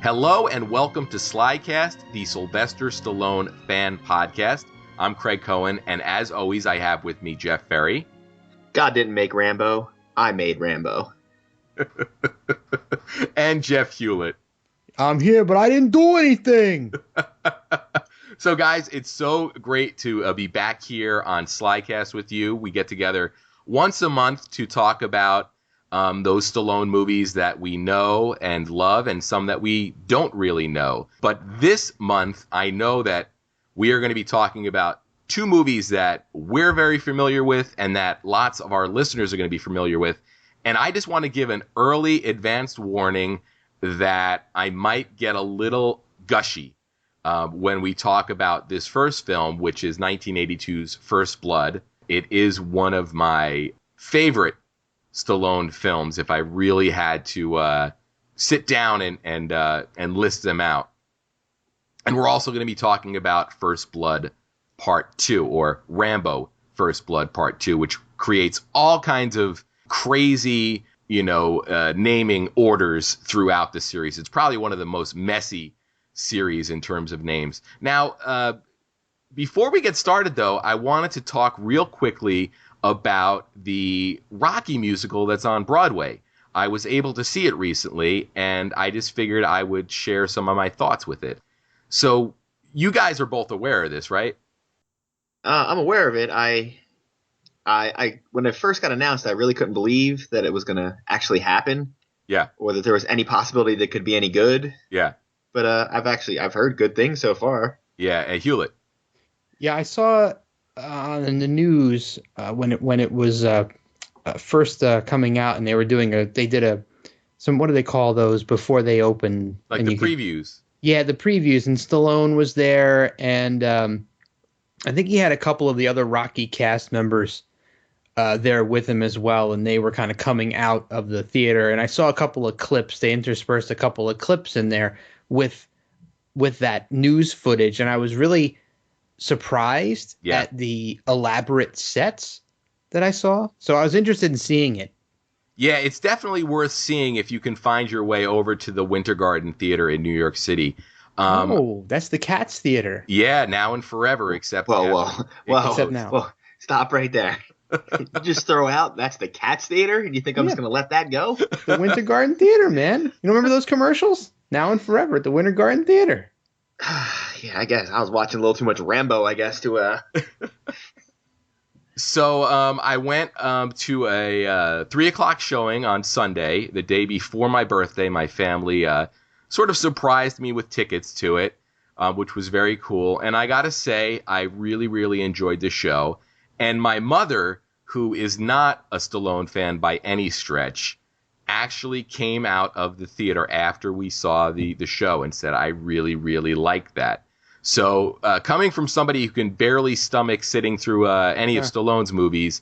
Hello and welcome to SlyCast, the Sylvester Stallone Fan Podcast. I'm Craig Cohen, and as always, I have with me Jeff Ferry. God didn't make Rambo. I made Rambo. And Jeff Hulit. I'm here, but I didn't do anything. So, guys, it's so great to be back here on SlyCast with you. We get together once a month to talk about those Stallone movies that we know and love and some that we don't really know. But this month, I know that we are going to be talking about two movies that we're very familiar with and that lots of our listeners are going to be familiar with. And I just want to give an early advanced warning that I might get a little gushy when we talk about this first film, which is 1982's First Blood. It is one of my favorite Stallone films if I really had to sit down and list them out. And we're also going to be talking about First Blood Part 2, or Rambo First Blood Part 2, which creates all kinds of crazy, naming orders throughout the series. It's probably one of the most messy series in terms of names. Now, before we get started, though, I wanted to talk real quickly about the Rocky musical that's on Broadway. I was able to see it recently, and I just figured I would share some of my thoughts with it. So you guys are both aware of this, right? I'm aware of it. I when it first got announced, I really couldn't believe that it was going to actually happen. Yeah. Or that there was any possibility that it could be any good. Yeah. But I've heard good things so far. Yeah, Hewlett. Yeah, I saw in the news when it was first coming out, and they did some, what do they call those before they open? Like the previews. Yeah, the previews, and Stallone was there, and I think he had a couple of the other Rocky cast members there with him as well, and they were kind of coming out of the theater. And I saw a couple of clips. They interspersed a couple of clips in there with that news footage, and I was really surprised at the elaborate sets that I saw. So I was interested in seeing it. Yeah, it's definitely worth seeing if you can find your way over to the Winter Garden Theater in New York City. That's the Cats Theater. Yeah, now and forever, except except now. Whoa, stop right there. You just throw out that's the Cats Theater, and you think I'm just going to let that go? The Winter Garden Theater, man. You don't remember those commercials? Now and forever at the Winter Garden Theater. Yeah, I guess I was watching a little too much Rambo, I guess, to So I went to a 3 o'clock showing on Sunday, the day before my birthday. My family sort of surprised me with tickets to it, which was very cool. And I got to say, I really, really enjoyed the show. And my mother, who is not a Stallone fan by any stretch, actually came out of the theater after we saw the show and said, I really, really liked that. So coming from somebody who can barely stomach sitting through any of Stallone's movies,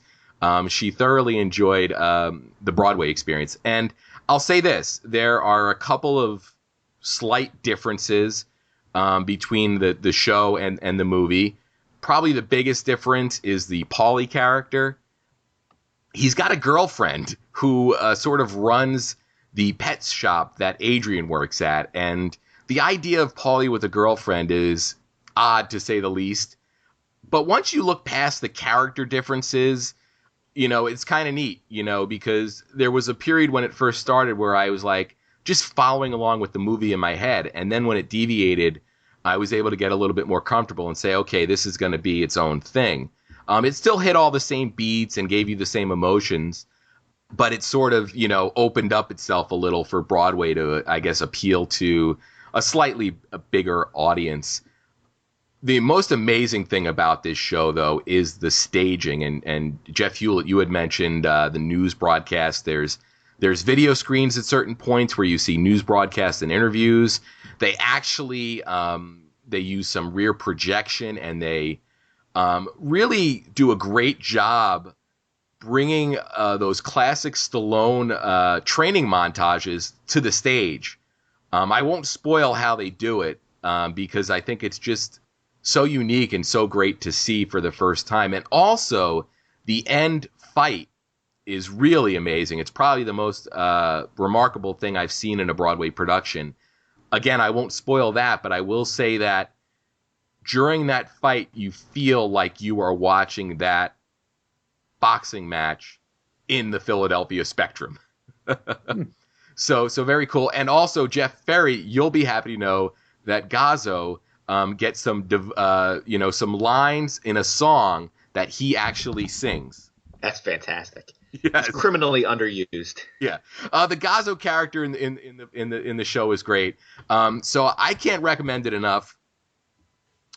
she thoroughly enjoyed the Broadway experience. And I'll say this, there are a couple of slight differences between the show and the movie. Probably the biggest difference is the Paulie character. He's got a girlfriend who sort of runs the pet shop that Adrian works at. And the idea of Paulie with a girlfriend is odd, to say the least. But once you look past the character differences, it's kind of neat, because there was a period when it first started where I was like just following along with the movie in my head. And then when it deviated, I was able to get a little bit more comfortable and say, okay, this is going to be its own thing. It still hit all the same beats and gave you the same emotions, but it sort of, opened up itself a little for Broadway to, I guess, appeal to a slightly bigger audience. The most amazing thing about this show, though, is the staging. And Jeff Hulit, you had mentioned the news broadcast. There's video screens at certain points where you see news broadcasts and interviews. They actually they use some rear projection, and they really do a great job bringing those classic Stallone training montages to the stage. I won't spoil how they do it because I think it's just so unique and so great to see for the first time. And also, the end fight is really amazing. It's probably the most remarkable thing I've seen in a Broadway production. again, I won't spoil that, but I will say that during that fight, you feel like you are watching that boxing match in the Philadelphia Spectrum. So very cool. And also, Jeff Ferry, you'll be happy to know that Gazzo gets some lines in a song that he actually sings. That's fantastic. Yes. It's criminally underused. Yeah, the Gazzo character in the show is great. So I can't recommend it enough.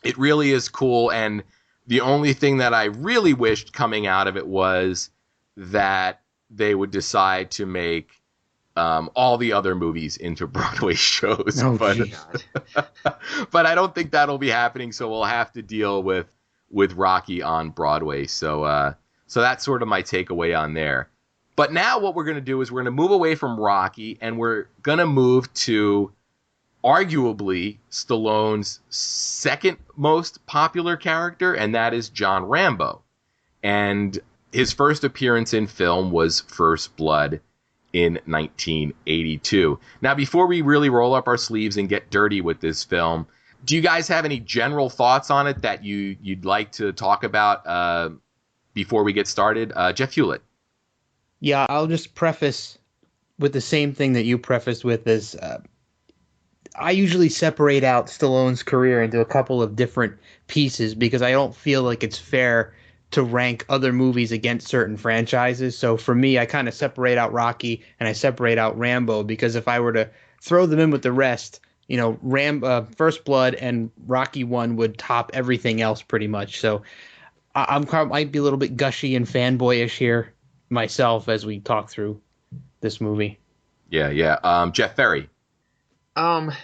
It really is cool, and the only thing that I really wished coming out of it was that they would decide to make all the other movies into Broadway shows. Oh, but I don't think that'll be happening. So we'll have to deal with Rocky on Broadway. So that's sort of my takeaway on there. But now what we're going to do is we're going to move away from Rocky, and we're going to move to arguably Stallone's second most popular character, and that is John Rambo. And his first appearance in film was First Blood in 1982. Now, before we really roll up our sleeves and get dirty with this film, do you guys have any general thoughts on it that you'd like to talk about before we get started? Jeff Hulit. Yeah, I'll just preface with the same thing that you prefaced with is I usually separate out Stallone's career into a couple of different pieces because I don't feel like it's fair to rank other movies against certain franchises. So for me, I kind of separate out Rocky and I separate out Rambo because if I were to throw them in with the rest, First Blood and Rocky 1 would top everything else pretty much. So I might be a little bit gushy and fanboyish here myself as we talk through this movie. Yeah. Jeff Ferry. It's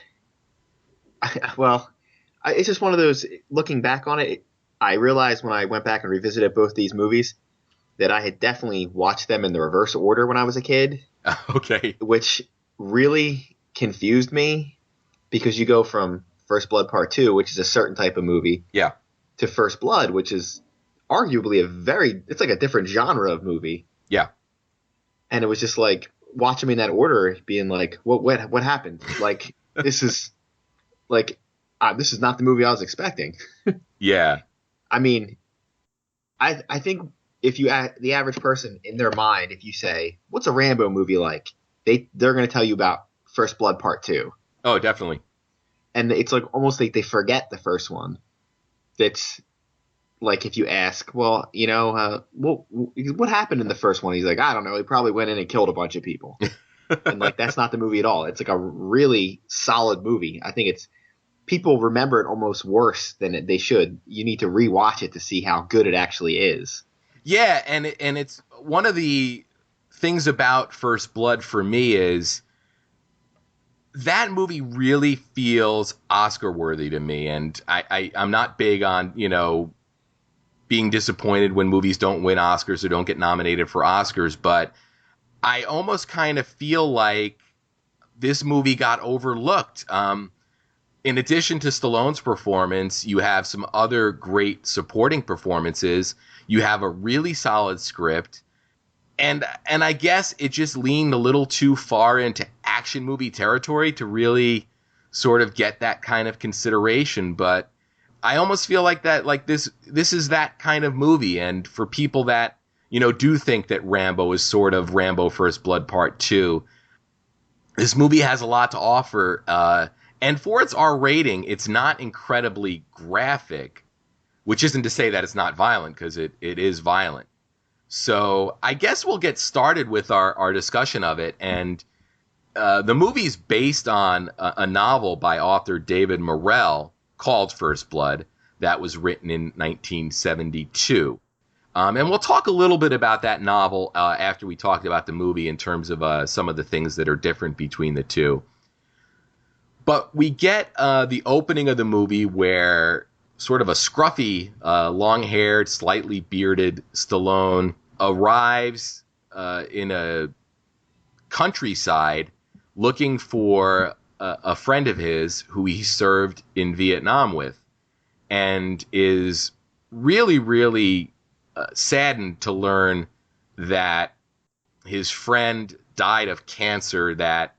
just one of those, looking back on it, I realized when I went back and revisited both these movies that I had definitely watched them in the reverse order when I was a kid. Okay. Which really confused me because you go from First Blood Part 2, which is a certain type of movie, yeah, to First Blood, which is arguably it's like a different genre of movie. Yeah. And it was just like, watching me in that order, being like, what happened? Like, this is not the movie I was expecting. Yeah. I mean, I think if you the average person in their mind, if you say, what's a Rambo movie like? They're going to tell you about First Blood Part 2. Oh, definitely. And it's like almost like they forget the first one. That's like if you ask, what happened in the first one? He's like, I don't know. He probably went in and killed a bunch of people. And like that's not the movie at all. It's like a really solid movie. I think people remember it almost worse than they should. You need to rewatch it to see how good it actually is. Yeah, and it's one of the things about First Blood for me is that movie really feels Oscar worthy to me, and I'm not big on being disappointed when movies don't win Oscars or don't get nominated for Oscars, but I almost kind of feel like this movie got overlooked. In addition to Stallone's performance, you have some other great supporting performances. You have a really solid script. And I guess it just leaned a little too far into action movie territory to really sort of get that kind of consideration. But I almost feel like this is that kind of movie. And for people that, do think that Rambo is sort of Rambo First Blood Part 2, this movie has a lot to offer. And for its R rating, it's not incredibly graphic, which isn't to say that it's not violent, because it is violent. So I guess we'll get started with our discussion of it. And the movie's based on a novel by author David Morrell called First Blood that was written in 1972. And we'll talk a little bit about that novel after we talked about the movie in terms of some of the things that are different between the two. But we get the opening of the movie where sort of a scruffy, long-haired, slightly bearded Stallone arrives in a countryside looking for a friend of his who he served in Vietnam with, and is really, really saddened to learn that his friend died of cancer that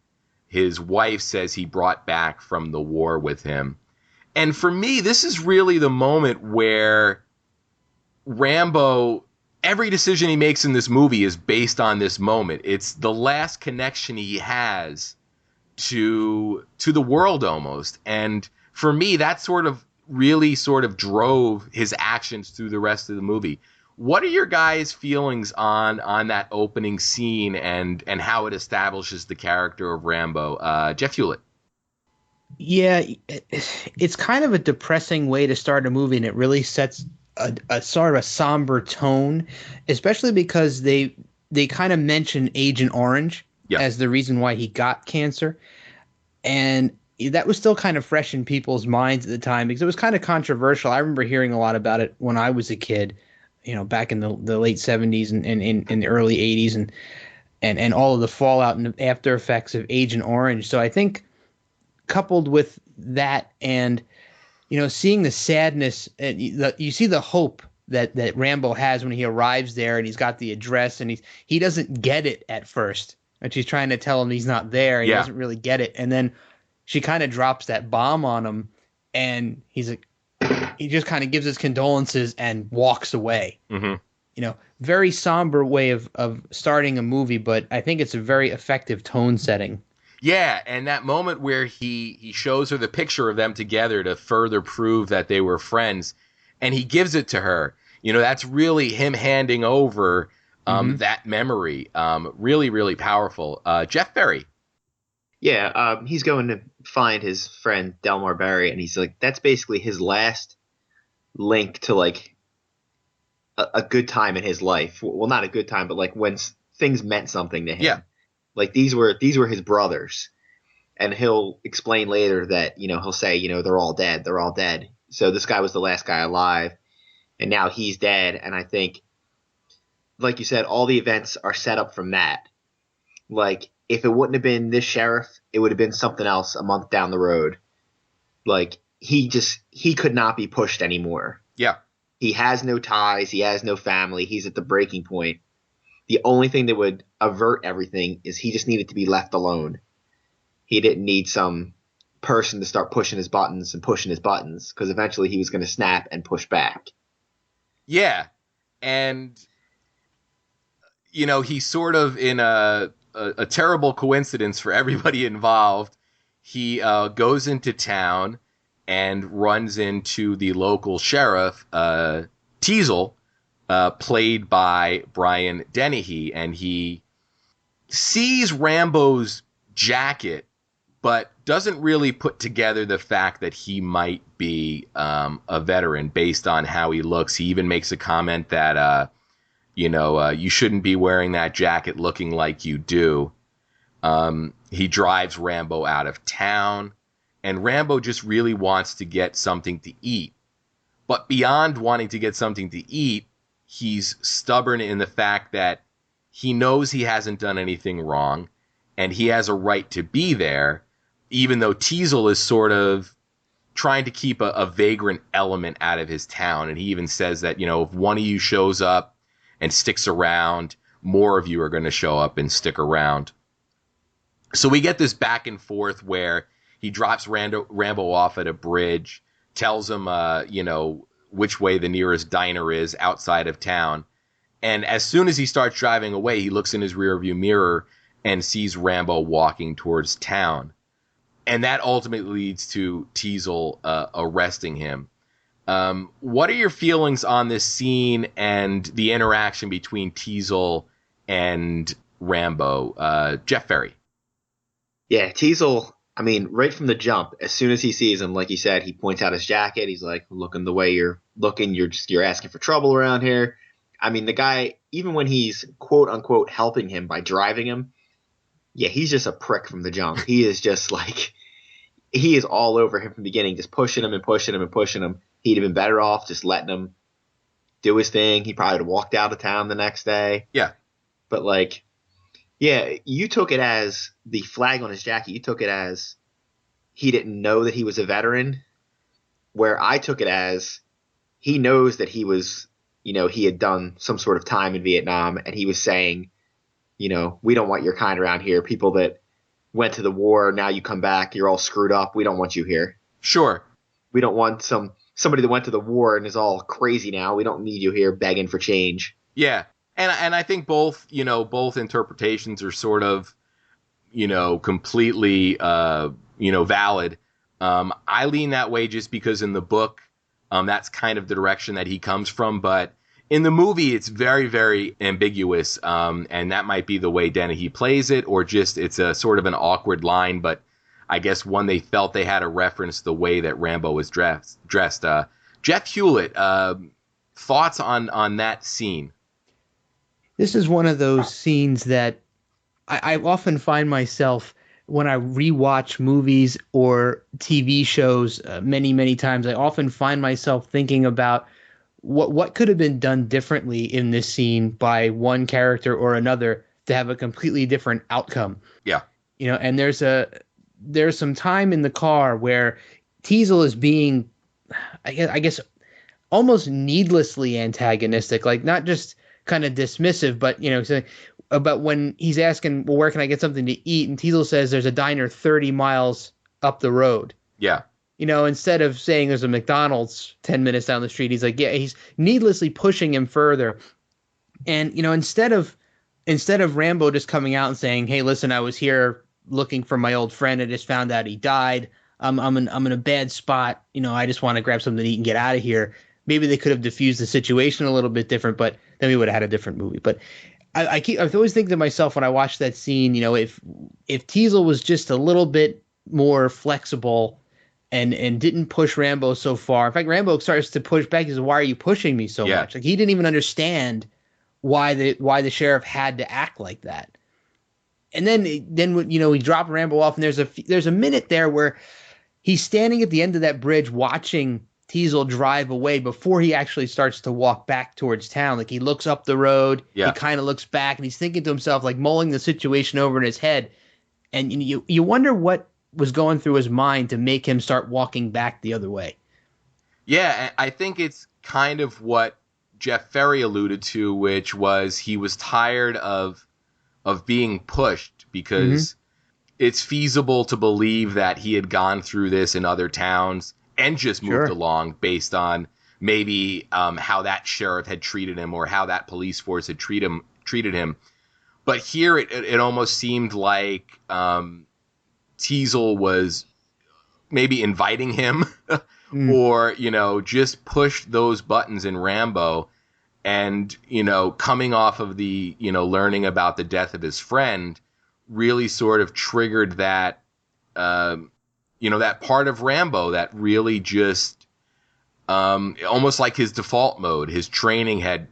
his wife says he brought back from the war with him. And for me, this is really the moment where Rambo, every decision he makes in this movie is based on this moment. It's the last connection he has to the world almost. And for me, that really drove his actions through the rest of the movie. What are your guys' feelings on that opening scene and how it establishes the character of Rambo? Jeff Hulit. Yeah, it's kind of a depressing way to start a movie, and it really sets a sort of a somber tone, especially because they kind of mention Agent Orange as the reason why he got cancer. And that was still kind of fresh in people's minds at the time because it was kind of controversial. I remember hearing a lot about it when I was a kid, back in the late 70s and in the early 80s and all of the fallout and after effects of Agent Orange. So I think coupled with that and, seeing the sadness, and you see the hope that Rambo has when he arrives there and he's got the address and he doesn't get it at first. And she's trying to tell him he's not there. And he doesn't really get it. And then she kind of drops that bomb on him and he's like, he just kind of gives his condolences and walks away. Mm-hmm. Very somber way of starting a movie, but I think it's a very effective tone setting. Yeah, and that moment where he shows her the picture of them together to further prove that they were friends, and he gives it to her. That's really him handing over that memory. Really, really powerful. Jeff Ferry. Yeah, he's going to find his friend Delmar Barry, and he's like, that's basically his last link to like a good time in his life. Well, not a good time, but like when things meant something to him. Yeah. Like these were his brothers, and he'll explain later that he'll say they're all dead, So this guy was the last guy alive, and now he's dead. And I think, like you said, all the events are set up from that. Like if it wouldn't have been this sheriff, it would have been something else a month down the road. Like he could not be pushed anymore. Yeah, he has no ties, he has no family, he's at the breaking point. The only thing that would avert everything is he just needed to be left alone. He didn't need some person to start pushing his buttons because eventually he was going to snap and push back. Yeah. And, he's sort of in a terrible coincidence for everybody involved. He goes into town and runs into the local sheriff, Teasel, played by Brian Dennehy, and he sees Rambo's jacket, but doesn't really put together the fact that he might be a veteran based on how he looks. He even makes a comment that, you shouldn't be wearing that jacket looking like you do. He drives Rambo out of town, and Rambo just really wants to get something to eat. But beyond wanting to get something to eat, he's stubborn in the fact that he knows he hasn't done anything wrong and he has a right to be there, even though Teasel is sort of trying to keep a vagrant element out of his town. And he even says that, if one of you shows up and sticks around, more of you are going to show up and stick around. So we get this back and forth where he drops Rambo off at a bridge, tells him, which way the nearest diner is outside of town. And as soon as he starts driving away, he looks in his rearview mirror and sees Rambo walking towards town. And that ultimately leads to Teasel arresting him. What are your feelings on this scene and the interaction between Teasel and Rambo? Jeff Ferry. Yeah, Teasel, right from the jump, as soon as he sees him, like you said, he points out his jacket. He's like, looking the way you're looking, you're asking for trouble around here. The guy, even when he's quote unquote helping him by driving him, yeah, he's just a prick from the jump. He is just like, he is all over him from the beginning, just pushing him and pushing him and pushing him. He'd have been better off just letting him do his thing. He probably would have walked out of town the next day. Yeah. But yeah, you took it as the flag on his jacket. You took it as he didn't know that he was a veteran, where I took it as he knows that he was, he had done some sort of time in Vietnam, and he was saying, we don't want your kind around here, people that went to the war. Now you come back. You're all screwed up. We don't want you here. Sure. We don't want somebody that went to the war and is all crazy now. We don't need you here begging for change. Yeah. And I think both interpretations are sort of, completely, valid. I lean that way just because in the book, that's kind of the direction that he comes from. But in the movie, it's very, very ambiguous. And that might be the way Dennehy plays it, or just it's a sort of an awkward line. But I guess one they felt they had to reference the way that Rambo was dressed. Jeff Hulit, thoughts on that scene? This is one of those scenes that I often find myself when I rewatch movies or TV shows many, many times. I often find myself thinking about what could have been done differently in this scene by one character or another to have a completely different outcome. Yeah. And there's some time in the car where Teasel is being, I guess, almost needlessly antagonistic, like not just kind of dismissive, but about when he's asking, well, where can I get something to eat? And Teasel says there's a diner 30 miles up the road. Yeah. Instead of saying there's a McDonald's 10 minutes down the street, he's like, yeah, he's needlessly pushing him further. And, instead of Rambo just coming out and saying, hey, listen, I was here looking for my old friend. I just found out he died. I'm in a bad spot. I just want to grab something to eat and get out of here. Maybe they could have diffused the situation a little bit different, but then we would have had a different movie. But I always think to myself when I watch that scene, if Teasel was just a little bit more flexible and didn't push Rambo so far. In fact, Rambo starts to push back. He says, why are you pushing me so much? Like, he didn't even understand why the sheriff had to act like that. And then we drop Rambo off, and there's a minute there where he's standing at the end of that bridge watching Teasel drive away before he actually starts to walk back towards town. Like, he looks up the road, he kind of looks back, and he's thinking to himself, like mulling the situation over in his head. And you wonder what was going through his mind to make him start walking back the other way. Yeah, I think it's kind of what Jeff Ferry alluded to, which was he was tired of being pushed because it's feasible to believe that he had gone through this in other towns and just moved along based on maybe how that sheriff had treated him or how that police force had treated him. But here it almost seemed like Teasel was maybe inviting him or, just pushed those buttons in Rambo and, coming off of the, learning about the death of his friend really sort of triggered that, that part of Rambo that really just almost like his default mode. His training had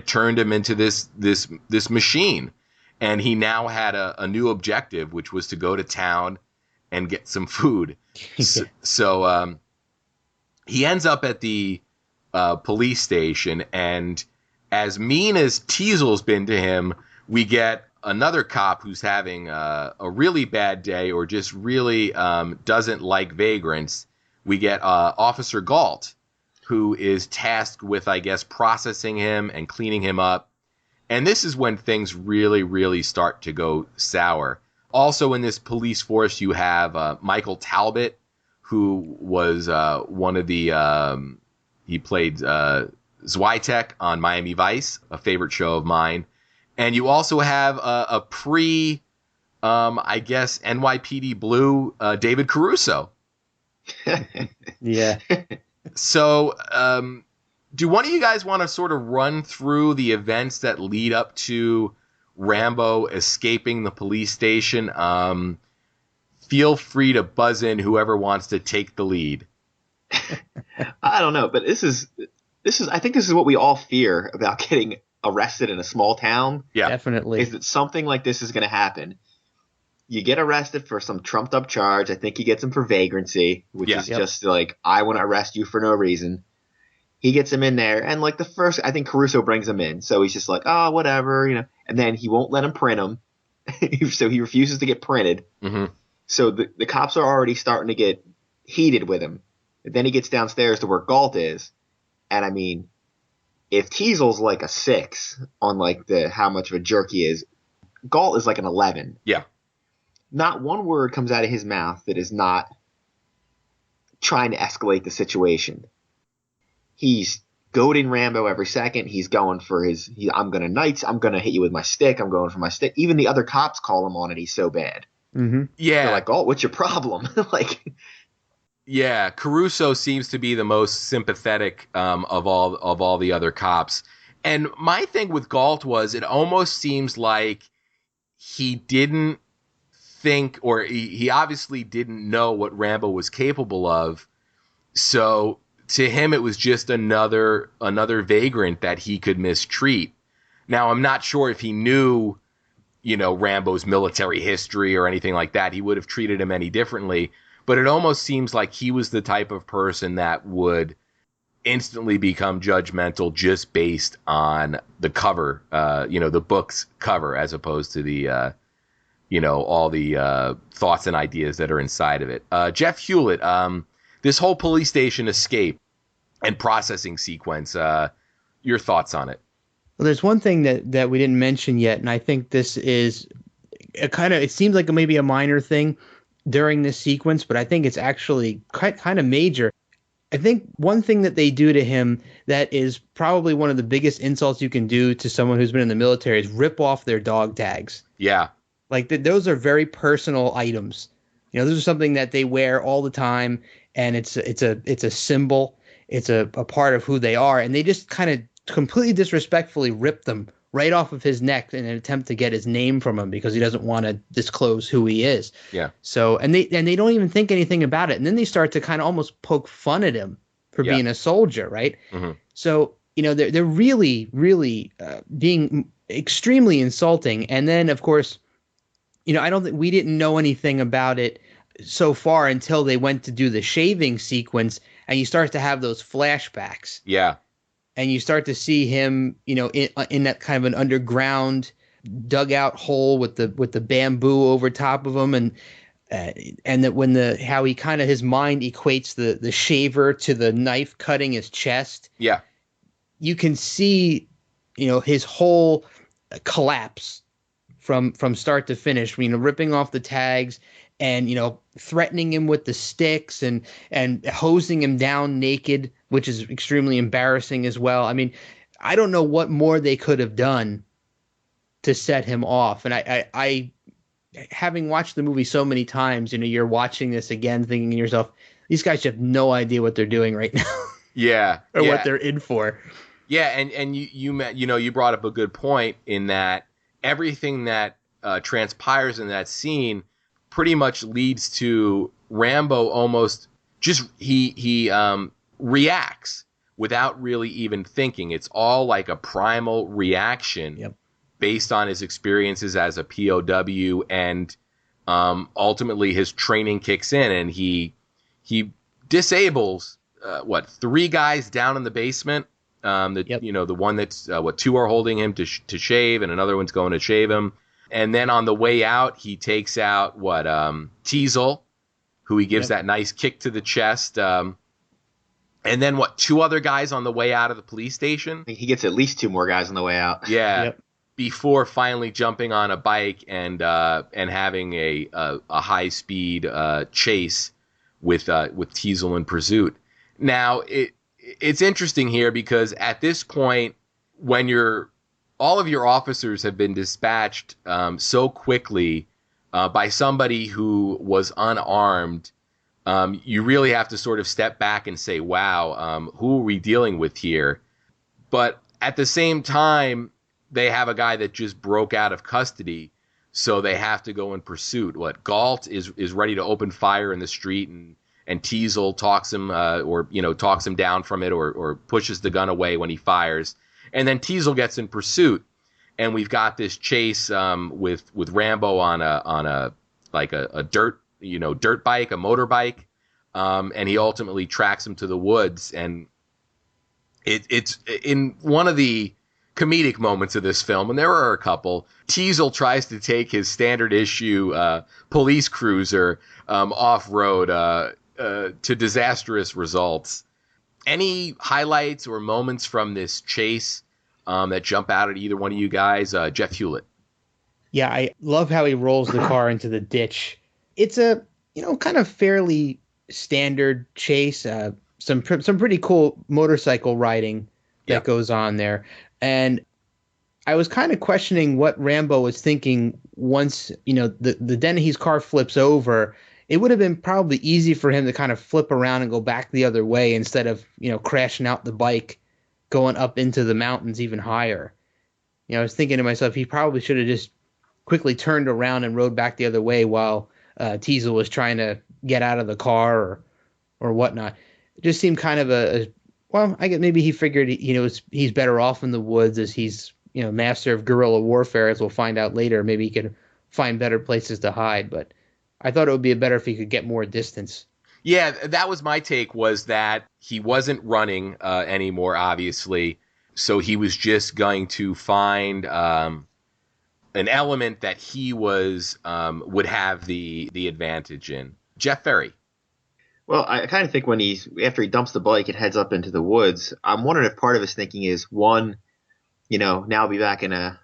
turned him into this machine, and he now had a new objective, which was to go to town and get some food. So he ends up at the police station, and as mean as Teasel's been to him, we get another cop who's having a really bad day or just really doesn't like vagrants. We get Officer Galt, who is tasked with, I guess, processing him and cleaning him up. And this is when things really, really start to go sour. Also in this police force, you have Michael Talbot, who was one of the he played Zwitek on Miami Vice, a favorite show of mine. And you also have a I guess, NYPD Blue, David Caruso. Yeah. So, do one of you guys want to sort of run through the events that lead up to Rambo escaping the police station? Feel free to buzz in, whoever wants to take the lead. I don't know, but this is I think this is what we all fear about getting arrested in a small town. Yeah, definitely. Is that something like this is going to happen? You get arrested for some trumped up charge. I think he gets him for vagrancy, which is just like, I want to arrest you for no reason. He gets him in there, and like I think Caruso brings him in, so he's just like, oh, whatever, and then he won't let him print him, so he refuses to get printed. Mm-hmm. So the cops are already starting to get heated with him. And then he gets downstairs to where Galt is, and I mean, if Teasel's like a 6 on like how much of a jerk he is, Galt is like an 11. Yeah. Not one word comes out of his mouth that is not trying to escalate the situation. He's goading Rambo every second. He's going for I'm going to knights. I'm going to hit you with my stick. I'm going for my stick. Even the other cops call him on it. He's so bad. Mm-hmm. Yeah. They're like, oh, what's your problem? Like, yeah, Caruso seems to be the most sympathetic of all the other cops. And my thing with Galt was it almost seems like he didn't think, or he obviously didn't know what Rambo was capable of. So to him, it was just another vagrant that he could mistreat. Now, I'm not sure if he knew, Rambo's military history or anything like that. He would have treated him any differently. But it almost seems like he was the type of person that would instantly become judgmental just based on the cover, the book's cover, as opposed to the, all the thoughts and ideas that are inside of it. Jeff Hulit, this whole police station escape and processing sequence, your thoughts on it? Well, there's one thing that we didn't mention yet, and I think this is it seems like maybe a minor thing during this sequence, but I think it's actually kind of major. I think one thing that they do to him that is probably one of the biggest insults you can do to someone who's been in the military is rip off their dog tags. Yeah. Like those are very personal items. Those are something that they wear all the time, and it's a symbol. It's a part of who they are, and they just kind of completely disrespectfully rip them right off of his neck in an attempt to get his name from him because he doesn't want to disclose who he is. Yeah. So and they don't even think anything about it, and then they start to kind of almost poke fun at him for being a soldier, right? Mm-hmm. So they're really being extremely insulting, and then of course, I don't think we didn't know anything about it so far until they went to do the shaving sequence, and you start to have those flashbacks. Yeah. And you start to see him, in that kind of an underground dugout hole with the bamboo over top of him, and that when how he kind of his mind equates the shaver to the knife cutting his chest. Yeah, you can see, his whole collapse from start to finish. Ripping off the tags and threatening him with the sticks and hosing him down naked, which is extremely embarrassing as well. I mean, I don't know what more they could have done to set him off. And I having watched the movie so many times, you're watching this again thinking to yourself, these guys have no idea what they're doing right now. Yeah. Or what they're in for. Yeah, and you brought up a good point in that everything that transpires in that scene pretty much leads to Rambo almost just he reacts without really even thinking. It's all like a primal reaction based on his experiences as a POW, and ultimately his training kicks in and he disables 3 guys down in the basement. The one that's 2 are holding him to shave, and another one's going to shave him. And then on the way out, he takes out Teasel, who he gives that nice kick to the chest. And then 2 other guys on the way out of the police station. I think he gets at least 2 more guys on the way out. Yeah, before finally jumping on a bike and having a high speed chase with Teasel in pursuit. Now it's interesting here because at this point, when all of your officers have been dispatched so quickly by somebody who was unarmed, you really have to sort of step back and say, wow, who are we dealing with here? But at the same time, they have a guy that just broke out of custody, so they have to go in pursuit. Galt is ready to open fire in the street, and Teasel talks him talks him down from it or pushes the gun away when he fires. And then Teasel gets in pursuit, and we've got this chase with Rambo on a dirt bike, a motorbike, and he ultimately tracks him to the woods. And it's in one of the comedic moments of this film, and there are a couple. Teasel tries to take his standard issue police cruiser off road to disastrous results. Any highlights or moments from this chase that jump out at either one of you guys? Jeff Hulit. Yeah, I love how he rolls the car into the ditch. It's a, kind of fairly standard chase. Some pretty cool motorcycle riding Yeah. that goes on there. And I was kind of questioning what Rambo was thinking once, the Dennehy's car flips over. It would have been probably easy for him to kind of flip around and go back the other way instead of, crashing out the bike, going up into the mountains even higher. I was thinking to myself, he probably should have just quickly turned around and rode back the other way while Teasel was trying to get out of the car or whatnot. It just seemed kind of well, I guess maybe he figured, he's better off in the woods as he's, master of guerrilla warfare, as we'll find out later. Maybe he could find better places to hide, but I thought it would be better if he could get more distance. Yeah, that was my take, was that he wasn't running anymore, obviously. So he was just going to find an element that he would have the advantage in. Jeff Ferry. Well, I kind of think when after he dumps the bike and heads up into the woods, I'm wondering if part of his thinking is, one, now I'll be back in an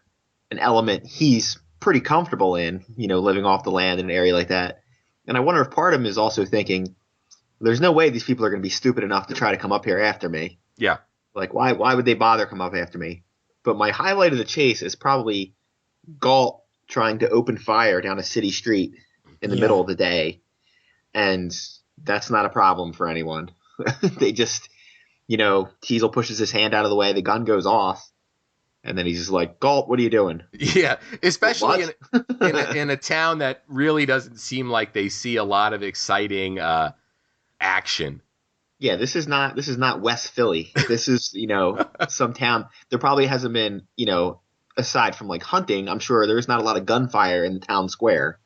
element he's pretty comfortable in, living off the land in an area like that. And I wonder if part of him is also thinking, there's no way these people are going to be stupid enough to try to come up here after me. Yeah. Like, why would they bother come up after me? But my highlight of the chase is probably Galt trying to open fire down a city street in the middle of the day. And that's not a problem for anyone. They just, Teasel pushes his hand out of the way, the gun goes off, and then he's just like, Galt, what are you doing? Yeah, especially in a town that really doesn't seem like they see a lot of exciting action. Yeah, this is not West Philly. This is, some town. There probably hasn't been, aside from like hunting, I'm sure there's not a lot of gunfire in the town square.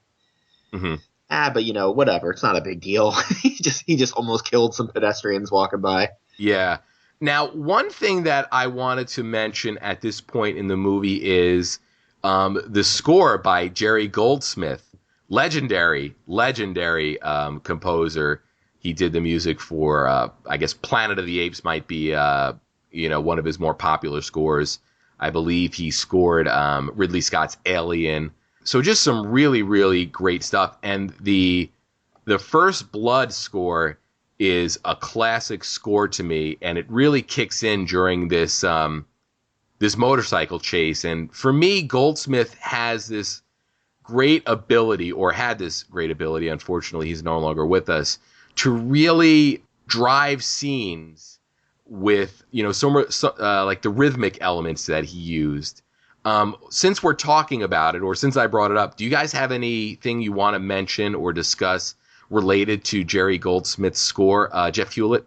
Mm-hmm. But whatever. It's not a big deal. He just almost killed some pedestrians walking by. Yeah. Now, one thing that I wanted to mention at this point in the movie is the score by Jerry Goldsmith, legendary composer. He did the music for, I guess, Planet of the Apes might be, one of his more popular scores. I believe he scored Ridley Scott's Alien. So just some really, really great stuff. And the First Blood score is a classic score to me, and it really kicks in during this motorcycle chase. And for me, Goldsmith has this great ability, or had this great ability, unfortunately he's no longer with us, to really drive scenes with, like the rhythmic elements that he used. Since we're talking about it, or since I brought it up, do you guys have anything you want to mention or discuss related to Jerry Goldsmith's score? Jeff Hulit?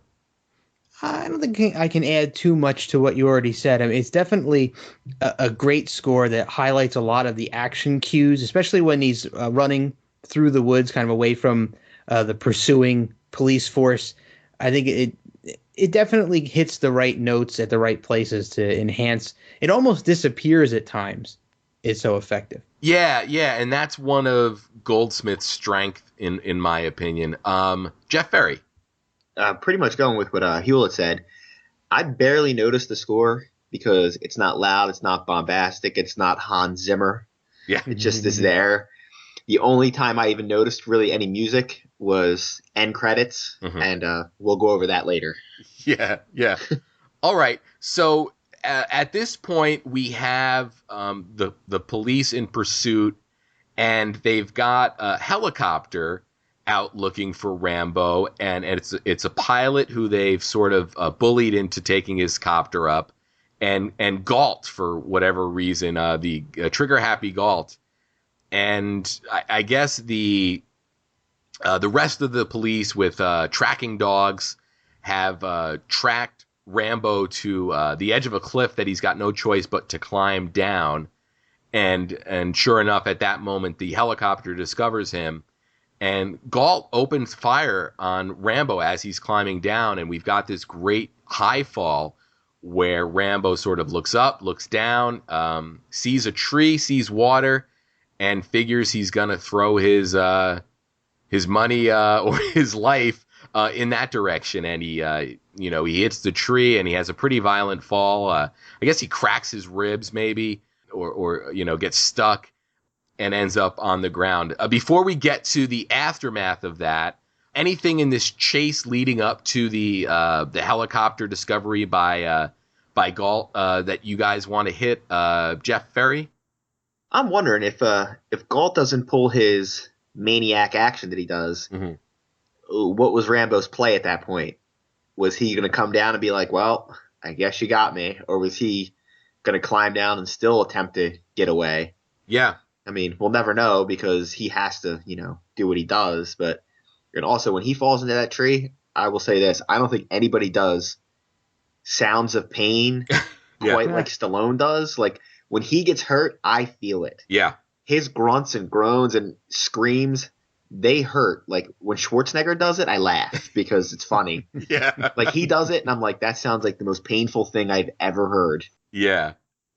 I don't think I can add too much to what you already said. I mean, it's definitely a great score that highlights a lot of the action cues, especially when he's running through the woods, kind of away from the pursuing police force. I think it definitely hits the right notes at the right places to enhance. It almost disappears at times. It's so effective. Yeah, and that's one of Goldsmith's strength, in my opinion. Jeff Ferry. Pretty much going with what Hewlett said. I barely noticed the score because it's not loud, it's not bombastic, it's not Hans Zimmer. Yeah. It just is there. The only time I even noticed really any music was end credits, and we'll go over that later. Yeah. All right. So at this point, we have the police in pursuit, and they've got a helicopter out looking for Rambo, and it's a pilot who they've sort of bullied into taking his copter up, and Galt, for whatever reason, the trigger happy Galt, and I guess the rest of the police with tracking dogs have tracked Rambo to the edge of a cliff that he's got no choice but to climb down, and sure enough, at that moment, the helicopter discovers him. And Galt opens fire on Rambo as he's climbing down, and we've got this great high fall where Rambo sort of looks up, looks down, sees a tree, sees water, and figures he's gonna throw his money or his life in that direction. And he hits the tree, and he has a pretty violent fall. I guess he cracks his ribs maybe, or gets stuck. and ends up on the ground. Before we get to the aftermath of that, anything in this chase leading up to the helicopter discovery by Galt that you guys want to hit, Jeff Ferry? I'm wondering if Galt doesn't pull his maniac action that he does, what was Rambo's play at that point? Was he going to come down and be like, well, I guess you got me? Or was he going to climb down and still attempt to get away? Yeah. I mean, we'll never know because he has to, do what he does. But and also, when he falls into that tree, I will say this. I don't think anybody does sounds of pain quite like Stallone does. Like, when he gets hurt, I feel it. Yeah. His grunts and groans and screams, they hurt. Like, when Schwarzenegger does it, I laugh because it's funny. Yeah. Like, he does it, and I'm like, that sounds like the most painful thing I've ever heard. Yeah.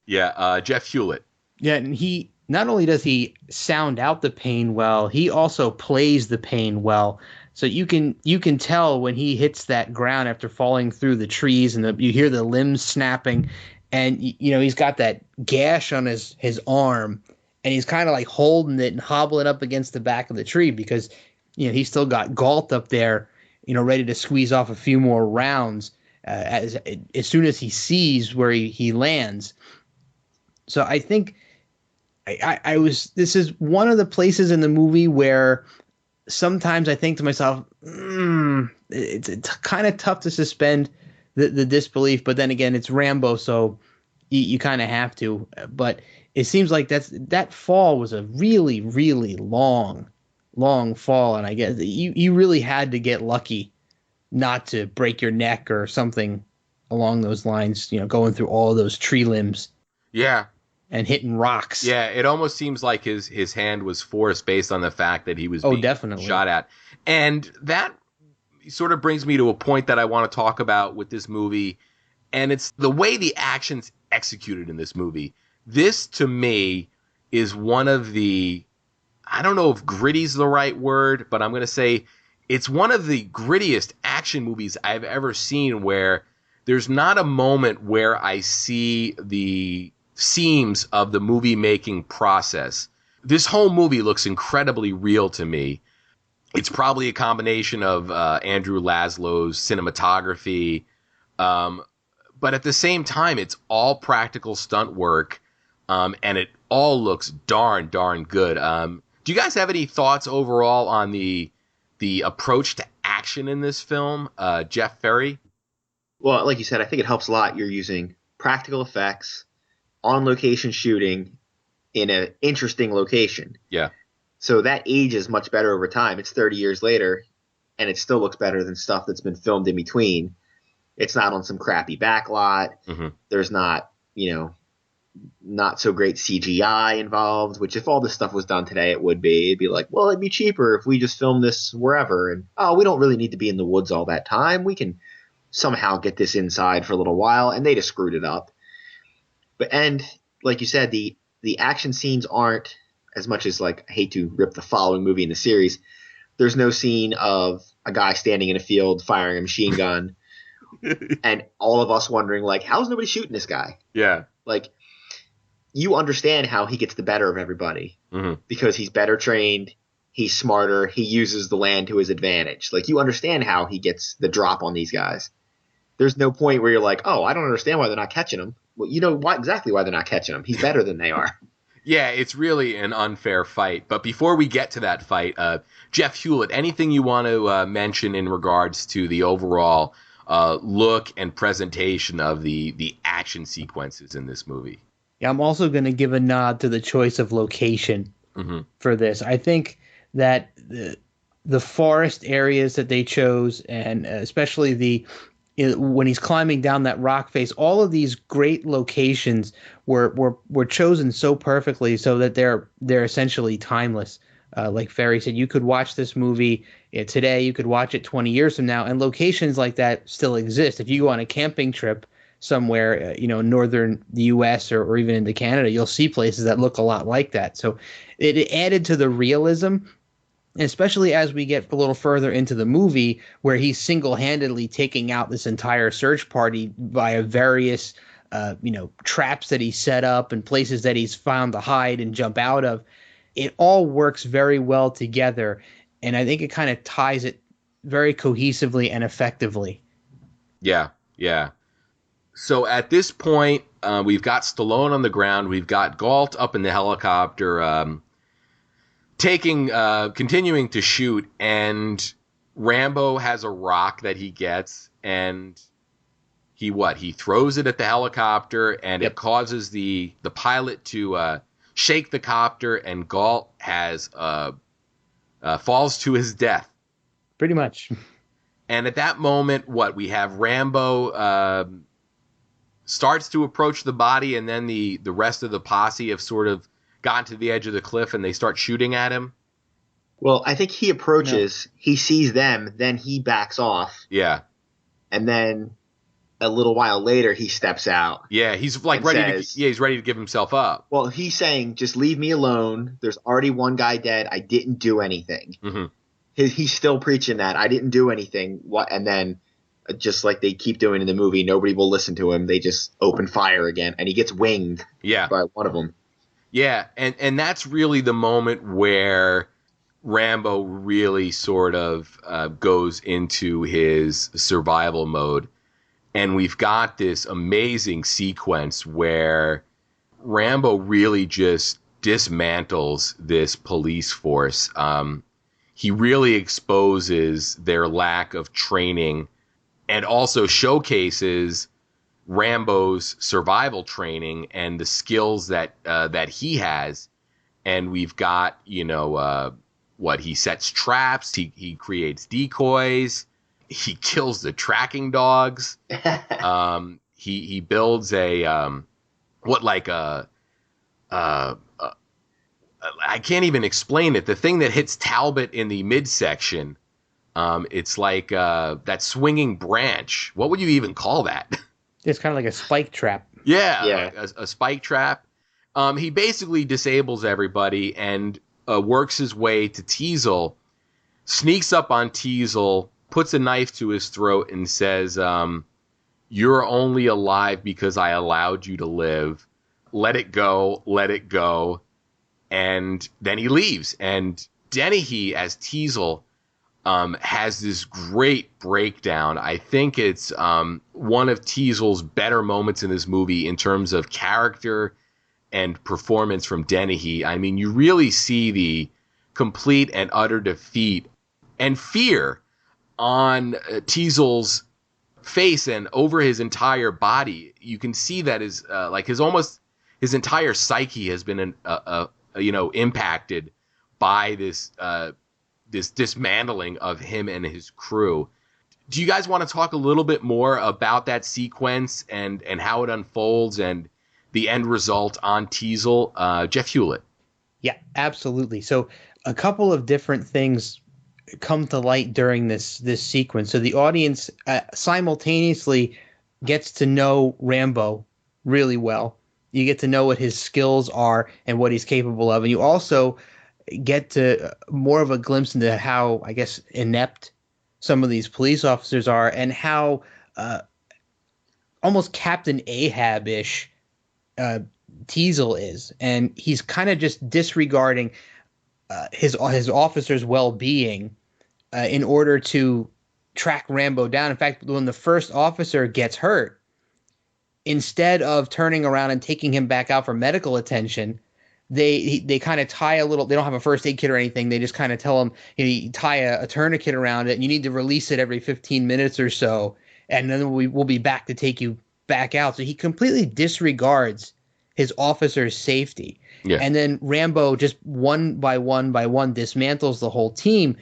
Yeah. Jeff Hulit. Yeah, and he not only does he sound out the pain well, he also plays the pain well. So you can tell when he hits that ground after falling through the trees, and you hear the limbs snapping, and he's got that gash on his arm, and he's kind of like holding it and hobbling up against the back of the tree because he's still got Galt up there, ready to squeeze off a few more rounds as soon as he sees where he lands. So I think this is one of the places in the movie where sometimes I think to myself, it's kind of tough to suspend the disbelief, but then again, it's Rambo, so you kind of have to. But it seems like that fall was a really, really long fall, and I guess you really had to get lucky not to break your neck or something along those lines, going through all of those tree limbs. Yeah. And hitting rocks. Yeah, it almost seems like his hand was forced based on the fact that he was being definitely shot at. And that sort of brings me to a point that I want to talk about with this movie, and it's the way the action's executed in this movie. This, to me, is one of the, I don't know if gritty's the right word, but I'm going to say it's one of the grittiest action movies I've ever seen where there's not a moment where I see the seams of the movie making process. This whole movie looks incredibly real to me. It's probably a combination of Andrew Laszlo's cinematography, but at the same time, it's all practical stunt work, and it all looks darn good. Do you guys have any thoughts overall on the approach to action in this film, Jeff Ferry? Well, like you said, I think it helps a lot. You're using practical effects, on-location shooting in an interesting location. Yeah. So that ages much better over time. It's 30 years later, and it still looks better than stuff that's been filmed in between. It's not on some crappy backlot. Mm-hmm. There's not, not so great CGI involved, which if all this stuff was done today, it would be. It'd be like, well, it'd be cheaper if we just filmed this wherever. And, we don't really need to be in the woods all that time. We can somehow get this inside for a little while. And they just screwed it up. And like you said, the action scenes aren't as much as, like, I hate to rip the following movie in the series. There's no scene of a guy standing in a field firing a machine gun and all of us wondering, like, how's nobody shooting this guy? Yeah. Like, you understand how he gets the better of everybody because he's better trained, he's smarter, he uses the land to his advantage. Like, you understand how he gets the drop on these guys. There's no point where you're like, oh, I don't understand why they're not catching him. Well, you know exactly why they're not catching him. He's better than they are. Yeah, it's really an unfair fight. But before we get to that fight, Jeff Hulit, anything you want to mention in regards to the overall look and presentation of the action sequences in this movie? Yeah, I'm also going to give a nod to the choice of location for this. I think that the forest areas that they chose, and especially when he's climbing down that rock face, all of these great locations were chosen so perfectly so that they're essentially timeless. Like Ferry said, you could watch this movie today, you could watch it 20 years from now, and locations like that still exist. If you go on a camping trip somewhere, in northern the U.S. or even into Canada, you'll see places that look a lot like that. So it added to the realism. Especially as we get a little further into the movie where he's single-handedly taking out this entire search party via various, traps that he set up and places that he's found to hide and jump out of. it all works very well together, and I think it kind of ties it very cohesively and effectively. Yeah, yeah. So at this point, we've got Stallone on the ground. We've got Galt up in the helicopter, continuing to shoot, and Rambo has a rock that he gets, and he throws it at the helicopter, and it causes the pilot to shake the copter, and Galt has falls to his death. Pretty much. And at that moment, we have Rambo starts to approach the body, and then the rest of the posse have sort of gotten to the edge of the cliff, and they start shooting at him. Well, I think he approaches, he sees them, then he backs off. Yeah. And then a little while later, he steps out. Yeah, he's he's ready to give himself up. Well, he's saying, just leave me alone. There's already one guy dead. I didn't do anything. Mm-hmm. He's still preaching that. I didn't do anything. And then, just like they keep doing in the movie, nobody will listen to him. They just open fire again, and he gets winged by one of them. Yeah, and that's really the moment where Rambo really sort of goes into his survival mode. And we've got this amazing sequence where Rambo really just dismantles this police force. He really exposes their lack of training and also showcases Rambo's survival training and the skills that he has. And we've got, he sets traps, he creates decoys, he kills the tracking dogs. He builds I can't even explain it. The thing that hits Talbot in the midsection, it's like that swinging branch. What would you even call that? It's kind of like a spike trap. Yeah. Like a spike trap. He basically disables everybody and works his way to Teasel, sneaks up on Teasel, puts a knife to his throat, and says, "You're only alive because I allowed you to live. Let it go, let it go." And then he leaves. And Dennehy, as Teasel, has this great breakdown. I think it's one of Teasel's better moments in this movie in terms of character and performance from Dennehy. I mean, you really see the complete and utter defeat and fear on Teasel's face and over his entire body. You can see that his entire psyche has been impacted by this dismantling of him and his crew. Do you guys want to talk a little bit more about that sequence and how it unfolds and the end result on Teasel? Jeff Hulit. Yeah, absolutely. So a couple of different things come to light during this sequence. So the audience simultaneously gets to know Rambo really well. You get to know what his skills are and what he's capable of. And you also get to more of a glimpse into how, I guess, inept some of these police officers are and how almost Captain Ahab-ish Teasel is. And he's kind of just disregarding his officers' well-being in order to track Rambo down. In fact, when the first officer gets hurt, instead of turning around and taking him back out for medical attention, they kind of tie a little. They don't have a first aid kit or anything. They just kind of tell him, you tie a tourniquet around it, and you need to release it every 15 minutes or so, and then we'll be back to take you back out. So he completely disregards his officer's safety. Yeah. And then Rambo just one by one dismantles the whole team.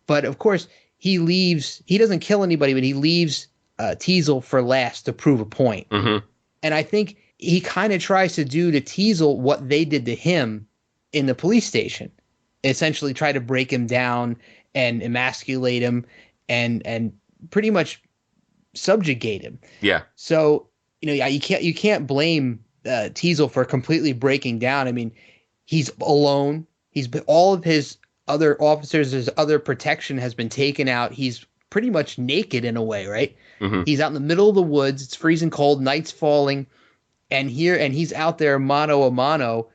But of course, he leaves. He doesn't kill anybody, but he leaves Teasel for last to prove a point. Mm-hmm. And I think he kind of tries to do to Teasel what they did to him in the police station. Essentially try to break him down and emasculate him and pretty much subjugate him. Yeah. So, you can't blame Teasel for completely breaking down. I mean, he's alone. All of his other officers, his other protection has been taken out. He's pretty much naked in a way, right? Mm-hmm. He's out in the middle of the woods. It's freezing cold. Night's falling. And he's out there mano a mano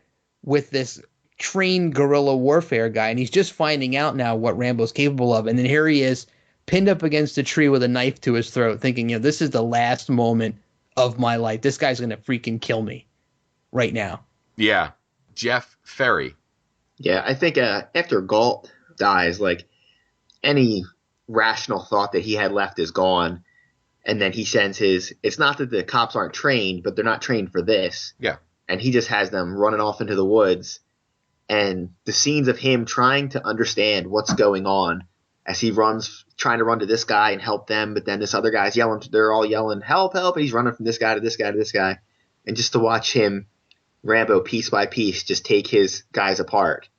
with this trained guerrilla warfare guy, and he's just finding out now what Rambo's capable of. And then here he is, pinned up against a tree with a knife to his throat, thinking, this is the last moment of my life. This guy's going to freaking kill me right now. Yeah. Jeff Ferry. Yeah, I think after Galt dies, like, any rational thought that he had left is gone. And then he sends it's not that the cops aren't trained, but they're not trained for this. Yeah. And he just has them running off into the woods. And the scenes of him trying to understand what's going on as he runs, trying to run to this guy and help them. But then this other guy's yelling, they're all yelling, help, help. And he's running from this guy to this guy to this guy. And just to watch him, Rambo, piece by piece, just take his guys apart.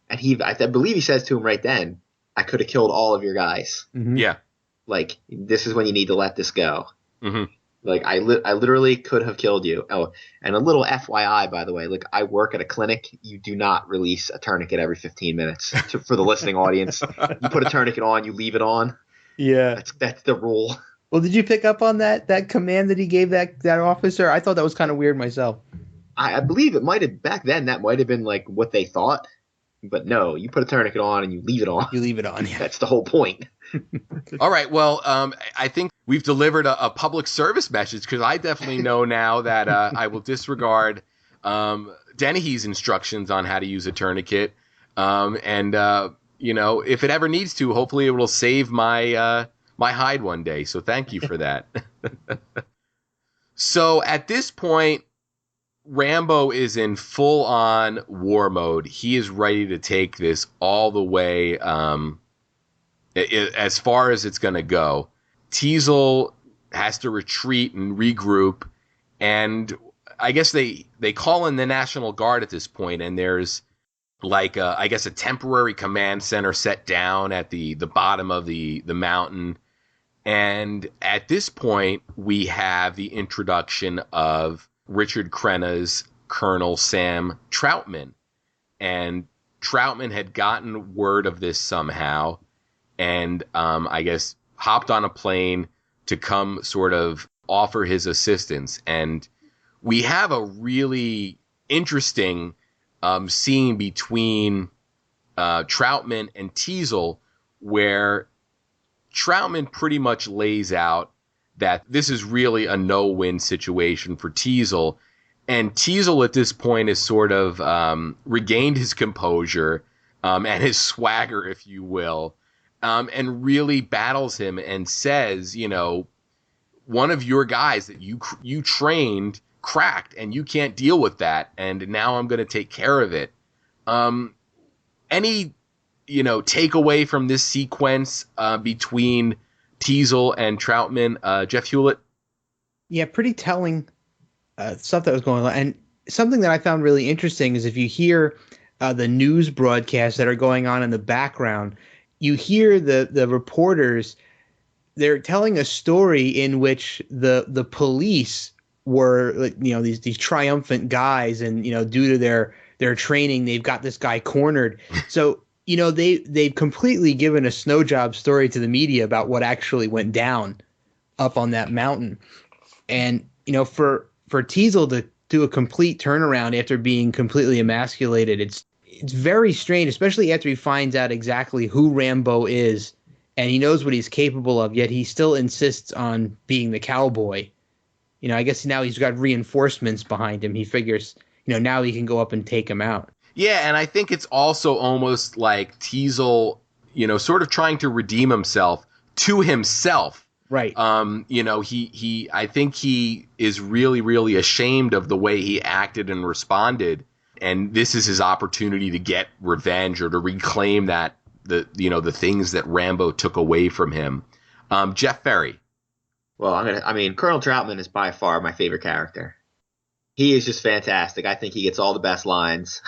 And I believe he says to him right then, I could have killed all of your guys. Mm-hmm. Yeah. Like, this is when you need to let this go. Mm-hmm. Like, I literally could have killed you. Oh, and a little FYI, by the way, like, I work at a clinic. You do not release a tourniquet every 15 minutes for the listening audience. You put a tourniquet on, you leave it on. Yeah. That's the rule. Well, did you pick up on that command that he gave that officer? I thought that was kind of weird myself. I believe it might have, back then, that might have been, like, what they thought. But no, you put a tourniquet on and you leave it on. You leave it on, yeah. That's the whole point. All right. Well, I think we've delivered a public service message, because I definitely know now that I will disregard Dennehy's instructions on how to use a tourniquet. If it ever needs to, hopefully it will save my hide one day. So thank you for that. So at this point, Rambo is in full-on war mode. He is ready to take this all the way as far as it's going to go. Teasel has to retreat and regroup, and I guess they call in the National Guard at this point, and there's like a temporary command center set down at the bottom of the mountain. And at this point, we have the introduction of Richard Crenna's Colonel Sam Troutman. And Troutman had gotten word of this somehow, and I guess hopped on a plane to come sort of offer his assistance. And we have a really interesting scene between Troutman and Teasel, where Troutman pretty much lays out that this is really a no-win situation for Teasel. And Teasel at this point has sort of regained his composure and his swagger, if you will, and really battles him and says, one of your guys that you trained cracked, and you can't deal with that, and now I'm going to take care of it. Any takeaway from this sequence between Teasel and Troutman, Jeff Hulit? Yeah, pretty telling stuff that was going on. And something that I found really interesting is if you hear the news broadcasts that are going on in the background, you hear the reporters, they're telling a story in which the police were, these triumphant guys, and, due to their training, they've got this guy cornered. So, they've completely given a snow job story to the media about what actually went down up on that mountain. And, for Teasel to do a complete turnaround after being completely emasculated, it's very strange, especially after he finds out exactly who Rambo is and he knows what he's capable of, yet he still insists on being the cowboy. I guess now he's got reinforcements behind him. He figures, now he can go up and take him out. Yeah, and I think it's also almost like Teasel, sort of trying to redeem himself to himself. Right. I think he is really, really ashamed of the way he acted and responded, and this is his opportunity to get revenge or to reclaim that the things that Rambo took away from him. Jeff Ferry. Well, Colonel Troutman is by far my favorite character. He is just fantastic. I think he gets all the best lines.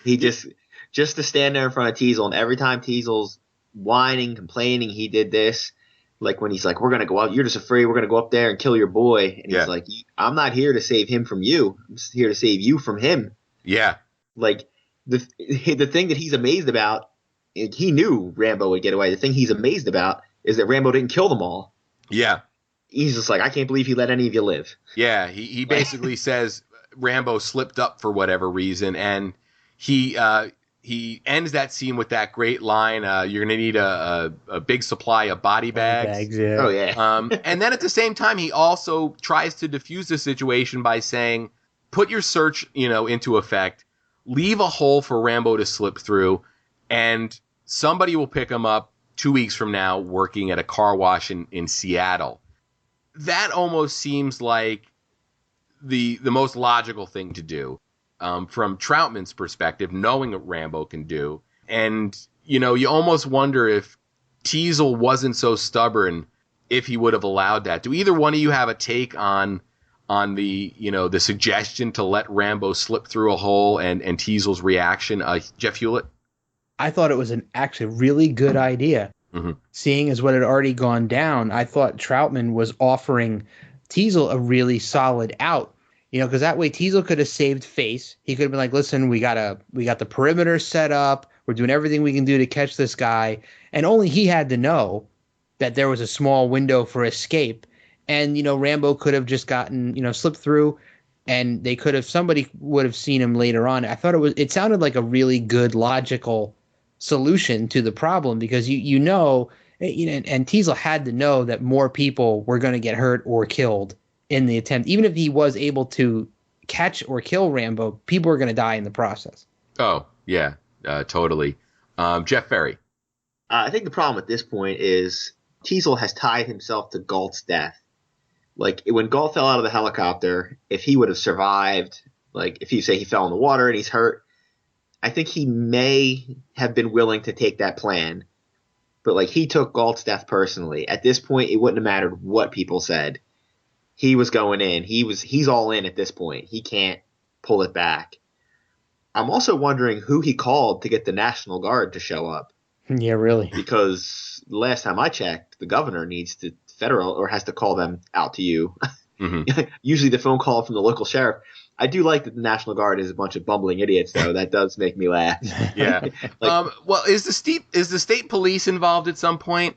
He just to stand there in front of Teasel, and every time Teasel's whining, complaining, he did this. Like when he's like, we're going to go out, you're just afraid we're going to go up there and kill your boy. And he's like, I'm not here to save him from you. I'm just here to save you from him. Yeah. Like the thing that he's amazed about, he knew Rambo would get away. The thing he's amazed about is that Rambo didn't kill them all. Yeah. He's just like, I can't believe he let any of you live. Yeah. He basically says Rambo slipped up for whatever reason. And, he ends that scene with that great line, you're going to need a big supply of body bags. Yeah. Oh, yeah. And then at the same time, he also tries to defuse the situation by saying, put your search, into effect, leave a hole for Rambo to slip through, and somebody will pick him up 2 weeks from now working at a car wash in Seattle. That almost seems like the most logical thing to do. From Troutman's perspective, knowing what Rambo can do. And, you almost wonder if Teasel wasn't so stubborn, if he would have allowed that. Do either one of you have a take on the, the suggestion to let Rambo slip through a hole and Teasel's reaction? Jeff Hulit? I thought it was an actually really good idea. Mm-hmm. Seeing as what had already gone down, I thought Troutman was offering Teasel a really solid out. Because that way Teasel could have saved face. He could have been like, listen, we got the perimeter set up. We're doing everything we can do to catch this guy. And only he had to know that there was a small window for escape. And, Rambo could have just gotten, slipped through, and somebody would have seen him later on. I thought it sounded like a really good logical solution to the problem, because and Teasel had to know that more people were going to get hurt or killed in the attempt. Even if he was able to catch or kill Rambo, people were going to die in the process. Oh, yeah, totally. Jeff Ferry. I think the problem at this point is Teasel has tied himself to Galt's death. Like, when Galt fell out of the helicopter, if he would have survived, like if you say he fell in the water and he's hurt, I think he may have been willing to take that plan. But like, he took Galt's death personally. At this point, it wouldn't have mattered what people said. He was going in. He's all in at this point. He can't pull it back. I'm also wondering who he called to get the National Guard to show up. Yeah, really. Because last time I checked, the governor needs to has to call them out to you. Mm-hmm. Usually the phone call from the local sheriff. I do like that the National Guard is a bunch of bumbling idiots, though. That does make me laugh. Yeah. Well, is the state police involved at some point?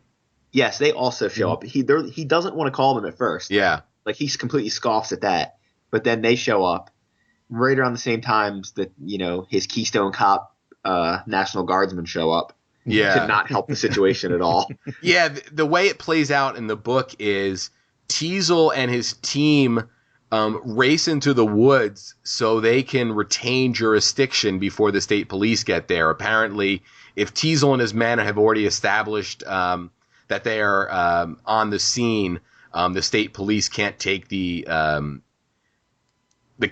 Yes, they also show up. He doesn't want to call them at first. Yeah. Like, he completely scoffs at that. But then they show up right around the same times that, his Keystone Cop National Guardsmen show up. Yeah. To not help the situation at all. Yeah, the way it plays out in the book is Teasel and his team race into the woods so they can retain jurisdiction before the state police get there. Apparently, if Teasel and his men have already established that they are on the scene, the state police can't take the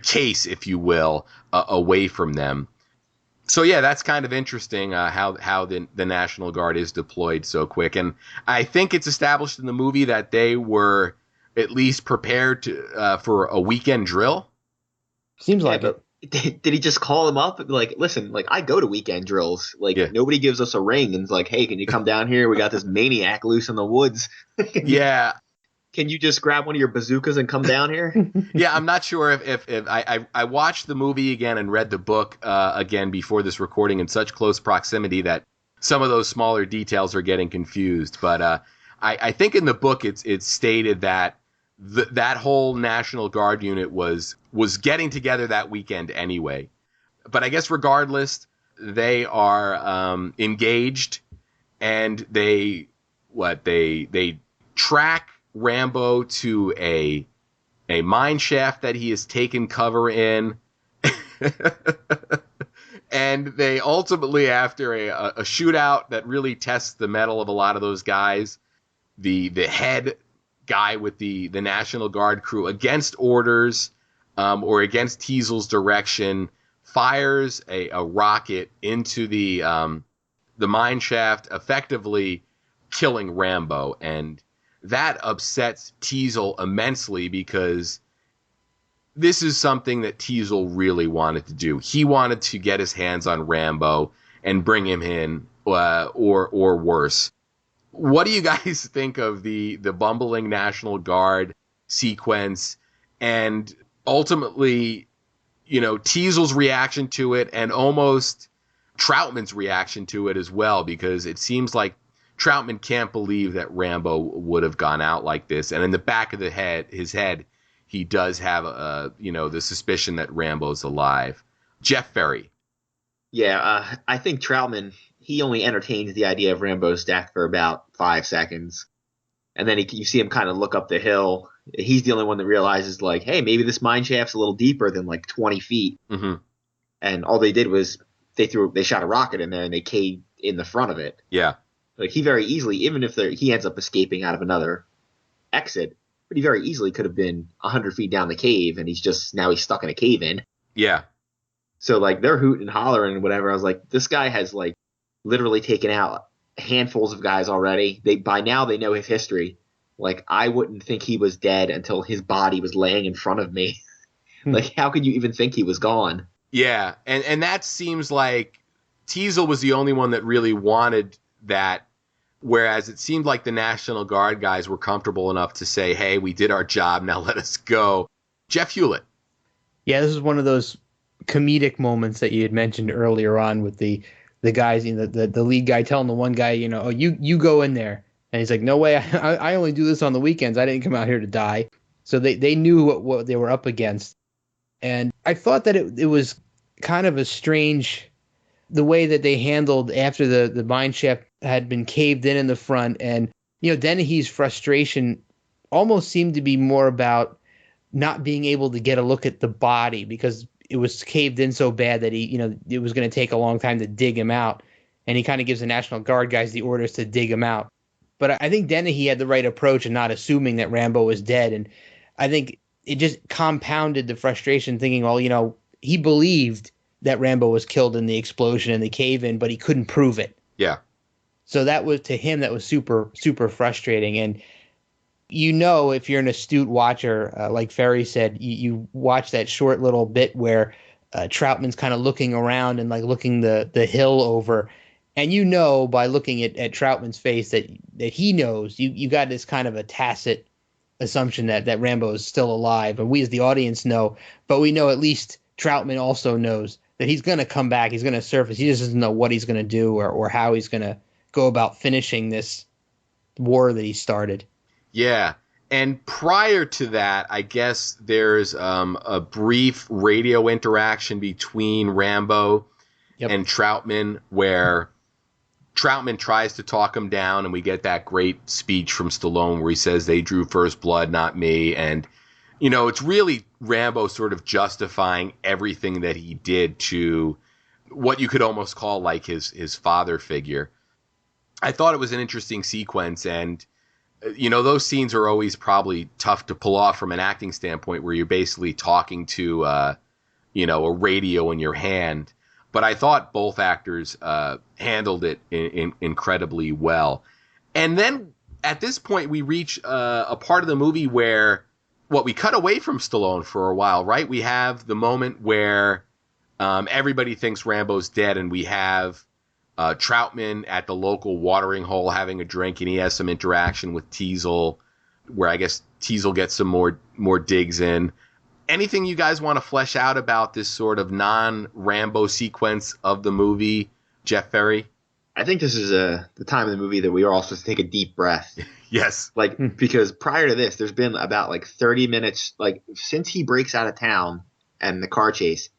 case, if you will, away from them. So yeah, that's kind of interesting how the National Guard is deployed so quick, and I think it's established in the movie that they were at least prepared for a weekend drill. Seems like it. Did he just call them up? Like, listen, like, I go to weekend drills. Like, Nobody gives us a ring and's like, hey, can you come down here? We got this maniac loose in the woods. Yeah. Can you just grab one of your bazookas and come down here? Yeah, I'm not sure if I watched the movie again and read the book again before this recording in such close proximity that some of those smaller details are getting confused. But I think in the book it's stated that that whole National Guard unit was getting together that weekend anyway. But I guess regardless, they are engaged, and they track Rambo to a mine shaft that he has taken cover in. And they ultimately, after a shootout that really tests the mettle of a lot of those guys, the head guy with the National Guard crew, against orders or against Teasel's direction, fires a rocket into the mine shaft, effectively killing Rambo. And that upsets Teasel immensely, because this is something that Teasel really wanted to do. He wanted to get his hands on Rambo and bring him in, or worse. What do you guys think of the bumbling National Guard sequence, and ultimately, Teasel's reaction to it, and almost Troutman's reaction to it as well? Because it seems like Troutman can't believe that Rambo would have gone out like this, and in the back of his head, he does have the suspicion that Rambo's alive. Jeff Ferry. Yeah, I think Troutman, he only entertains the idea of Rambo's death for about 5 seconds. And then you see him kind of look up the hill. He's the only one that realizes, like, hey, maybe this mine shaft's a little deeper than like 20 feet. Mm-hmm. And all they did was they shot a rocket in there and they caved in the front of it. Yeah. Like, he very easily, even if he ends up escaping out of another exit, but he very easily could have been 100 feet down the cave, and he's stuck in a cave in. Yeah. So, like, they're hooting and hollering and whatever. I was like, this guy has, like, literally taken out handfuls of guys already. By now they know his history. Like, I wouldn't think he was dead until his body was laying in front of me. Like, how could you even think he was gone? Yeah, and that seems like Teasel was the only one that really wanted that, whereas it seemed like the National Guard guys were comfortable enough to say, hey, we did our job, now let us go. Jeff Hulit. Yeah, this is one of those comedic moments that you had mentioned earlier on with the guys, the lead guy telling the one guy, oh, you go in there. And he's like, no way, I only do this on the weekends. I didn't come out here to die. So they knew what they were up against. And I thought that it was kind of a strange, the way that they handled after the mine shaft had been caved in the front. And, Dennehy's frustration almost seemed to be more about not being able to get a look at the body because it was caved in so bad that it was going to take a long time to dig him out. And he kind of gives the National Guard guys the orders to dig him out. But I think Dennehy had the right approach in not assuming that Rambo was dead. And I think it just compounded the frustration thinking, well, he believed that Rambo was killed in the explosion in the cave-in, but he couldn't prove it. Yeah. So that was super, super frustrating. And if you're an astute watcher, like Ferry said, you watch that short little bit where Troutman's kind of looking around and like looking the hill over. And by looking at Troutman's face that he knows, you got this kind of a tacit assumption that Rambo is still alive. And we as the audience know, but we know at least Troutman also knows that he's going to come back. He's going to surface. He just doesn't know what he's going to do or how he's going to go about finishing this war that he started. Yeah. And prior to that, I guess there's a brief radio interaction between Rambo and Troutman where Troutman tries to talk him down, and we get that great speech from Stallone where he says they drew first blood, not me. And, it's really Rambo sort of justifying everything that he did to what you could almost call like his father figure. I thought it was an interesting sequence, and, those scenes are always probably tough to pull off from an acting standpoint where you're basically talking to, a radio in your hand. But I thought both actors handled it incredibly well. And then at this point, we reach a part of the movie where, we cut away from Stallone for a while, right? We have the moment where everybody thinks Rambo's dead, and we have Troutman at the local watering hole having a drink, and he has some interaction with Teasel, where I guess Teasel gets some more digs in. Anything you guys want to flesh out about this sort of non-Rambo sequence of the movie, Jeff Ferry? I think this is the time in the movie that we are all supposed to take a deep breath. Yes. Because prior to this, there's been about 30 minutes, since he breaks out of town and the car chase,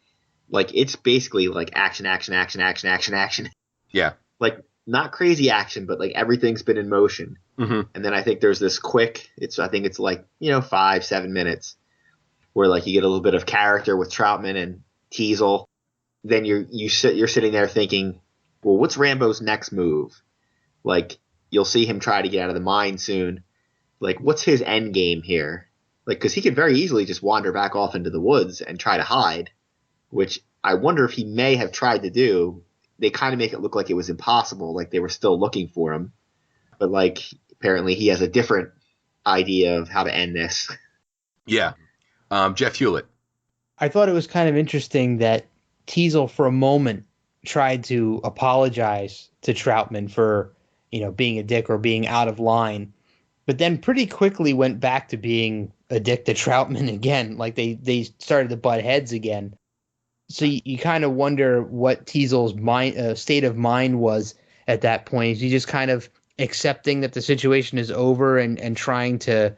it's basically action, action, action, action, action, action. Yeah. Not crazy action, but everything's been in motion. Mm-hmm. And then I think there's this quick, it's 5-7 minutes. Where you get a little bit of character with Troutman and Teasel, then you're sitting there thinking, well, what's Rambo's next move? You'll see him try to get out of the mine soon. What's his end game here? Because he could very easily just wander back off into the woods and try to hide, which I wonder if he may have tried to do. They kind of make it look like it was impossible, like they were still looking for him. But apparently he has a different idea of how to end this. Yeah. Jeff Hulit. I thought it was kind of interesting that Teasel for a moment tried to apologize to Troutman for, being a dick or being out of line, but then pretty quickly went back to being a dick to Troutman again. They started to butt heads again. So you kind of wonder what Teasel's state of mind was at that point. Is he just kind of accepting that the situation is over and trying to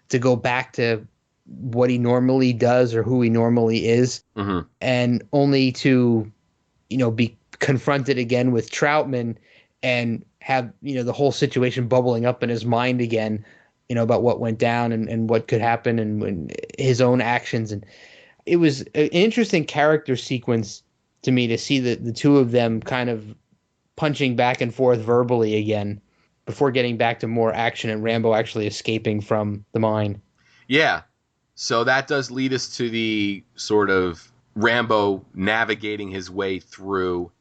go back to what he normally does or who he normally is, mm-hmm. and only to, be confronted again with Troutman and have, the whole situation bubbling up in his mind again, about what went down and what could happen and when his own actions. And it was an interesting character sequence to me to see the two of them kind of punching back and forth verbally again before getting back to more action and Rambo actually escaping from the mine. Yeah. So that does lead us to the sort of Rambo navigating his way through,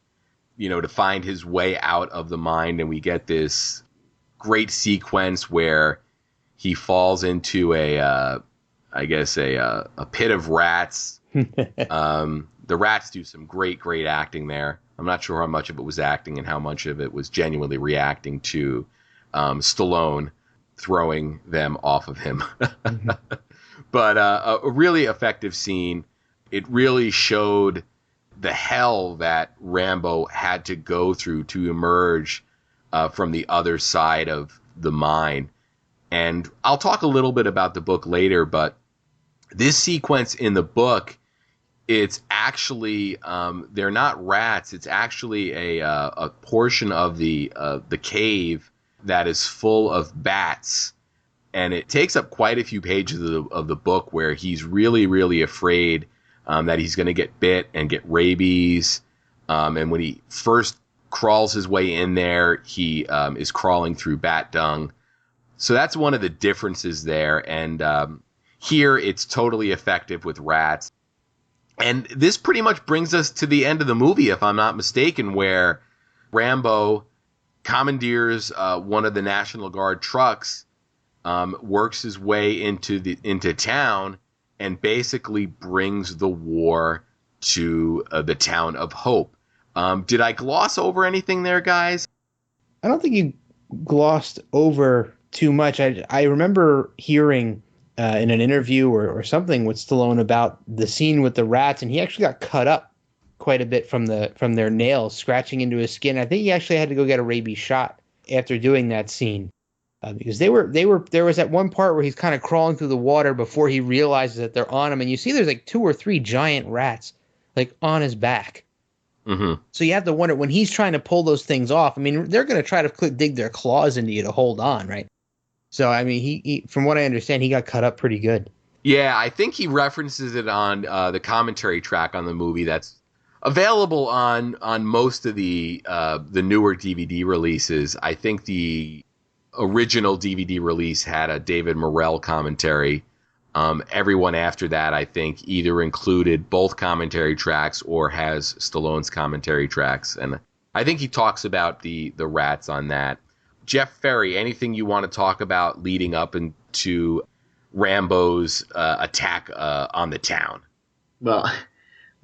to find his way out of the mine. And we get this great sequence where he falls into a pit of rats. The rats do some great acting there. I'm not sure how much of it was acting and how much of it was genuinely reacting to Stallone throwing them off of him. Mm-hmm. But a really effective scene. It really showed the hell that Rambo had to go through to emerge from the other side of the mine. And I'll talk a little bit about the book later, but this sequence in the book, it's actually they're not rats. It's actually a portion of the cave that is full of bats, and it takes up quite a few pages of the book where he's really afraid that he's going to get bit and get rabies. And when he first crawls his way in there, he is crawling through bat dung. So that's one of the differences there. And here it's totally effective with rats. And this pretty much brings us to the end of the movie, if I'm not mistaken, where Rambo commandeers one of the National Guard trucks, works his way into town, and basically brings the war to the town of Hope. Did I gloss over anything there, guys? I don't think you glossed over too much. I remember hearing in an interview or something with Stallone about the scene with the rats, and he actually got cut up quite a bit from their nails scratching into his skin. I think he actually had to go get a rabies shot after doing that scene, because there was at one part where he's kind of crawling through the water before he realizes that they're on him, and you see there's like 2 or 3 giant rats like on his back. Mm-hmm. So you have to wonder when he's trying to pull those things off. I mean, they're going to try to dig their claws into you to hold on, right? So, I mean, he from what I understand, he got cut up pretty good. Yeah, I think he references it on the commentary track on the movie that's available on most of the newer DVD releases. I think the original DVD release had a David Morrell commentary. Everyone after that, I think, either included both commentary tracks or has Stallone's commentary tracks. And I think he talks about the rats on that. Jeff Ferry, anything you want to talk about leading up into Rambo's attack on the town? Well,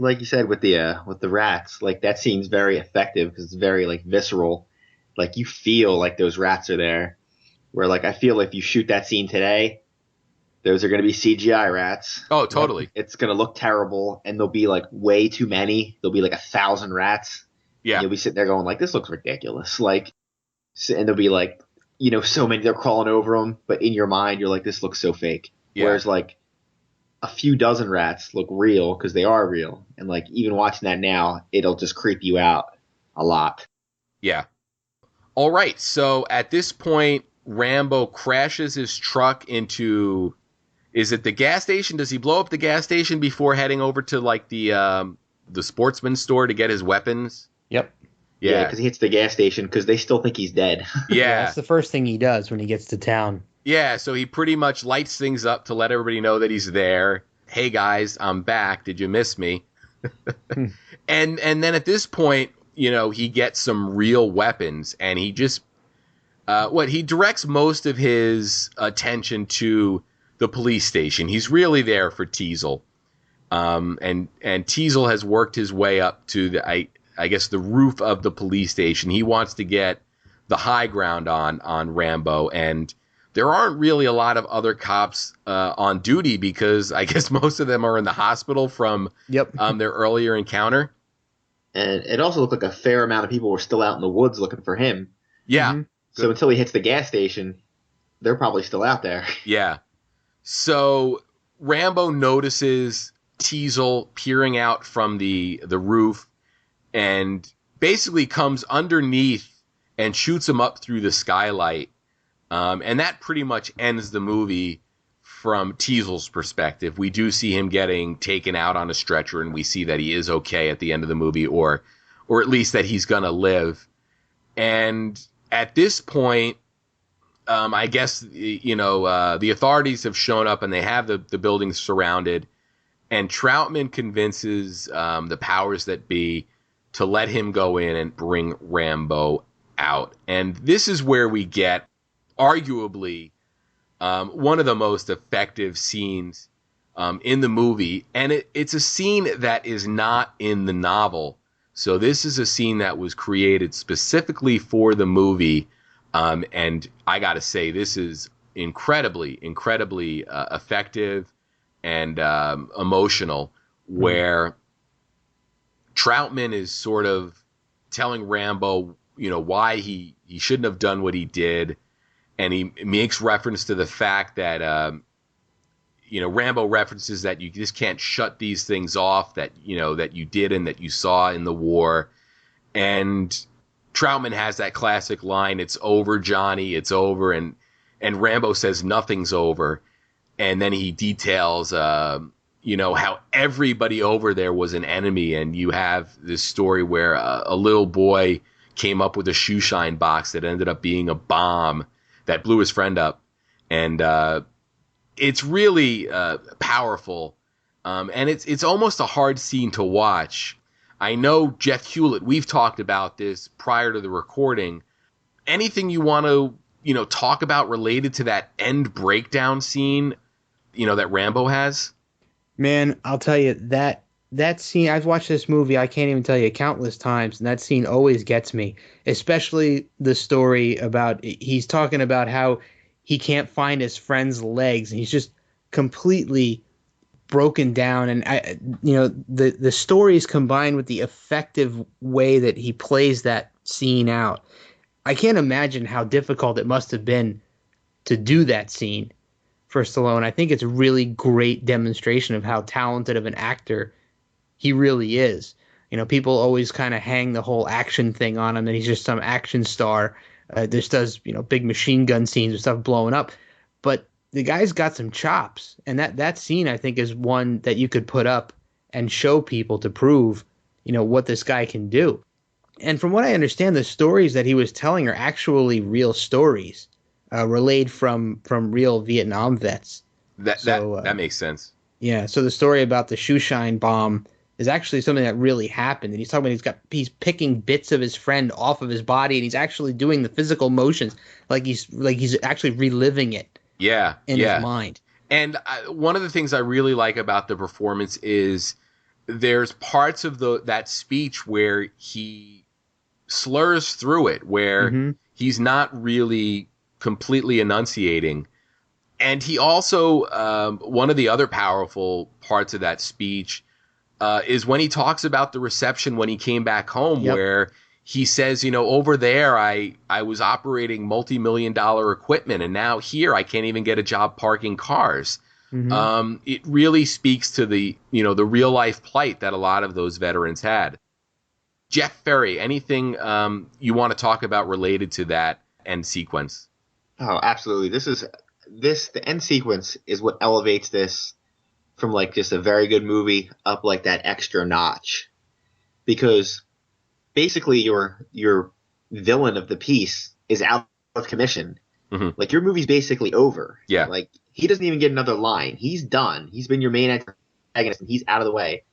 like you said with the rats, like that scene's very effective because it's very like visceral. Like you feel like those rats are there. Where like I feel like if you shoot that scene today, those are going to be CGI rats. Oh, totally. Like, it's going to look terrible, and there'll be like way too many. There'll be like 1,000 rats. Yeah. And you'll be sitting there going like, this looks ridiculous. Like, and there'll be like, so many, they're crawling over them, but in your mind, you're like, this looks so fake. Yeah. Whereas like a few dozen rats look real because they are real. And like even watching that now, it'll just creep you out a lot. Yeah. All right. So at this point, Rambo crashes his truck into, is it the gas station? Does he blow up the gas station before heading over to like the sportsman's store to get his weapons? Yep. Yeah, because he hits the gas station because they still think he's dead. Yeah. That's the first thing he does when he gets to town. Yeah, so he pretty much lights things up to let everybody know that he's there. Hey, guys, I'm back. Did you miss me? And then at this point, he gets some real weapons, and he just he directs most of his attention to the police station. He's really there for Teasel. And Teasel has worked his way up to the roof of the police station. He wants to get the high ground on Rambo, and there aren't really a lot of other cops on duty because I guess most of them are in the hospital from their earlier encounter. And it also looked like a fair amount of people were still out in the woods looking for him. Yeah. Mm-hmm. So until he hits the gas station, they're probably still out there. Yeah. So Rambo notices Teasel peering out from the roof, and basically comes underneath and shoots him up through the skylight. And that pretty much ends the movie from Teasel's perspective. We do see him getting taken out on a stretcher, and we see that he is okay at the end of the movie, or at least that he's going to live. And at this point, I guess, the authorities have shown up and they have the building surrounded, and Troutman convinces the powers that be to let him go in and bring Rambo out. And this is where we get arguably one of the most effective scenes in the movie. And it's a scene that is not in the novel. So this is a scene that was created specifically for the movie. And I got to say, this is incredibly effective and emotional, where Troutman is sort of telling Rambo, why he shouldn't have done what he did. And he makes reference to the fact that, Rambo references that you just can't shut these things off that you did and that you saw in the war. And Troutman has that classic line, "It's over, Johnny, it's over." And Rambo says nothing's over. And then he details, how everybody over there was an enemy. And you have this story where a little boy came up with a shoe shine box that ended up being a bomb that blew his friend up. And it's really powerful. And it's almost a hard scene to watch. I know, Jeff Hulit, we've talked about this prior to the recording. Anything you want to, talk about related to that end breakdown scene, that Rambo has? Man, I'll tell you, that scene, I've watched this movie, I can't even tell you, countless times, and that scene always gets me, especially the story about, he's talking about how he can't find his friend's legs, and he's just completely broken down. And the stories combined with the effective way that he plays that scene out, I can't imagine how difficult it must have been to do that scene for Stallone. I think it's a really great demonstration of how talented of an actor he really is. People always kind of hang the whole action thing on him, that he's just some action star. This does, big machine gun scenes and stuff blowing up. But the guy's got some chops. And that scene, I think, is one that you could put up and show people to prove, what this guy can do. And from what I understand, the stories that he was telling are actually real stories, relayed from real Vietnam vets. That makes sense. Yeah. So the story about the shoe shine bomb is actually something that really happened. And he's talking about he's picking bits of his friend off of his body, and he's actually doing the physical motions like he's actually reliving it. Yeah. In his mind. And one of the things I really like about the performance is there's parts of that speech where he slurs through it, where he's not really completely enunciating. And he also, one of the other powerful parts of that speech is when he talks about the reception when he came back home, where he says, over there I was operating multi-million-dollar equipment, and now here I can't even get a job parking cars. It really speaks to the real life plight that a lot of those veterans had. Jeff Ferry, anything you want to talk about related to that end sequence? Oh, absolutely. The end sequence is what elevates this from like just a very good movie up like that extra notch, because basically your villain of the piece is out of commission. Like, your movie's basically over. Yeah. Like, he doesn't even get another line. He's done. He's been your main antagonist, and he's out of the way.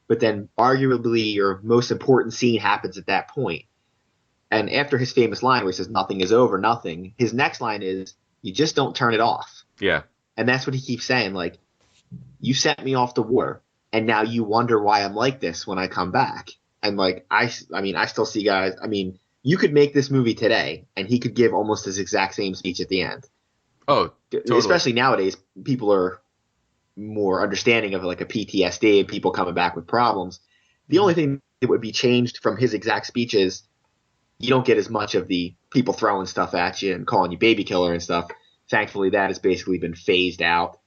But then arguably your most important scene happens at that point. And after his famous line where he says, "Nothing is over, nothing," his next line is, "You just don't turn it off." Yeah. And that's what he keeps saying. Like, you sent me off to war, and now you wonder why I'm like this when I come back. And like, I still see guys. I mean, you could make this movie today, and he could give almost his exact same speech at the end. Oh, totally. Especially nowadays, people are more understanding of like a PTSD and people coming back with problems. The only thing that would be changed from his exact speech is you don't get as much of the people throwing stuff at you and calling you baby killer and stuff. Thankfully, that has basically been phased out.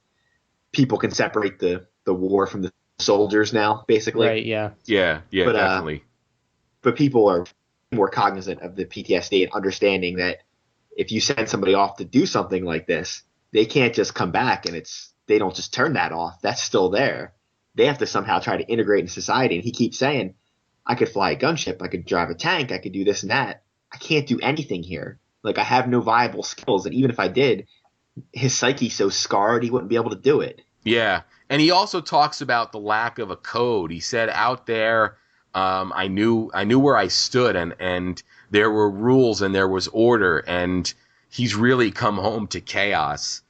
People can separate the war from the soldiers now, basically. Right, yeah. Yeah, But, definitely. but people are more cognizant of the PTSD and understanding that if you send somebody off to do something like this, they can't just come back and they don't just turn that off. That's still there. They have to somehow try to integrate in society. And he keeps saying, I could fly a gunship, I could drive a tank, I could do this and that. I can't do anything here. Like, I have no viable skills. And even if I did, his psyche's so scarred he wouldn't be able to do it. Yeah. And he also talks about the lack of a code. He said out there, I knew where I stood, and there were rules and there was order, and he's really come home to chaos.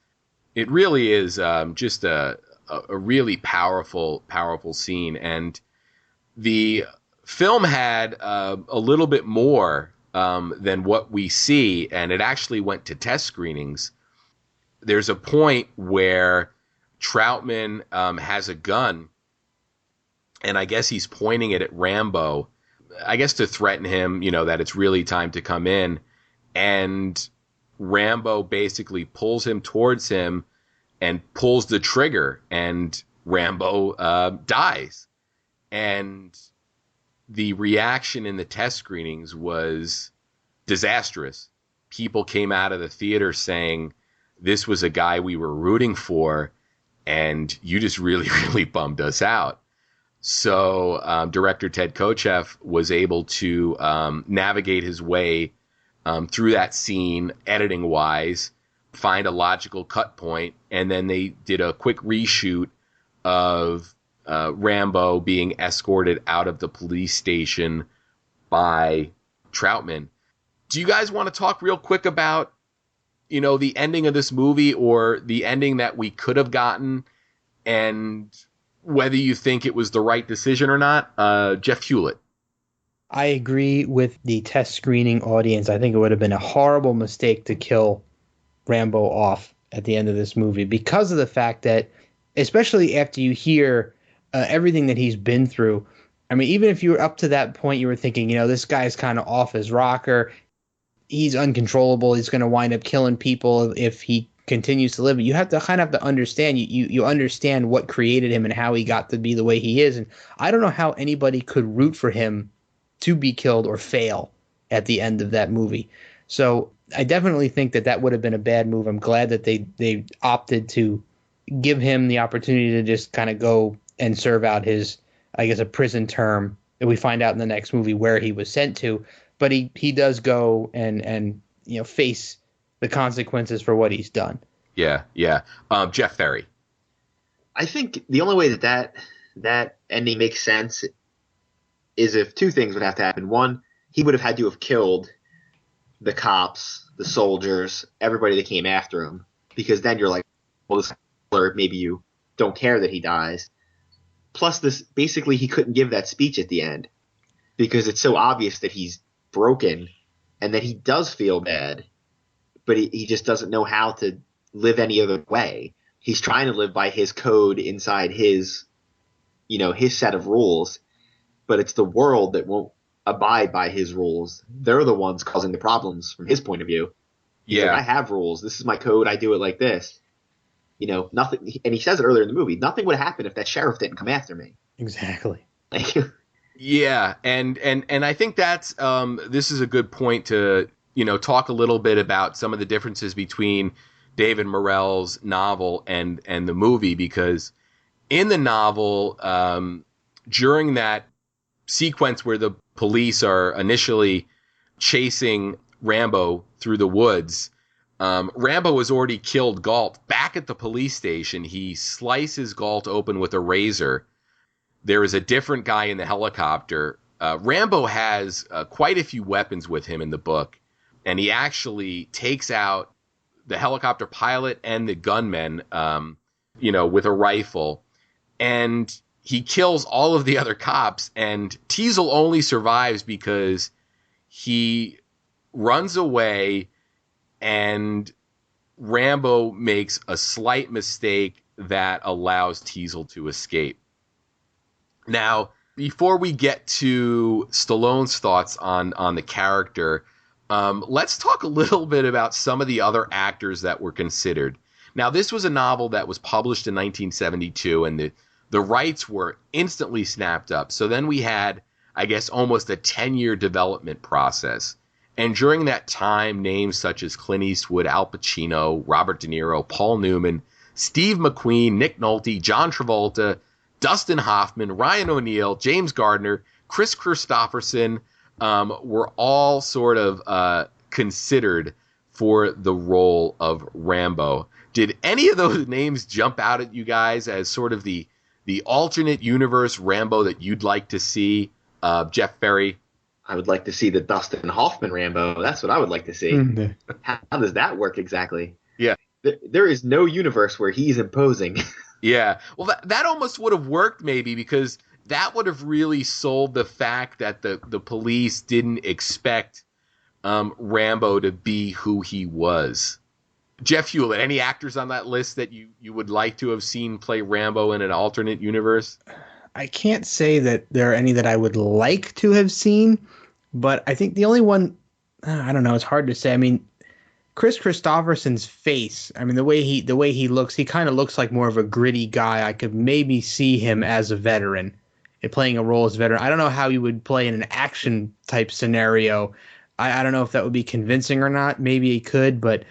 It really is just a really powerful scene. And the film had a little bit more than what we see, and it actually went to test screenings. There's a point where Troutman has a gun, and I guess he's pointing it at Rambo, I guess to threaten him, that it's really time to come in. And Rambo basically pulls him towards him and pulls the trigger, and Rambo dies. And the reaction in the test screenings was disastrous. People came out of the theater saying, this was a guy we were rooting for, and you just really, really bummed us out. So director Ted Kochev was able to navigate his way through that scene, editing-wise, find a logical cut point, and then they did a quick reshoot of Rambo being escorted out of the police station by Troutman. Do you guys want to talk real quick about, the ending of this movie, or the ending that we could have gotten, and whether you think it was the right decision or not? Jeff Hulit. I agree with the test screening audience. I think it would have been a horrible mistake to kill Rambo off at the end of this movie, because of the fact that, especially after you hear everything that he's been through. I mean, even if you were up to that point, you were thinking, this guy's kind of off his rocker. He's uncontrollable. He's going to wind up killing people if he continues to live. But you have to understand, you understand what created him and how he got to be the way he is. And I don't know how anybody could root for him to be killed or fail at the end of that movie. So I definitely think that would have been a bad move. I'm glad that they opted to give him the opportunity to just kind of go and serve out his, I guess, a prison term that we find out in the next movie where he was sent to. But he does go and face the consequences for what he's done. Yeah. Jeff Ferry. I think the only way that ending makes sense is if two things would have to happen. One, he would have had to have killed the cops, the soldiers, everybody that came after him, because then you're like, well, this killer, maybe you don't care that he dies. Plus, this basically he couldn't give that speech at the end because it's so obvious that he's broken and that he does feel bad, but he just doesn't know how to live any other way. He's trying to live by his code inside his set of rules, but it's the world that won't abide by his rules. They're the ones causing the problems from his point of view. He's like, I have rules. This is my code. I do it like this. Nothing. And he says it earlier in the movie, nothing would happen if that sheriff didn't come after me. Exactly. Yeah. And I think that's, this is a good point to, talk a little bit about some of the differences between David Morrell's novel and the movie, because in the novel, during that sequence where the police are initially chasing Rambo through the woods, Rambo has already killed Galt. Back at the police station, he slices Galt open with a razor. There is a different guy in the helicopter. Rambo has quite a few weapons with him in the book, and he actually takes out the helicopter pilot and the gunman, with a rifle. And he kills all of the other cops, and Teasel only survives because he runs away, and Rambo makes a slight mistake that allows Teasel to escape. Now, before we get to Stallone's thoughts on the character, let's talk a little bit about some of the other actors that were considered. Now, this was a novel that was published in 1972, and the rights were instantly snapped up. So then we had, I guess, almost a 10-year development process. And during that time, names such as Clint Eastwood, Al Pacino, Robert De Niro, Paul Newman, Steve McQueen, Nick Nolte, John Travolta, Dustin Hoffman, Ryan O'Neal, James Gardner, Chris Christopherson were all sort of considered for the role of Rambo. Did any of those names jump out at you guys as sort of the alternate universe Rambo that you'd like to see, Jeff Ferry? I would like to see the Dustin Hoffman Rambo. That's what I would like to see. How does that work exactly? Yeah. There is no universe where he's imposing. Yeah. Well, that almost would have worked maybe, because that would have really sold the fact that the police didn't expect Rambo to be who he was. Jeff Hulit, any actors on that list that you would like to have seen play Rambo in an alternate universe? I can't say that there are any that I would like to have seen, but I think the only one, I don't know, it's hard to say. I mean, Chris Christopherson's face, I mean, the way he looks, he kind of looks like more of a gritty guy. I could maybe see him as a veteran, playing a role as a veteran. I don't know how he would play in an action type scenario. I don't know if that would be convincing or not. Maybe he could, but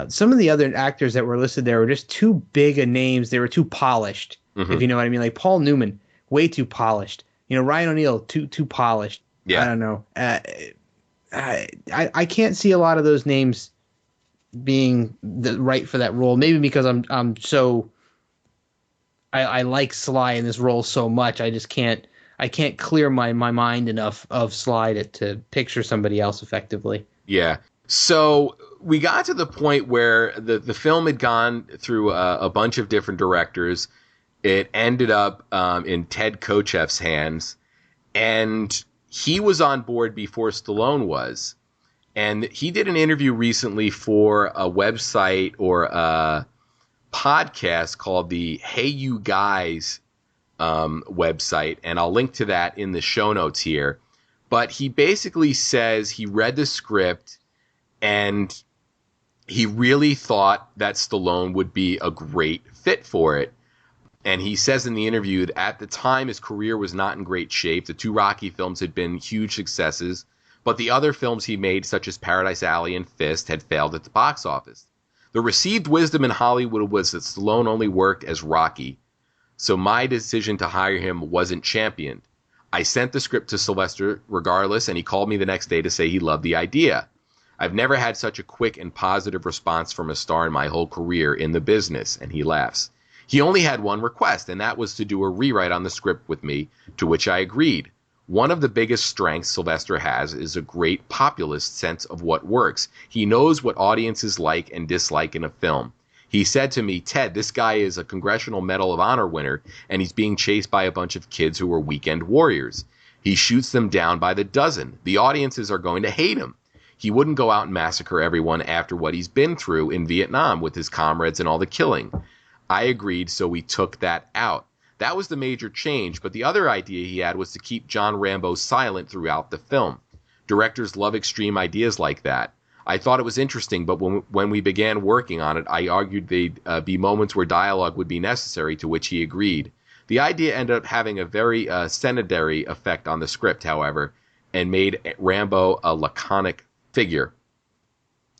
some of the other actors that were listed there were just too big of names. They were too polished, if you know what I mean. Like Paul Newman, way too polished. Ryan O'Neal, too polished. Yeah. I don't know. I can't see a lot of those names being right for that role. Maybe because I'm so I like Sly in this role so much. I can't clear my mind enough of Sly to picture somebody else effectively. Yeah. So we got to the point where the film had gone through a bunch of different directors. It ended up in Ted Kocheff's hands, and he was on board before Stallone was. And he did an interview recently for a website or a podcast called the Hey You Guys website, and I'll link to that in the show notes here. But he basically says he read the script and he really thought that Stallone would be a great fit for it. And he says in the interview that at the time his career was not in great shape. The two Rocky films had been huge successes, but the other films he made, such as Paradise Alley and Fist, had failed at the box office. The received wisdom in Hollywood was that Stallone only worked as Rocky, so my decision to hire him wasn't championed. I sent the script to Sylvester regardless, and he called me the next day to say he loved the idea. I've never had such a quick and positive response from a star in my whole career in the business, and he laughs. He only had one request, and that was to do a rewrite on the script with me, to which I agreed. One of the biggest strengths Sylvester has is a great populist sense of what works. He knows what audiences like and dislike in a film. He said to me, Ted, this guy is a Congressional Medal of Honor winner, and he's being chased by a bunch of kids who are weekend warriors. He shoots them down by the dozen. The audiences are going to hate him. He wouldn't go out and massacre everyone after what he's been through in Vietnam with his comrades and all the killing. I agreed, so we took that out. That was the major change, but the other idea he had was to keep John Rambo silent throughout the film. Directors love extreme ideas like that. I thought it was interesting, but when we began working on it, I argued there'd be moments where dialogue would be necessary, to which he agreed. The idea ended up having a very secondary effect on the script, however, and made Rambo a laconic figure.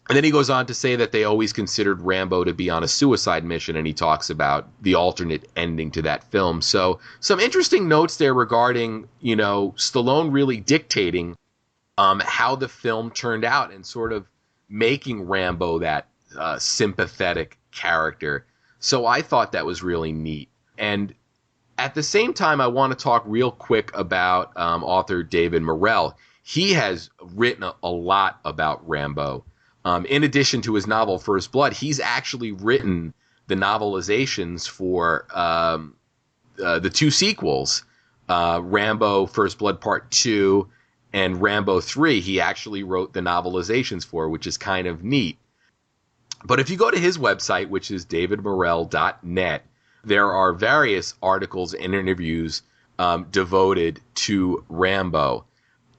And then he goes on to say that they always considered Rambo to be on a suicide mission, and he talks about the alternate ending to that film. So some interesting notes there regarding, Stallone really dictating how the film turned out and sort of making Rambo that sympathetic character. So I thought that was really neat. And at the same time, I want to talk real quick about author David Morrell. He has written a lot about Rambo. In addition to his novel First Blood, he's actually written the novelizations for the two sequels, Rambo First Blood Part 2 and Rambo 3. He actually wrote the novelizations for, which is kind of neat. But if you go to his website, which is davidmorrell.net, there are various articles and interviews devoted to Rambo.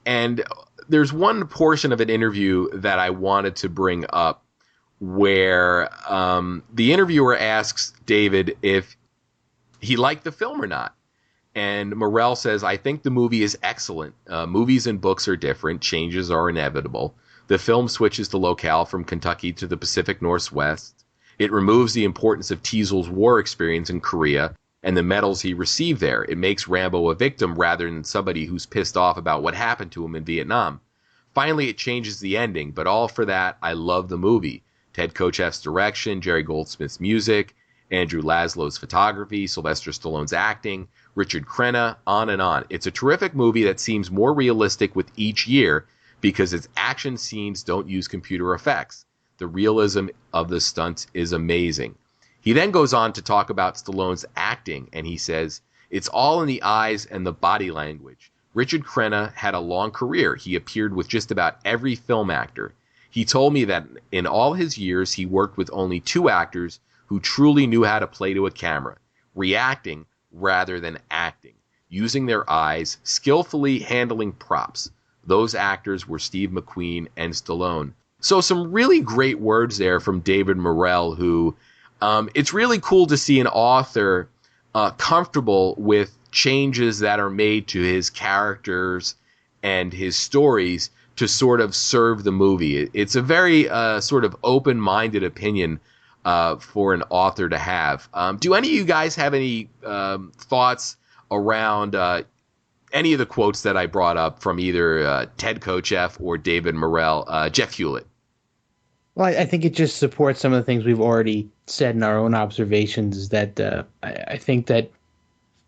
And there's one portion of an interview that I wanted to bring up where the interviewer asks David if he liked the film or not. And Morrell says, I think the movie is excellent. Movies and books are different. Changes are inevitable. The film switches the locale from Kentucky to the Pacific Northwest. It removes the importance of Teasel's war experience in Korea and the medals he received there. It makes Rambo a victim rather than somebody who's pissed off about what happened to him in Vietnam. Finally, it changes the ending, but all for that, I love the movie. Ted Kocheff's direction, Jerry Goldsmith's music, Andrew Laszlo's photography, Sylvester Stallone's acting, Richard Crenna, on and on. It's a terrific movie that seems more realistic with each year because its action scenes don't use computer effects. The realism of the stunts is amazing. He then goes on to talk about Stallone's acting, and he says, it's all in the eyes and the body language. Richard Crenna had a long career. He appeared with just about every film actor. He told me that in all his years, he worked with only 2 actors who truly knew how to play to a camera, reacting rather than acting, using their eyes, skillfully handling props. Those actors were Steve McQueen and Stallone. So some really great words there from David Morrell, who it's really cool to see an author comfortable with changes that are made to his characters and his stories to sort of serve the movie. It's a very sort of open-minded opinion for an author to have. Do any of you guys have any thoughts around any of the quotes that I brought up from either Ted Kocheff or David Morrell? Jeff Hulit. Well, I think it just supports some of the things we've already said in our own observations, is that I think that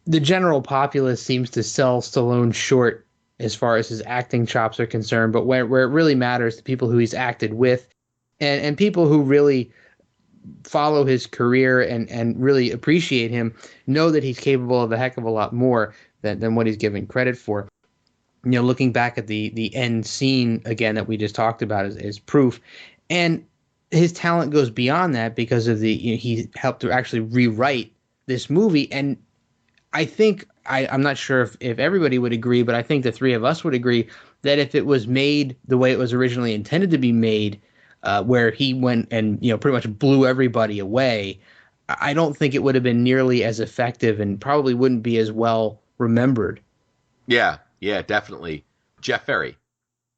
the general populace seems to sell Stallone short as far as his acting chops are concerned, but where it really matters, the people who he's acted with and people who really follow his career and really appreciate him know that he's capable of a heck of a lot more than what he's given credit for. You know, looking back at the end scene again that we just talked about is proof. And his talent goes beyond that because of he helped to actually rewrite this movie. And I think, I'm not sure if everybody would agree, but I think the 3 of us would agree that if it was made the way it was originally intended to be made, where he went and pretty much blew everybody away, I don't think it would have been nearly as effective and probably wouldn't be as well remembered. Yeah, definitely. Jeff Ferry.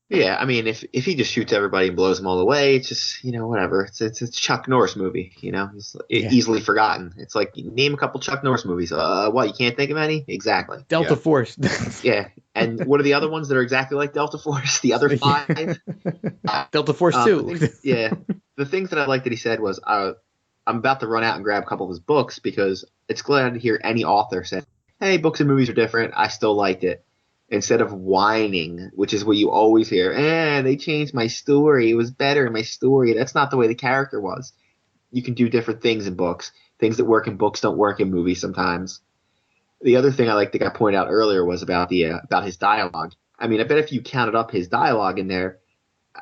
Yeah, I mean, if he just shoots everybody and blows them all away, it's just, whatever. It's a Chuck Norris movie, He's easily forgotten. It's like, name a couple Chuck Norris movies. What, you can't think of any? Exactly. Delta Force. Yeah, and what are the other ones that are exactly like Delta Force? The other 5? Delta Force 2. The things that I liked that he said was, I'm about to run out and grab a couple of his books because it's glad to hear any author say, hey, books and movies are different. I still liked it. Instead of whining, which is what you always hear, they changed my story. It was better in my story. That's not the way the character was. You can do different things in books. Things that work in books don't work in movies sometimes. The other thing I like that got pointed out earlier was about about his dialogue. I mean, I bet if you counted up his dialogue in there,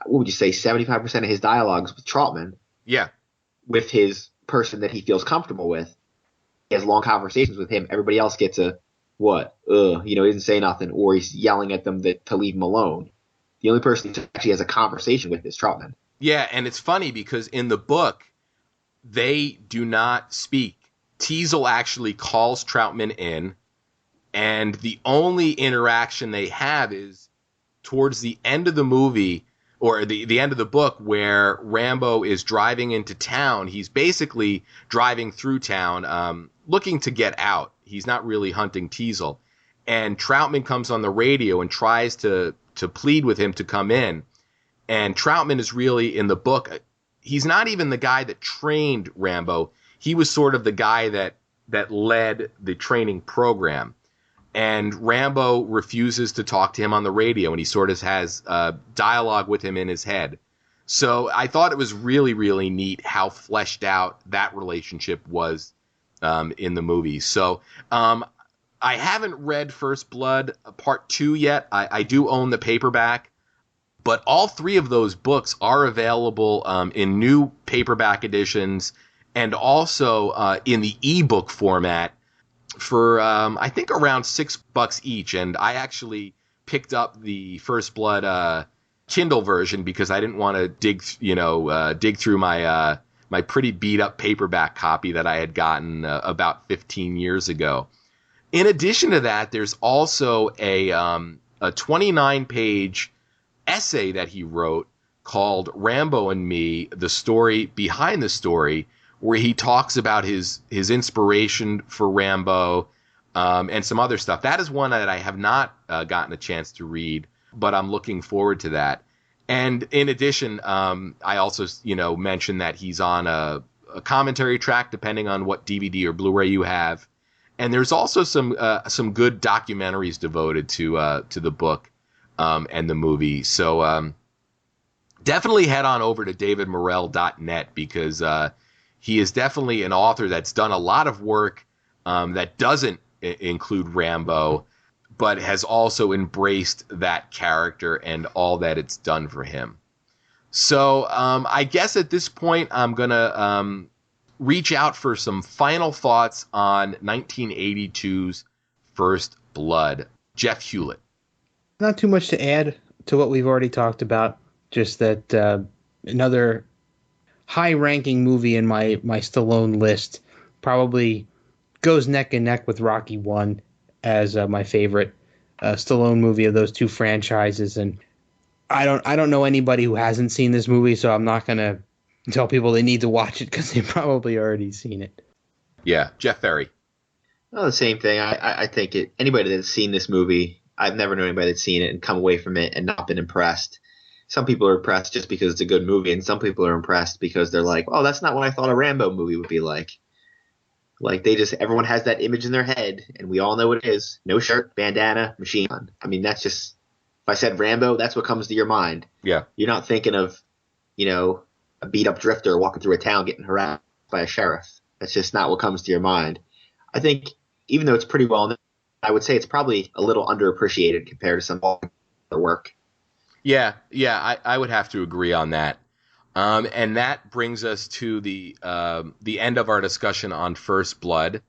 what would you say, 75% of his dialogue is with Trautman? Yeah. With his person that he feels comfortable with. He has long conversations with him. Everybody else gets a what? He doesn't say nothing, or he's yelling at them to leave him alone. The only person he actually has a conversation with is Trautman. Yeah, and it's funny because in the book, they do not speak. Teasel actually calls Trautman in, and the only interaction they have is towards the end of the movie, or the end of the book, where Rambo is driving into town. He's basically driving through town, looking to get out. He's not really hunting Teasel. And Trautman comes on the radio and tries to plead with him to come in. And Trautman is really, in the book, he's not even the guy that trained Rambo. He was sort of the guy that led the training program. And Rambo refuses to talk to him on the radio, and he sort of has dialogue with him in his head. So I thought it was really, really neat how fleshed out that relationship was in the movie. So I haven't read First Blood Part 2 yet. I do own the paperback, but all 3 of those books are available in new paperback editions and also in the ebook format for I think around $6 each. And I actually picked up the First Blood Kindle version because I didn't want to dig through my my pretty beat up paperback copy that I had gotten about 15 years ago. In addition to that, there's also a 29-page essay that he wrote called Rambo and Me, the story behind the story, where he talks about his inspiration for Rambo and some other stuff. That is one that I have not gotten a chance to read, but I'm looking forward to that. And in addition, I also, mentioned that he's on a commentary track, depending on what DVD or Blu-ray you have. And there's also some good documentaries devoted to the book and the movie. So definitely head on over to davidmorrell.net, because he is definitely an author that's done a lot of work that doesn't include Rambo, but has also embraced that character and all that it's done for him. So I guess at this point I'm going to reach out for some final thoughts on 1982's First Blood. Jeff Hulit. Not too much to add to what we've already talked about. Just that another high-ranking movie in my Stallone list, probably goes neck and neck with Rocky 1 as my favorite Stallone movie of those two franchises. And I don't know anybody who hasn't seen this movie, so I'm not going to tell people they need to watch it because they've probably already seen it. Yeah, Jeff Ferry. Well, the same thing. I think anybody that's seen this movie, I've never known anybody that's seen it and come away from it and not been impressed. Some people are impressed just because it's a good movie, and some people are impressed because they're like, oh, that's not what I thought a Rambo movie would be like. Like, everyone has that image in their head, and we all know what it is. No shirt, bandana, machine gun. I mean, that's just, if I said Rambo, that's what comes to your mind. Yeah. You're not thinking of, a beat-up drifter walking through a town getting harassed by a sheriff. That's just not what comes to your mind. I think, even though it's pretty well known, I would say it's probably a little underappreciated compared to some other work. Yeah, I would have to agree on that. And that brings us to the end of our discussion on First Blood,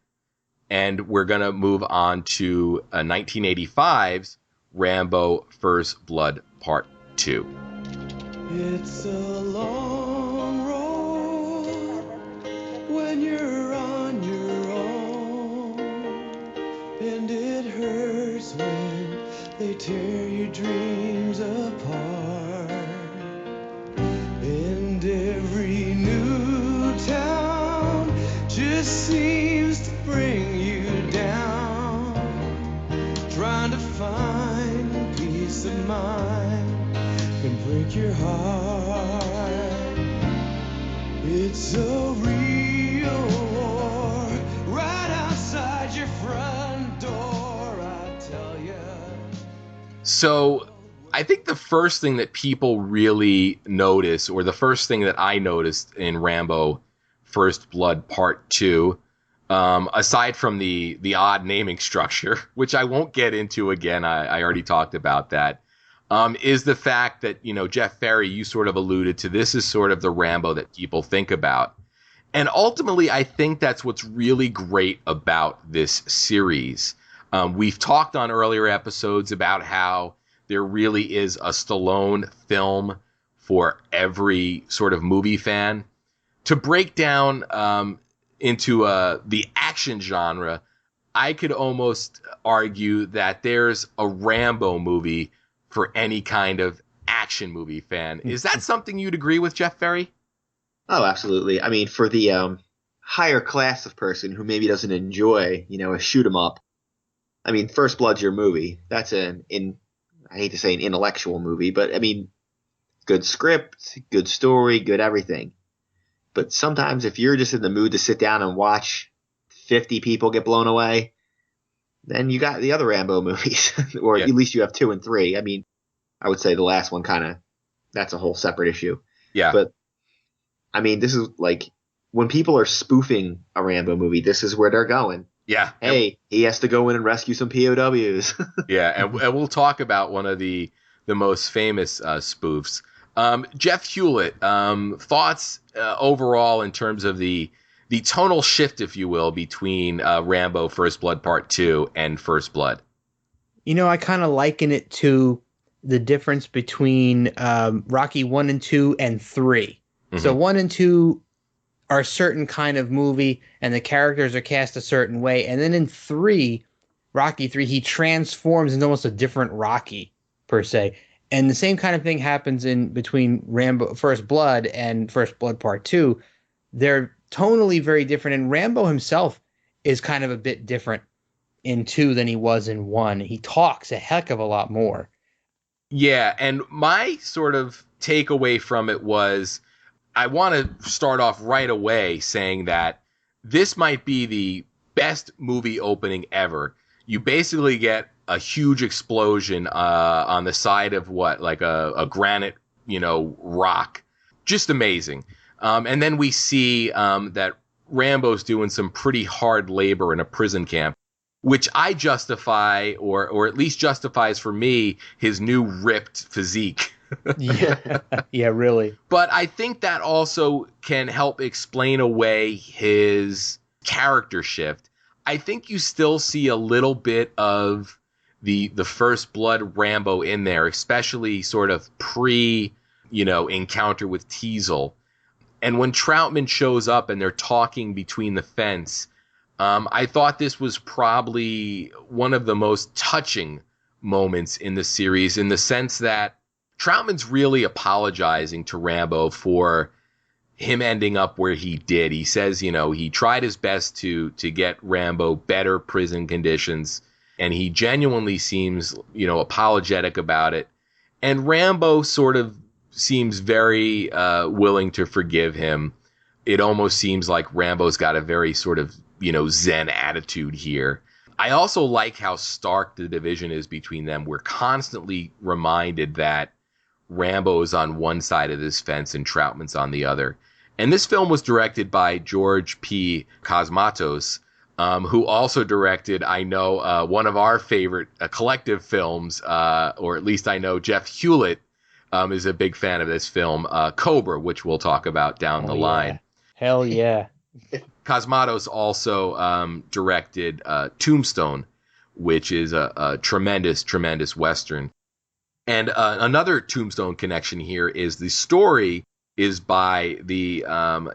and we're going to move on to 1985's Rambo First Blood Part 2. It's a long road when you're on your own, and it hurts when they tear your dreams apart. And every new town just seems to bring you down, trying to find peace of mind can break your heart. It's a real war right outside your front door, I tell ya. So I think the first thing that people really notice, or the first thing that I noticed in Rambo First Blood Part 2, aside from the odd naming structure, which I won't get into again, I already talked about that, is the fact that, Jeff Ferry, you sort of alluded to, this is sort of the Rambo that people think about. And ultimately, I think that's what's really great about this series. We've talked on earlier episodes about how there really is a Stallone film for every sort of movie fan. To break down into the action genre, I could almost argue that there's a Rambo movie for any kind of action movie fan. Is that something you'd agree with, Jeff Ferry? Oh, absolutely. I mean, for the higher class of person who maybe doesn't enjoy, a shoot 'em up, I mean, First Blood's your movie. That's I hate to say an intellectual movie, but I mean, good script, good story, good everything. But sometimes if you're just in the mood to sit down and watch 50 people get blown away, then you got the other Rambo movies, or at least you have 2 and 3. I mean, I would say the last one that's a whole separate issue. Yeah. But I mean, this is like when people are spoofing a Rambo movie, this is where they're going. Yeah. Hey, he has to go in and rescue some POWs. Yeah, and we'll talk about one of the most famous spoofs. Jeff Hulit, thoughts overall in terms of the tonal shift, if you will, between Rambo First Blood Part 2 and First Blood? I kind of liken it to the difference between Rocky 1 and 2 and 3. Mm-hmm. So 1 and 2 are a certain kind of movie, and the characters are cast a certain way. And then in 3, Rocky 3, he transforms into almost a different Rocky, per se. And the same kind of thing happens in between Rambo First Blood and First Blood Part 2. They're tonally very different, and Rambo himself is kind of a bit different in 2 than he was in 1. He talks a heck of a lot more. Yeah, and my sort of takeaway from it was, I want to start off right away saying that this might be the best movie opening ever. You basically get a huge explosion on the side of a granite, rock. Just amazing. And then we see that Rambo's doing some pretty hard labor in a prison camp, which I justify, or at least justifies for me, his new ripped physique. Yeah, really. But I think that also can help explain away his character shift. I think you still see a little bit of the First Blood Rambo in there, especially sort of encounter with Teasel. And when Troutman shows up and they're talking between the fence, I thought this was probably one of the most touching moments in the series, in the sense that Troutman's really apologizing to Rambo for him ending up where he did. He says, he tried his best to get Rambo better prison conditions, and he genuinely seems, apologetic about it. And Rambo sort of seems very willing to forgive him. It almost seems like Rambo's got a very sort of, Zen attitude here. I also like how stark the division is between them. We're constantly reminded that Rambo is on one side of this fence and Troutman's on the other. And this film was directed by George P. Cosmatos, who also directed, I know, one of our favorite collective films, or at least I know Jeff Hulit is a big fan of this film, Cobra, which we'll talk about down the line. Hell yeah. Cosmatos also directed Tombstone, which is a tremendous, tremendous Western. And another Tombstone connection here is the story is by the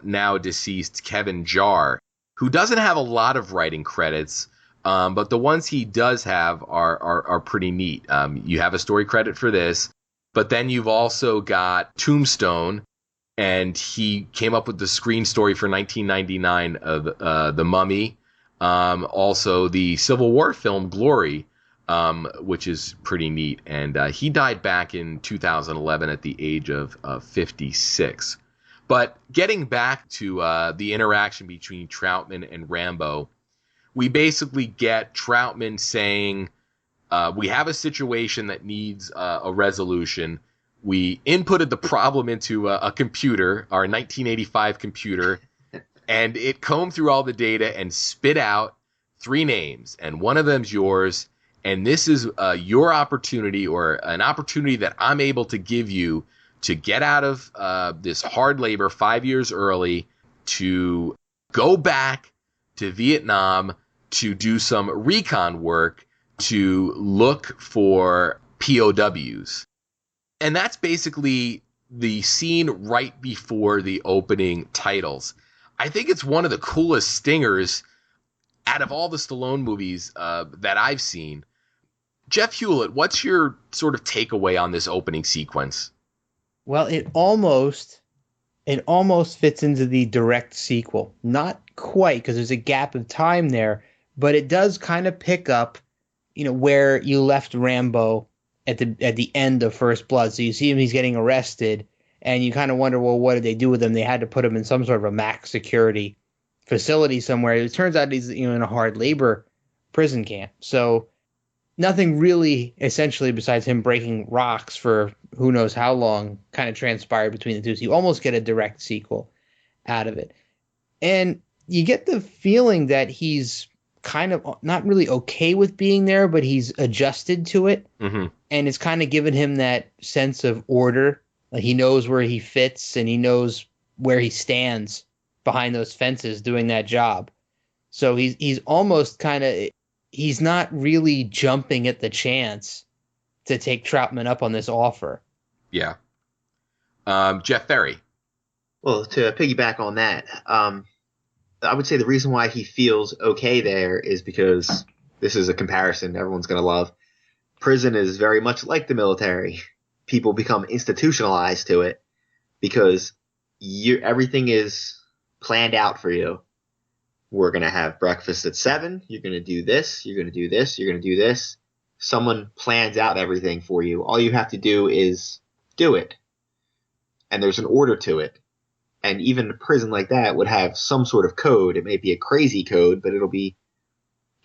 now deceased Kevin Jarre, who doesn't have a lot of writing credits, but the ones he does have are pretty neat. You have a story credit for this, but then you've also got Tombstone, and he came up with the screen story for 1999 of The Mummy, also the Civil War film Glory, which is pretty neat. And he died back in 2011 at the age of 56. But getting back to the interaction between Troutman and Rambo, we basically get Troutman saying, we have a situation that needs a resolution. We inputted the problem into a computer, our 1985 computer, and it combed through all the data and spit out 3 names, and one of them's yours. And this is your opportunity, or an opportunity that I'm able to give you to get out of this hard labor 5 years early, to go back to Vietnam to do some recon work, to look for POWs. And that's basically the scene right before the opening titles. I think it's one of the coolest stingers out of all the Stallone movies that I've seen. Jeff Hulit, what's your sort of takeaway on this opening sequence? Well, it almost fits into the direct sequel. Not quite, because there's a gap of time there, but it does kind of pick up, where you left Rambo at the end of First Blood. So you see him, he's getting arrested, and you kind of wonder, well, what did they do with him? They had to put him in some sort of a max security facility somewhere. It turns out he's in a hard labor prison camp. So nothing really, essentially, besides him breaking rocks for who knows how long, kind of transpired between the two. So you almost get a direct sequel out of it. And you get the feeling that he's kind of not really okay with being there, but he's adjusted to it. Mm-hmm. And it's kind of given him that sense of order. Like, he knows where he fits, and he knows where he stands behind those fences doing that job. So he's almost kind of, he's not really jumping at the chance to take Troutman up on this offer. Yeah. Jeff Ferry. Well, to piggyback on that, I would say the reason why he feels okay there is because this is a comparison everyone's going to love. Prison is very much like the military. People become institutionalized to it because everything is planned out for you. We're going to have breakfast at 7. You're going to do this. You're going to do this. You're going to do this. Someone plans out everything for you. All you have to do is do it. And there's an order to it. And even a prison like that would have some sort of code. It may be a crazy code, but it'll be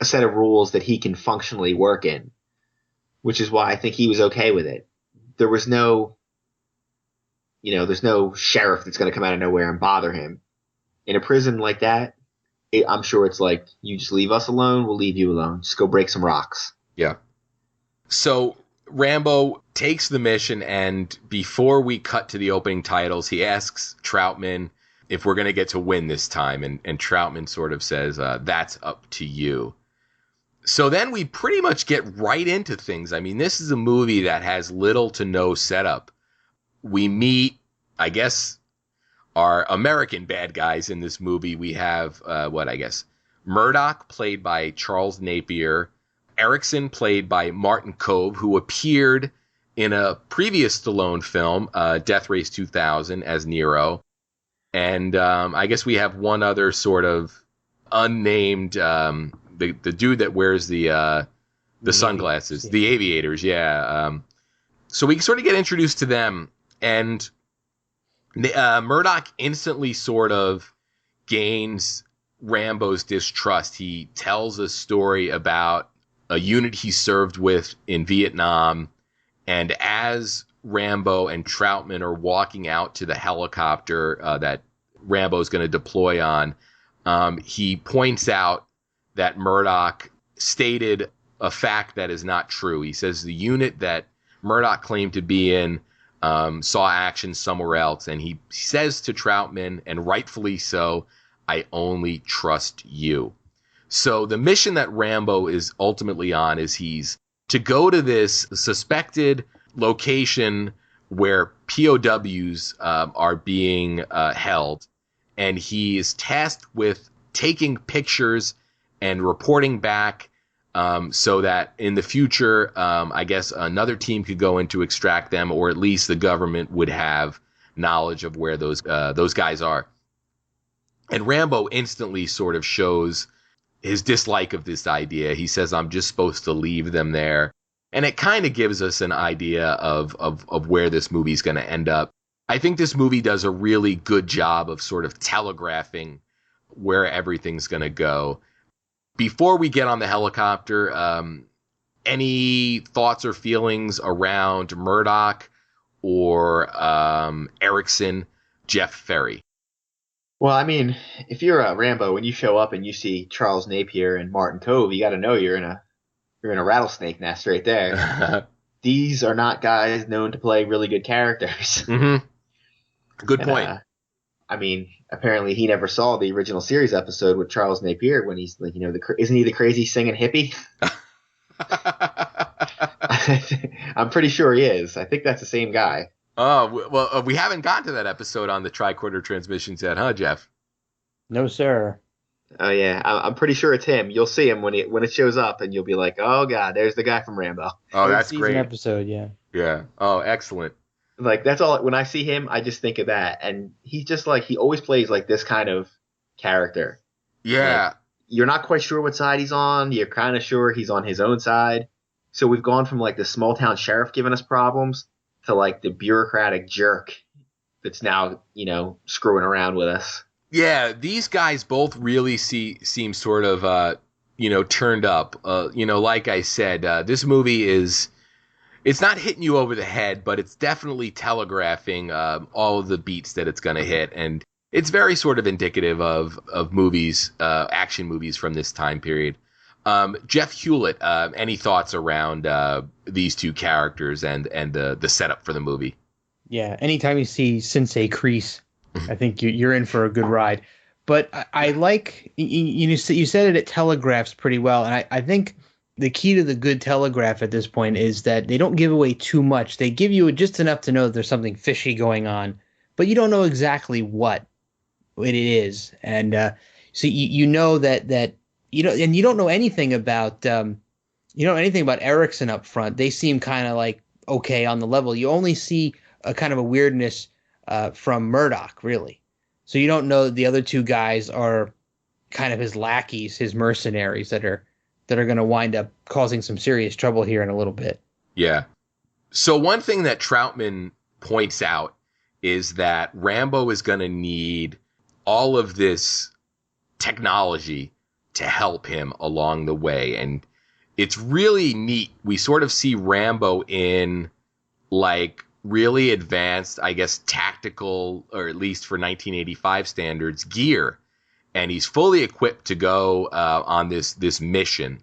a set of rules that he can functionally work in, which is why I think he was okay with it. There was no, there's no sheriff that's going to come out of nowhere and bother him. In a prison like that, I'm sure it's like, you just leave us alone, we'll leave you alone. Just go break some rocks. Yeah. So Rambo takes the mission, and before we cut to the opening titles, he asks Troutman if we're going to get to win this time. And Troutman sort of says, that's up to you. So then we pretty much get right into things. I mean, this is a movie that has little to no setup. We meet, I guess, our American bad guys in this movie. We have, Murdoch, played by Charles Napier, Erickson, played by Martin Kove, who appeared in a previous Stallone film, Death Race 2000, as Nero. And I guess we have one other sort of unnamed, the dude that wears the sunglasses, the aviators, yeah. So we sort of get introduced to them, and Murdoch instantly sort of gains Rambo's distrust. He tells a story about a unit he served with in Vietnam, and as Rambo and Troutman are walking out to the helicopter that Rambo's going to deploy on, he points out that Murdoch stated a fact that is not true. He says the unit that Murdoch claimed to be in saw action somewhere else, and he says to Troutman, and rightfully so, I only trust you. So the mission that Rambo is ultimately on is he's to go to this suspected location where POWs are being held, and he is tasked with taking pictures and reporting back so that in the future, I guess another team could go in to extract them, or at least the government would have knowledge of where those guys are. And Rambo instantly sort of shows his dislike of this idea. He says, I'm just supposed to leave them there. And it kind of gives us an idea of where this movie's going to end up. I think this movie does a really good job of sort of telegraphing where everything's going to go. Before we get on the helicopter, any thoughts or feelings around Murdoch or Erickson, Jeff Ferry? Well, I mean, if you're a Rambo and you show up and you see Charles Napier and Martin Kove, you got to know you're in a rattlesnake nest right there. These are not guys known to play really good characters. Mm-hmm. Good point. I mean, apparently he never saw the original series episode with Charles Napier when he's like, isn't he the crazy singing hippie? I'm pretty sure he is. I think that's the same guy. Oh, well, we haven't gotten to that episode on the tricorder transmissions yet, huh, Jeff? No, sir. Oh, yeah. I'm pretty sure it's him. You'll see him when it shows up, and you'll be like, oh, God, there's the guy from Rambo. Oh, that's great. Episode, yeah. Yeah. Oh, excellent. Like, that's all. When I see him, I just think of that. And he's just like, he always plays like this kind of character. Yeah. Like, you're not quite sure what side he's on. You're kind of sure he's on his own side. So we've gone from like the small town sheriff giving us problems to like the bureaucratic jerk that's now, screwing around with us. Yeah, these guys both really seem sort of, turned up. Like I said, this movie it's not hitting you over the head, but it's definitely telegraphing all of the beats that it's going to hit. And it's very sort of indicative of movies, action movies from this time period. Jeff Hulit, any thoughts around these two characters and the setup for the movie? Yeah, anytime you see Sensei Kreese, I think you're in for a good ride. But I like, you said it telegraphs pretty well, and I think the key to the good telegraph at this point is that they don't give away too much. They give you just enough to know that there's something fishy going on, but you don't know exactly what it is. And so you know that and you don't know anything about Erickson up front. They seem kind of like okay on the level. You only see a kind of a weirdness from Murdoch, really. So you don't know the other two guys are kind of his lackeys, his mercenaries that are going to wind up causing some serious trouble here in a little bit. Yeah. So one thing that Troutman points out is that Rambo is going to need all of this technology to help him along the way. And it's really neat. We sort of see Rambo in like really advanced, I guess, tactical, or at least for 1985 standards, gear. And he's fully equipped to go on this mission.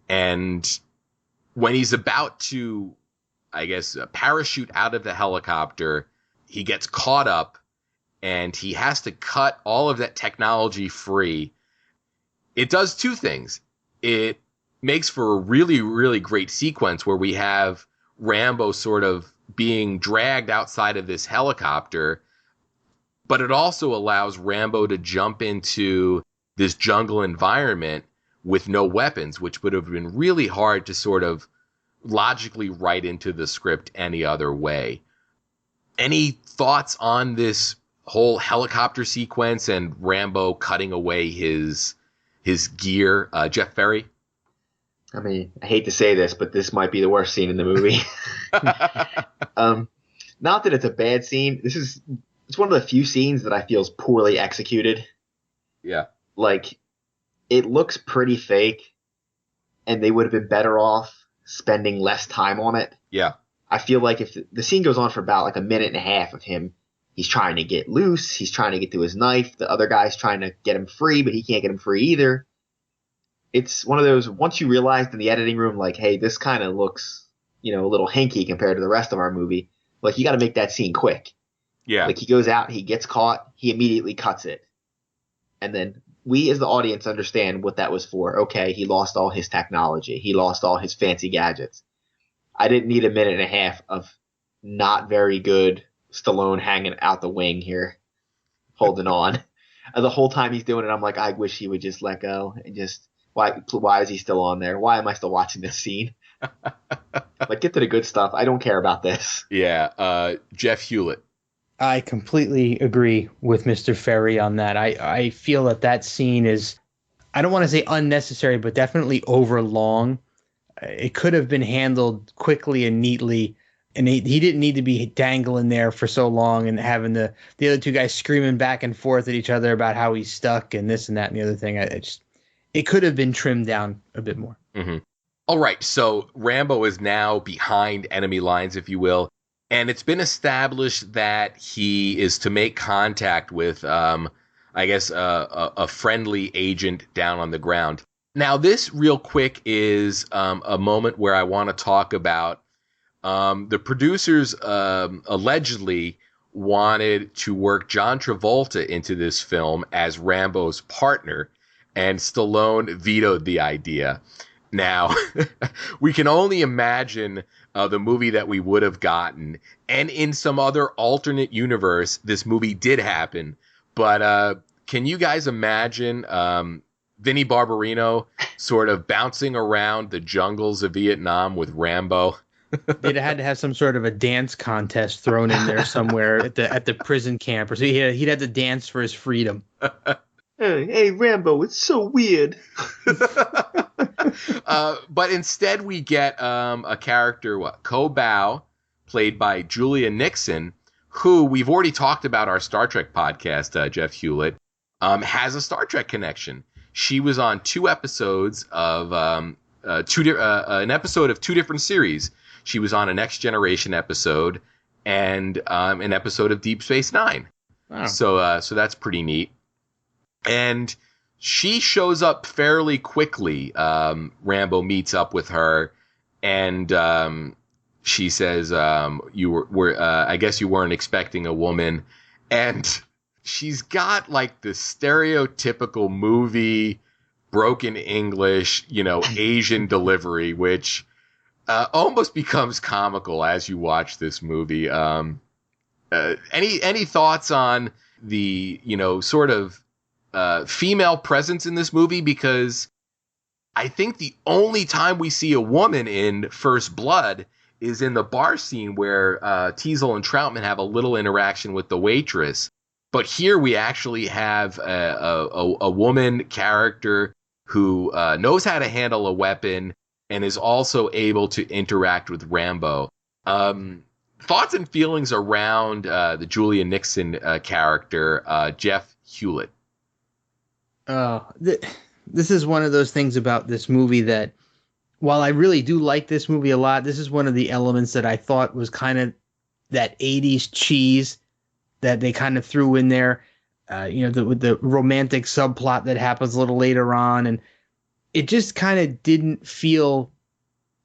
And when he's about to, I guess, parachute out of the helicopter, he gets caught up and he has to cut all of that technology free. It does two things. It makes for a really, really great sequence where we have Rambo sort of being dragged outside of this helicopter, but it also allows Rambo to jump into this jungle environment with no weapons, which would have been really hard to sort of logically write into the script any other way. Any thoughts on this whole helicopter sequence and Rambo cutting away his gear? Jeff Ferry? I mean, I hate to say this, but this might be the worst scene in the movie. Not that it's a bad scene. It's one of the few scenes that I feel is poorly executed. Yeah. Like, it looks pretty fake, and they would have been better off spending less time on it. Yeah. I feel like if the scene goes on for about like a minute and a half of him, he's trying to get loose, he's trying to get to his knife, the other guy's trying to get him free, but he can't get him free either. It's one of those, once you realize in the editing room, like, hey, this kind of looks, a little hinky compared to the rest of our movie, like, you got to make that scene quick. Yeah. Like, he goes out, he gets caught, he immediately cuts it. And then we as the audience understand what that was for. Okay, he lost all his technology. He lost all his fancy gadgets. I didn't need a minute and a half of not very good Stallone hanging out the wing here, holding on. And the whole time he's doing it, I'm like, I wish he would just let go and just, why is he still on there? Why am I still watching this scene? Like, get to the good stuff. I don't care about this. Yeah. Jeff Hulit. I completely agree with Mr. Ferry on that. I feel that scene is, I don't want to say unnecessary, but definitely overlong. It could have been handled quickly and neatly, and he didn't need to be dangling there for so long and having the other two guys screaming back and forth at each other about how he's stuck and this and that and the other thing. It could have been trimmed down a bit more. Mm-hmm. All right, so Rambo is now behind enemy lines, if you will. And it's been established that he is to make contact with, I guess, a friendly agent down on the ground. Now, this real quick is a moment where I want to talk about the producers allegedly wanted to work John Travolta into this film as Rambo's partner, and Stallone vetoed the idea. Now, we can only imagine the movie that we would have gotten. And in some other alternate universe, this movie did happen. But can you guys imagine Vinnie Barbarino sort of bouncing around the jungles of Vietnam with Rambo? They'd have had to have some sort of a dance contest thrown in there somewhere at the prison camp. Or so he'd have to dance for his freedom. Hey, Rambo, it's so weird. But instead we get a character, Ko Bao, played by Julia Nixon, who we've already talked about our Star Trek podcast, Jeff Hulit, has a Star Trek connection. She was on two episodes of an episode of two different series. She was on a Next Generation episode and an episode of Deep Space Nine. Wow. So that's pretty neat. And she shows up fairly quickly. Rambo meets up with her, and she says, I guess you weren't expecting a woman. And she's got like the stereotypical movie broken English, Asian delivery, which almost becomes comical as you watch this movie. Any thoughts on the, sort of female presence in this movie? Because I think the only time we see a woman in First Blood is in the bar scene where Teasel and Troutman have a little interaction with the waitress. But here we actually have a woman character who knows how to handle a weapon and is also able to interact with Rambo. Thoughts and feelings around the Julia Nixon character, Jeff Hulit. This is one of those things about this movie that, while I really do like this movie a lot, this is one of the elements that I thought was kind of that 80s cheese that they kind of threw in there. With the romantic subplot that happens a little later on. And it just kind of didn't feel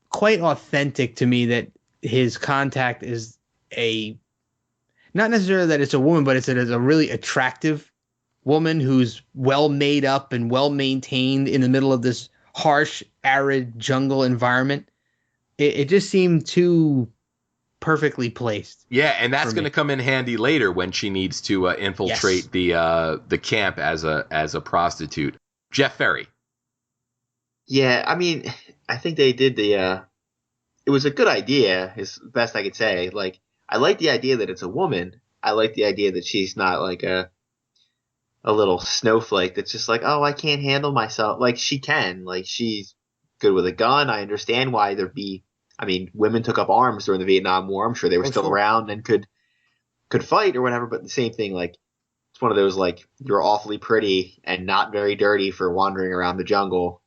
quite authentic to me that his contact is not necessarily that it's a woman, but it's a really attractive woman who's well made up and well maintained in the middle of this harsh, arid jungle environment. It just seemed too perfectly placed. Yeah, and that's going to come in handy later when she needs to infiltrate the camp as a prostitute. Jeff Ferry. Yeah, I mean, I think they did it was a good idea, is best I could say. Like, I like the idea that it's a woman. I like the idea that she's not like a little snowflake that's just like, oh, I can't handle myself. Like, she can. Like, she's good with a gun. I understand why women took up arms during the Vietnam War. I'm sure they were still around and could fight or whatever. But the same thing, like, it's one of those, like, you're awfully pretty and not very dirty for wandering around the jungle.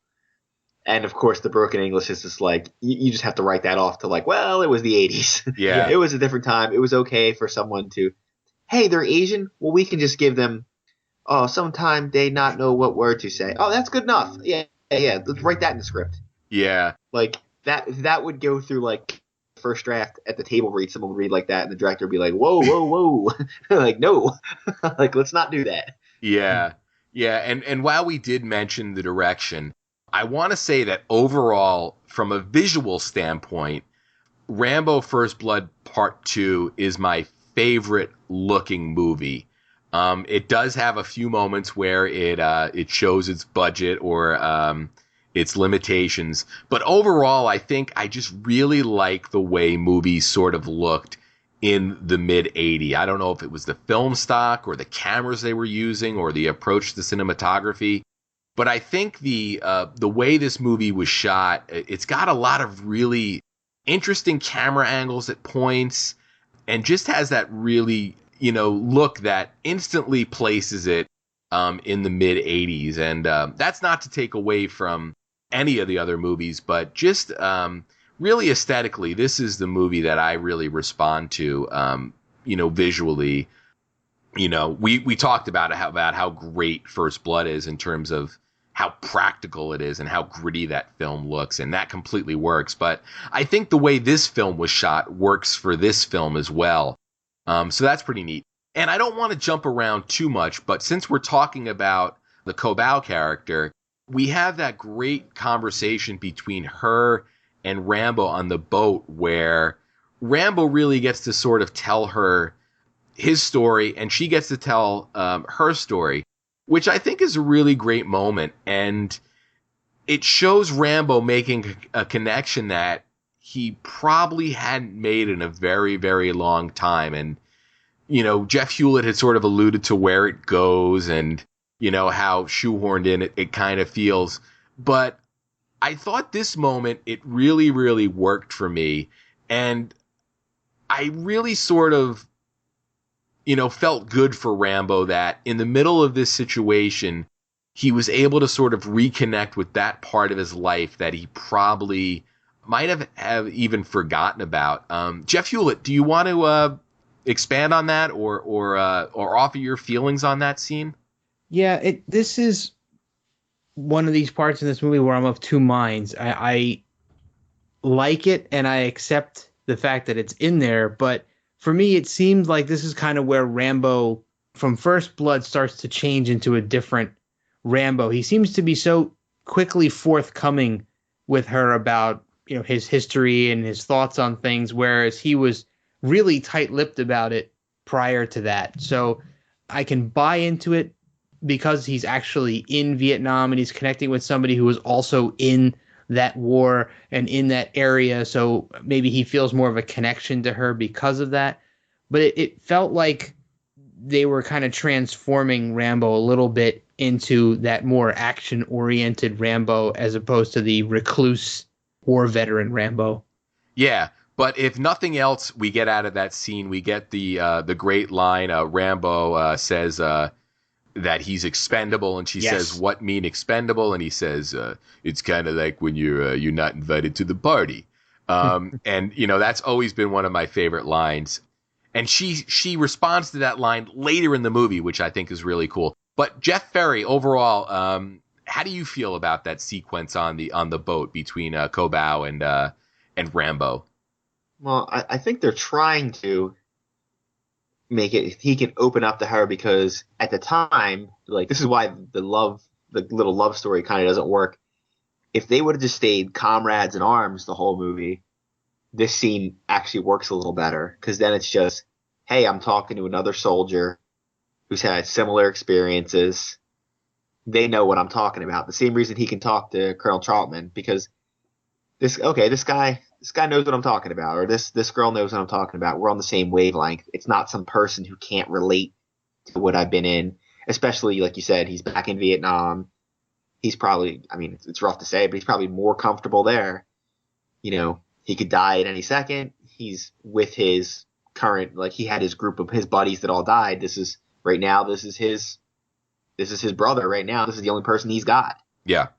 And, of course, the broken English is just like, you just have to write that off to like, well, it was the 80s. Yeah. It was a different time. It was okay for someone to, hey, they're Asian? Well, we can just give them, sometime they not know what word to say. Oh, that's good enough. Yeah. Let's write that in the script. Yeah. Like, that would go through, like, first draft at the table read. Someone would read like that, and the director would be like, whoa. Like, no. Like, let's not do that. Yeah. Yeah. And while we did mention the direction, I want to say that overall, from a visual standpoint, Rambo First Blood Part 2 is my favorite looking movie. It does have a few moments where it shows its budget or its limitations. But overall, I think I just really like the way movies sort of looked in the mid-'80s. I don't know if it was the film stock or the cameras they were using or the approach to cinematography. But I think the way this movie was shot, it's got a lot of really interesting camera angles at points and just has that really, look that instantly places it in the mid-'80s. And that's not to take away from any of the other movies, but just really aesthetically, this is the movie that I really respond to, visually. We talked about how great First Blood is in terms of how practical it is and how gritty that film looks, and that completely works. But I think the way this film was shot works for this film as well. So that's pretty neat. And I don't want to jump around too much, but since we're talking about the Kobau character, we have that great conversation between her and Rambo on the boat where Rambo really gets to sort of tell her his story and she gets to tell her story, which I think is a really great moment. And it shows Rambo making a connection that he probably hadn't made in a very, very long time. And, Jeff Hulit had sort of alluded to where it goes and, how shoehorned in it kind of feels. But I thought this moment, it really, really worked for me. And I really sort of, felt good for Rambo that in the middle of this situation, he was able to sort of reconnect with that part of his life that he probably might have even forgotten about. Jeff Hulit, do you want to expand on that or offer your feelings on that scene? Yeah, this is one of these parts in this movie where I'm of two minds. I like it and I accept the fact that it's in there, but for me, it seemed like this is kind of where Rambo from First Blood starts to change into a different Rambo. He seems to be so quickly forthcoming with her about, his history and his thoughts on things, whereas he was really tight-lipped about it prior to that. So I can buy into it because he's actually in Vietnam and he's connecting with somebody who was also in that war and in that area. So maybe he feels more of a connection to her because of that. But it felt like they were kind of transforming Rambo a little bit into that more action-oriented Rambo as opposed to the recluse war veteran Rambo. Yeah, but if nothing else we get out of that scene, we get the great line. Rambo says that he's expendable, and she says, "What mean expendable?" And he says, "It's kind of like when you're not invited to the party." And that's always been one of my favorite lines. And she responds to that line later in the movie, which I think is really cool. But Jeff Ferry, overall, how do you feel about that sequence on the boat between Kobau and Rambo? Well, I think they're trying to make it he can open up to her, because at the time, like, this is why the little love story kind of doesn't work. If they would have just stayed comrades in arms the whole movie, this scene actually works a little better, because then it's just, hey, I'm talking to another soldier who's had similar experiences. They know what I'm talking about. The same reason he can talk to Colonel Troutman, because this guy knows what I'm talking about, or this girl knows what I'm talking about. We're on the same wavelength. It's not some person who can't relate to what I've been in, especially, like you said, he's back in Vietnam. He's probably, I mean, it's rough to say, but he's probably more comfortable there. He could die at any second. He's with his current, like, he had his group of his buddies that all died. This is his brother right now. This is the only person he's got. Yeah.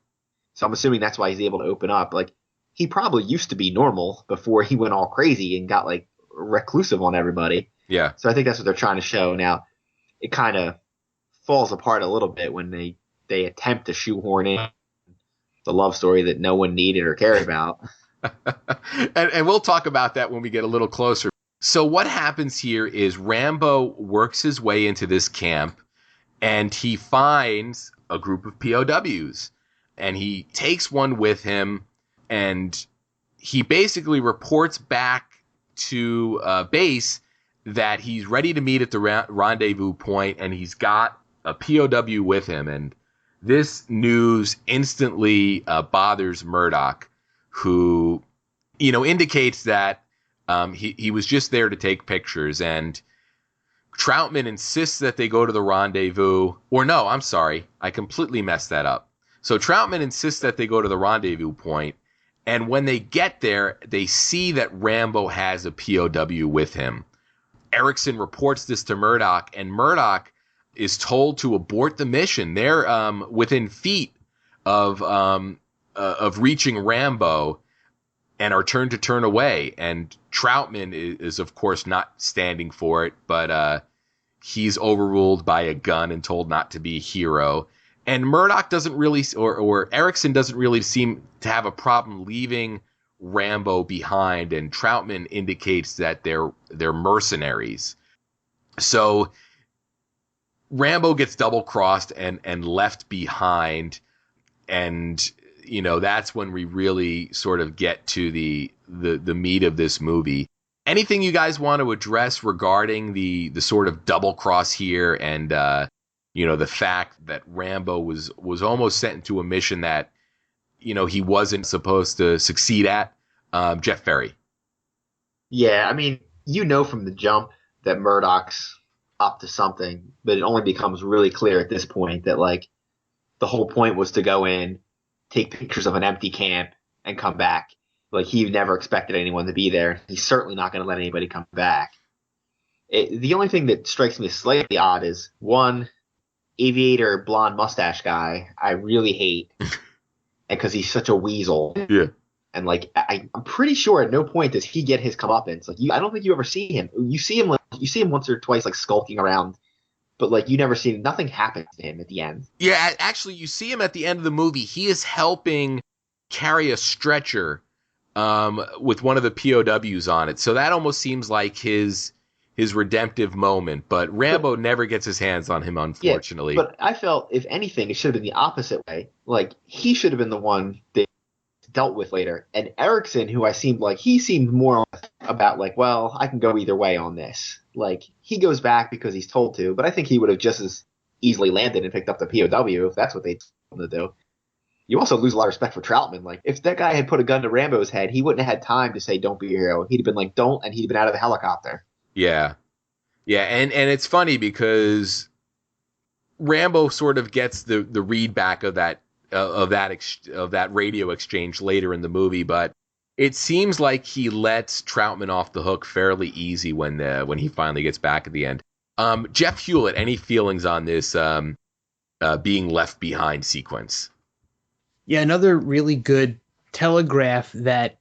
So I'm assuming that's why he's able to open up. Like, he probably used to be normal before he went all crazy and got, like, reclusive on everybody. Yeah. So I think that's what they're trying to show. Now, it kind of falls apart a little bit when they attempt to shoehorn in the love story that no one needed or cared about. and we'll talk about that when we get a little closer. So what happens here is Rambo works his way into this camp, and he finds a group of POWs, and he takes one with him, and he basically reports back to base that he's ready to meet at the rendezvous point, and he's got a POW with him. And this news instantly bothers Murdoch, who, indicates that he was just there to take pictures. And Troutman insists that they go to the rendezvous. Or no, I'm sorry. I completely messed that up. So Troutman insists that they go to the rendezvous point. And when they get there, they see that Rambo has a POW with him. Erickson reports this to Murdoch, and Murdoch is told to abort the mission. They're within feet of reaching Rambo, and are turned to turn away. And Troutman is of course not standing for it, but he's overruled by a gun and told not to be a hero. And Murdoch doesn't really, or Erickson doesn't really seem to have a problem leaving Rambo behind, and Troutman indicates that they're mercenaries. So Rambo gets double crossed and left behind, and that's when we really sort of get to the meat of this movie. Anything you guys want to address regarding the sort of double cross here, and the fact that Rambo was almost sent into a mission that he wasn't supposed to succeed at? Jeff Ferry. Yeah, I mean, from the jump that Murdoch's up to something, but it only becomes really clear at this point that, like, the whole point was to go in, take pictures of an empty camp, and come back. Like, he never expected anyone to be there. He's certainly not going to let anybody come back. The only thing that strikes me as slightly odd is, one, aviator blonde mustache guy I really hate, because he's such a weasel. Yeah. And, like, I'm pretty sure at no point does he get his comeuppance. Like, I don't think you ever see him. You see him once or twice, like, skulking around, but, like, you never see him. Nothing happens to him at the end. Yeah, actually, you see him at the end of the movie. He is helping carry a stretcher with one of the POWs on it. So that almost seems like his redemptive moment. But Rambo never gets his hands on him, unfortunately. Yeah, but I felt, if anything, it should have been the opposite way. Like, he should have been the one that dealt with later. And Erickson, who he seemed more about, like, well, I can go either way on this. Like, he goes back because he's told to, but I think he would have just as easily landed and picked up the POW if that's what they told him to do. You also lose a lot of respect for Troutman. Like, if that guy had put a gun to Rambo's head, he wouldn't have had time to say, "Don't be a hero." He'd have been like, "Don't," and he'd have been out of the helicopter. Yeah. Yeah, and it's funny because Rambo sort of gets the read back of that radio exchange later in the movie, but it seems like he lets Troutman off the hook fairly easy when he finally gets back at the end. Jeff Hulit, any feelings on this being left behind sequence? Yeah, another really good telegraph that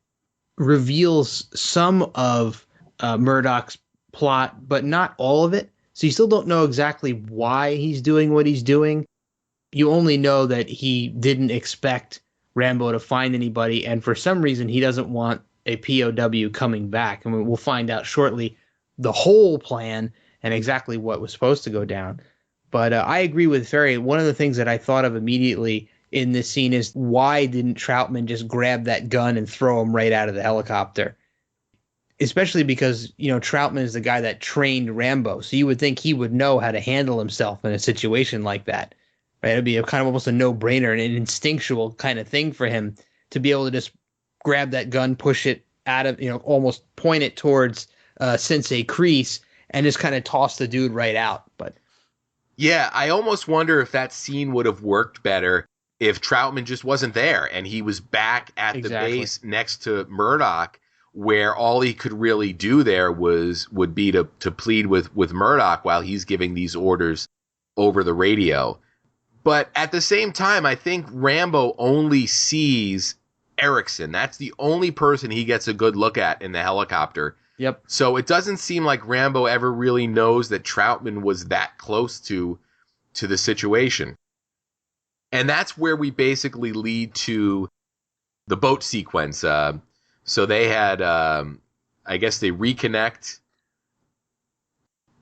reveals some of Murdoch's plot, but not all of it. So you still don't know exactly why he's doing what he's doing. You only know that he didn't expect Rambo to find anybody, and for some reason he doesn't want a POW coming back. I mean, we'll find out shortly the whole plan and exactly what was supposed to go down. But I agree with Ferry. One of the things that I thought of immediately in this scene is, why didn't Troutman just grab that gun and throw him right out of the helicopter? Especially because, Troutman is the guy that trained Rambo. So you would think he would know how to handle himself in a situation like that. Right? It'd be a kind of almost a no-brainer and an instinctual kind of thing for him to be able to just grab that gun, push it out of, almost point it towards Sensei Kreese and just kind of toss the dude right out. But yeah, I almost wonder if that scene would have worked better if Troutman just wasn't there and he was back at the base next to Murdoch, where all he could really do there would be to plead with Murdoch while he's giving these orders over the radio. But at the same time, I think Rambo only sees Erickson. That's the only person he gets a good look at in the helicopter. Yep. So it doesn't seem like Rambo ever really knows that Troutman was that close to the situation. And that's where we basically lead to the boat sequence. So they had, I guess they reconnect.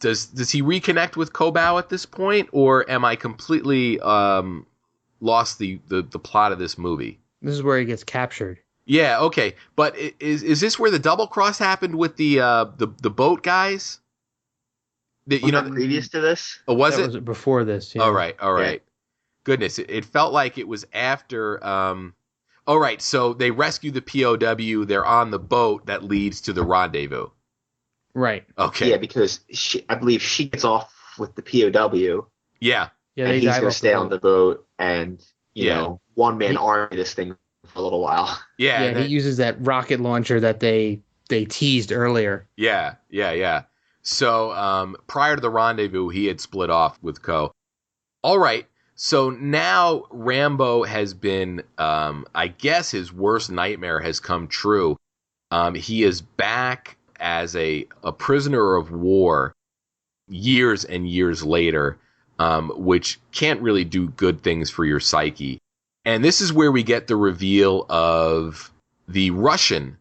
Does he reconnect with Kobau at this point, or am I completely lost the plot of this movie? This is where he gets captured. Yeah, okay. But is this where the double cross happened with the boat guys? Previous to this? Oh, was Was it before this? Yeah. All right. Yeah. Goodness, it felt like it was after. All right, so they rescue the POW. They're on the boat that leads to the rendezvous. Right. Okay. Yeah, because I believe she gets off with the POW. Yeah. Yeah, and he's going to stay on the boat and, one-man army this thing for a little while. Yeah. Yeah, he uses that rocket launcher that they teased earlier. Yeah. So prior to the rendezvous, he had split off with Co. All right. So now Rambo has been, I guess his worst nightmare has come true. He is back as a prisoner of war years and years later, which can't really do good things for your psyche. And this is where we get the reveal of the Russian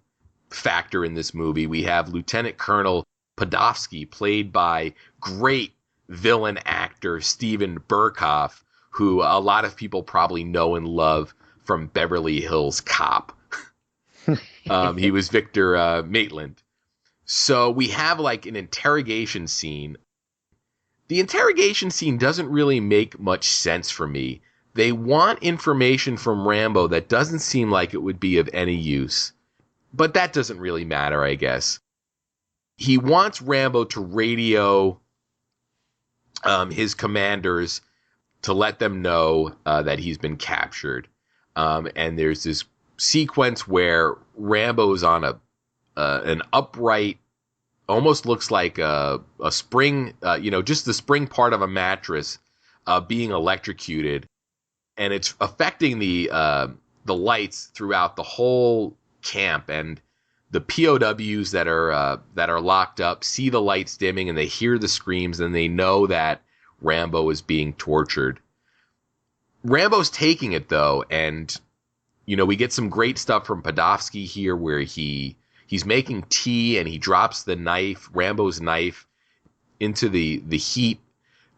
factor in this movie. We have Lieutenant Colonel Podofsky, played by great villain actor Steven Berkoff, who a lot of people probably know and love from Beverly Hills Cop. He was Victor Maitland. So we have like an interrogation scene. The interrogation scene doesn't really make much sense for me. They want information from Rambo that doesn't seem like it would be of any use. But that doesn't really matter, I guess. He wants Rambo to radio his commanders to let them know that he's been captured. And there's this sequence where Rambo's on an upright, almost looks like a spring, just the spring part of a mattress being electrocuted. And it's affecting the lights throughout the whole camp. And the POWs that are locked up see the lights dimming and they hear the screams and they know that Rambo is being tortured. Rambo's taking it though, and we get some great stuff from Podofsky here, where he's making tea and he drops the knife, Rambo's knife, into the heat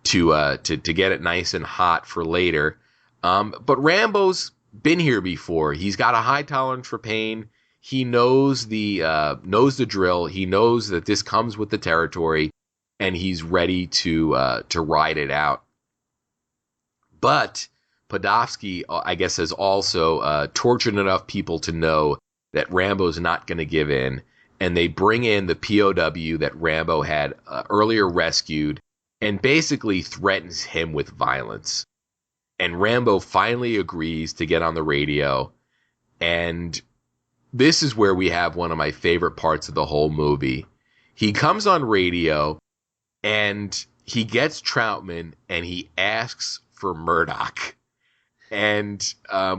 to get it nice and hot for later. But Rambo's been here before. He's got a high tolerance for pain. He knows the drill. He knows that this comes with the territory, and he's ready to ride it out. But Podofsky, I guess, has also tortured enough people to know that Rambo's not going to give in. And they bring in the POW that Rambo had earlier rescued and basically threatens him with violence. And Rambo finally agrees to get on the radio. And this is where we have one of my favorite parts of the whole movie. He comes on radio and he gets Troutman and he asks for Murdoch. And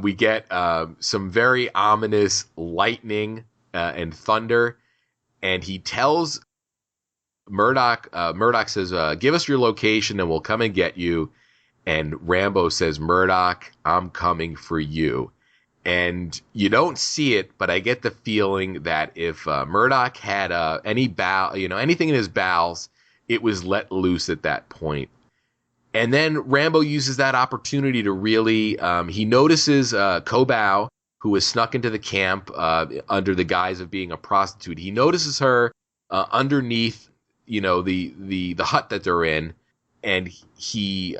we get some very ominous lightning and thunder. And he tells Murdoch says, give us your location and we'll come and get you. And Rambo says, Murdoch, I'm coming for you. And you don't see it, but I get the feeling that if Murdoch had anything in his bowels, it was let loose at that point. And then Rambo uses that opportunity to really, he notices Kobau, who was snuck into the camp under the guise of being a prostitute. He notices her underneath, the hut that they're in, and he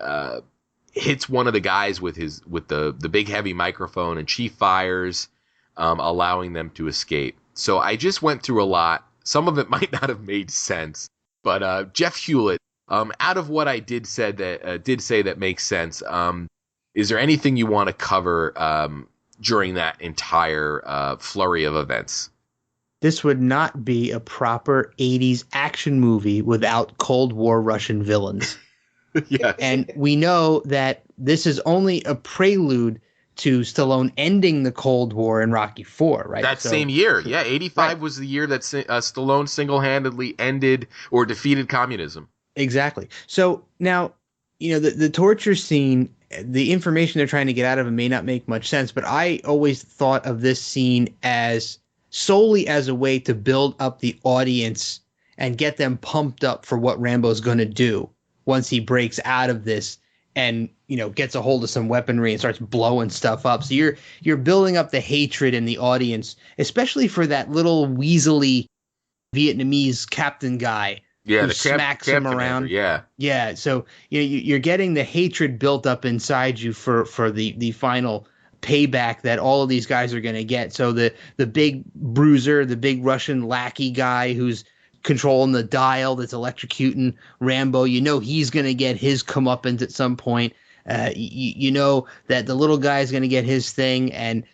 hits one of the guys with the big heavy microphone, and she fires, allowing them to escape. So I just went through a lot. Some of it might not have made sense, but Jeff Hulit, out of what I did say that makes sense, is there anything you want to cover during that entire flurry of events? This would not be a proper 80s action movie without Cold War Russian villains. Yes. And we know that this is only a prelude to Stallone ending the Cold War in Rocky IV, right? That same year. Yeah, 85 was the year that Stallone single-handedly ended or defeated communism. Exactly. So now, the torture scene, the information they're trying to get out of it may not make much sense, but I always thought of this scene as solely as a way to build up the audience and get them pumped up for what Rambo's going to do once he breaks out of this and, gets a hold of some weaponry and starts blowing stuff up. So you're building up the hatred in the audience, especially for that little weaselly Vietnamese captain guy. Yeah, who the smacks camp him around. Commander, Yeah. So you're getting the hatred built up inside you for the final payback that all of these guys are going to get. So the big bruiser, the big Russian lackey guy who's controlling the dial that's electrocuting Rambo, he's going to get his comeuppance at some point. You know that the little guy is going to get his thing, and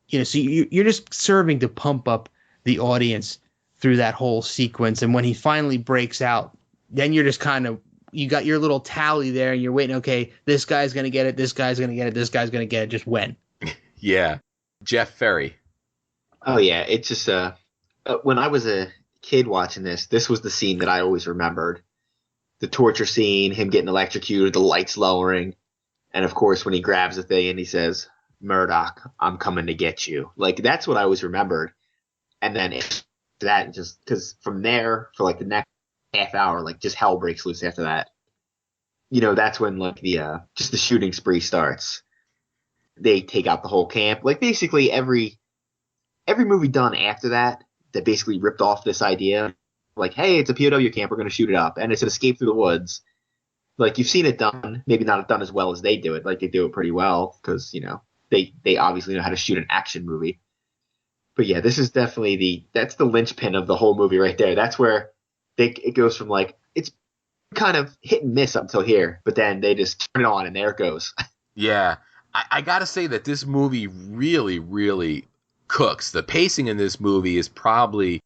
so you're just serving to pump up the audience through that whole sequence. And when he finally breaks out, then you're just kind of, you got your little tally there and you're waiting, okay, this guy's going to get it, this guy's going to get it, this guy's going to get it, just when. Yeah. Jeff Ferry. Oh yeah, it's just when I was a kid watching this was the scene that I always remembered. The torture scene, him getting electrocuted, the lights lowering, and of course when he grabs the thing and he says, Murdoch, I'm coming to get you. Like, that's what I always remembered. And then that, just because from there for like the next half hour, like just hell breaks loose after that. That's when like the just the shooting spree starts. They take out the whole camp. Like basically every movie done after that basically ripped off this idea. Like, hey, it's a POW camp, we're going to shoot it up, and it's an escape through the woods. Like, you've seen it done, maybe not done as well as they do it. Like, they do it pretty well because they obviously know how to shoot an action movie. But yeah, this is definitely that's the linchpin of the whole movie right there. That's where it goes from like, it's kind of hit and miss up until here, but then they just turn it on and there it goes. Yeah. I got to say that this movie really, really cooks. The pacing in this movie is probably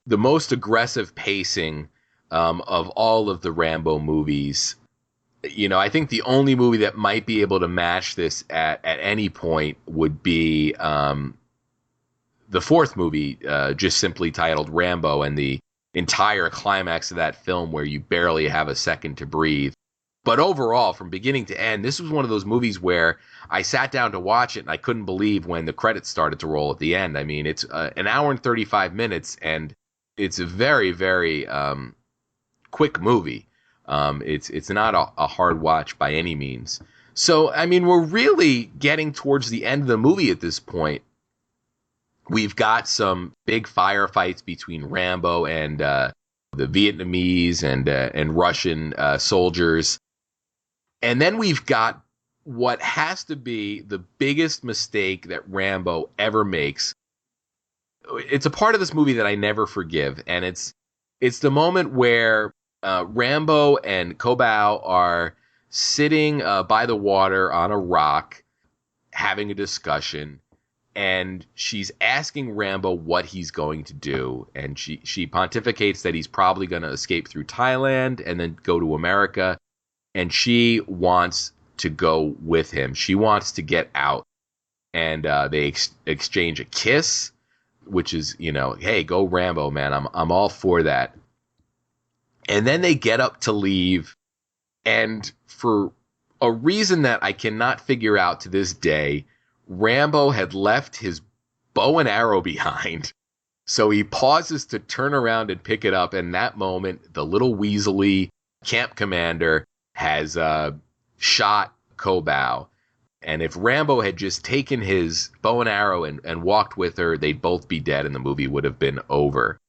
the most aggressive pacing of all of the Rambo movies. I think the only movie that might be able to match this at any point would be the fourth movie, just simply titled Rambo, and the entire climax of that film where you barely have a second to breathe. But overall, from beginning to end, this was one of those movies where I sat down to watch it and I couldn't believe when the credits started to roll at the end. I mean, it's an hour and 35 minutes, and it's a very, very quick movie. It's not a hard watch by any means. So, I mean, we're really getting towards the end of the movie at this point. We've got some big firefights between Rambo and the Vietnamese and Russian soldiers. And then we've got what has to be the biggest mistake that Rambo ever makes. It's a part of this movie that I never forgive, and it's the moment where Rambo and Kobau are sitting by the water on a rock having a discussion, and she's asking Rambo what he's going to do, and she pontificates that he's probably going to escape through Thailand and then go to America, and she wants to go with him. She wants to get out, and they exchange a kiss, which is, hey, go Rambo, man. I'm all for that. And then they get up to leave, and for a reason that I cannot figure out to this day, Rambo had left his bow and arrow behind. So he pauses to turn around and pick it up. And in that moment, the little weaselly camp commander has shot Kobau. And if Rambo had just taken his bow and arrow and walked with her, they'd both be dead and the movie would have been over.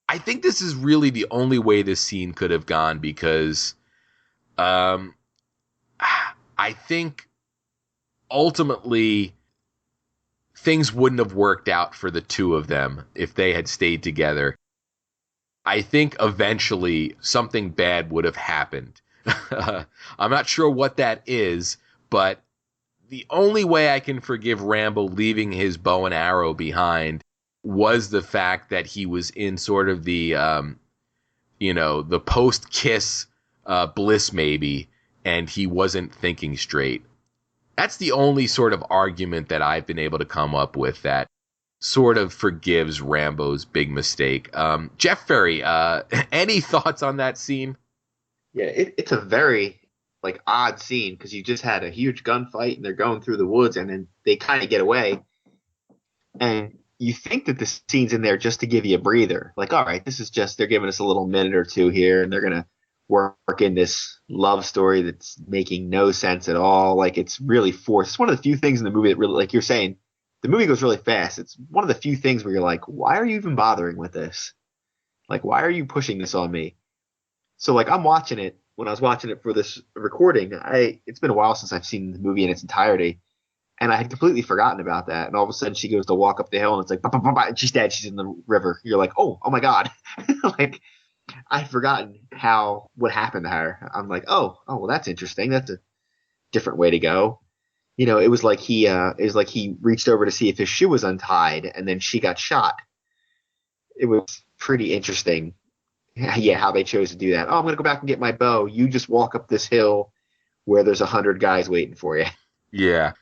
I think this is really the only way this scene could have gone, because I think ultimately things wouldn't have worked out for the two of them if they had stayed together. I think eventually something bad would have happened. I'm not sure what that is, but the only way I can forgive Rambo leaving his bow and arrow behind was the fact that he was in sort of the, the post-kiss bliss maybe, and he wasn't thinking straight. That's the only sort of argument that I've been able to come up with that sort of forgives Rambo's big mistake. Jeff Ferry, any thoughts on that scene? Yeah, it's a very odd scene, because you just had a huge gunfight and they're going through the woods and then they kind of get away, and you think that the scene's in there just to give you a breather. Like, all right, this is just, they're giving us a little minute or two here and they're going to work in this love story that's making no sense at all. Like, it's really forced. It's one of the few things in the movie that really, like you're saying, the movie goes really fast. It's one of the few things where you're like, why are you even bothering with this? Like, why are you pushing this on me? So, I'm watching it. When I was watching it for this recording, it's been a while since I've seen the movie in its entirety, and I had completely forgotten about that. And all of a sudden, she goes to walk up the hill, and it's like, bah, bah, bah, bah, and she's dead. She's in the river. You're like, oh my god! I'd forgotten what happened to her. I'm like, oh, well, that's interesting. That's a different way to go. It was like he reached over to see if his shoe was untied, and then she got shot. It was pretty interesting. Yeah, how they chose to do that. Oh, I'm going to go back and get my bow. You just walk up this hill where there's 100 guys waiting for you. Yeah.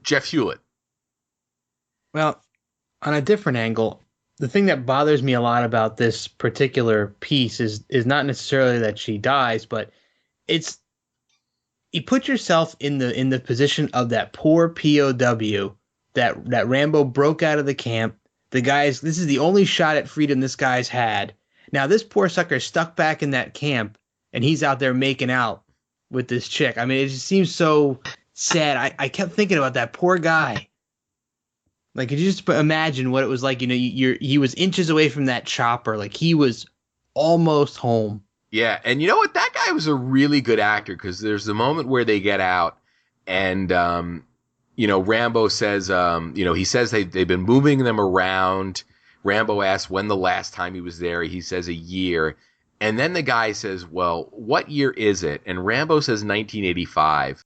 Jeff Hulit. Well, on a different angle, the thing that bothers me a lot about this particular piece is not necessarily that she dies, but it's, you put yourself in the position of that poor POW that Rambo broke out of the camp. This is the only shot at freedom this guy's had. Now, this poor sucker is stuck back in that camp, and he's out there making out with this chick. I mean, it just seems so sad. I kept thinking about that poor guy. Like, could you just imagine what it was like? He was inches away from that chopper. Like, he was almost home. Yeah, and you know what? That guy was a really good actor, because there's the moment where they get out, and, Rambo says, he says they've been moving them around. Rambo asks when the last time he was there. He says a year. And then the guy says, well, what year is it? And Rambo says 1985.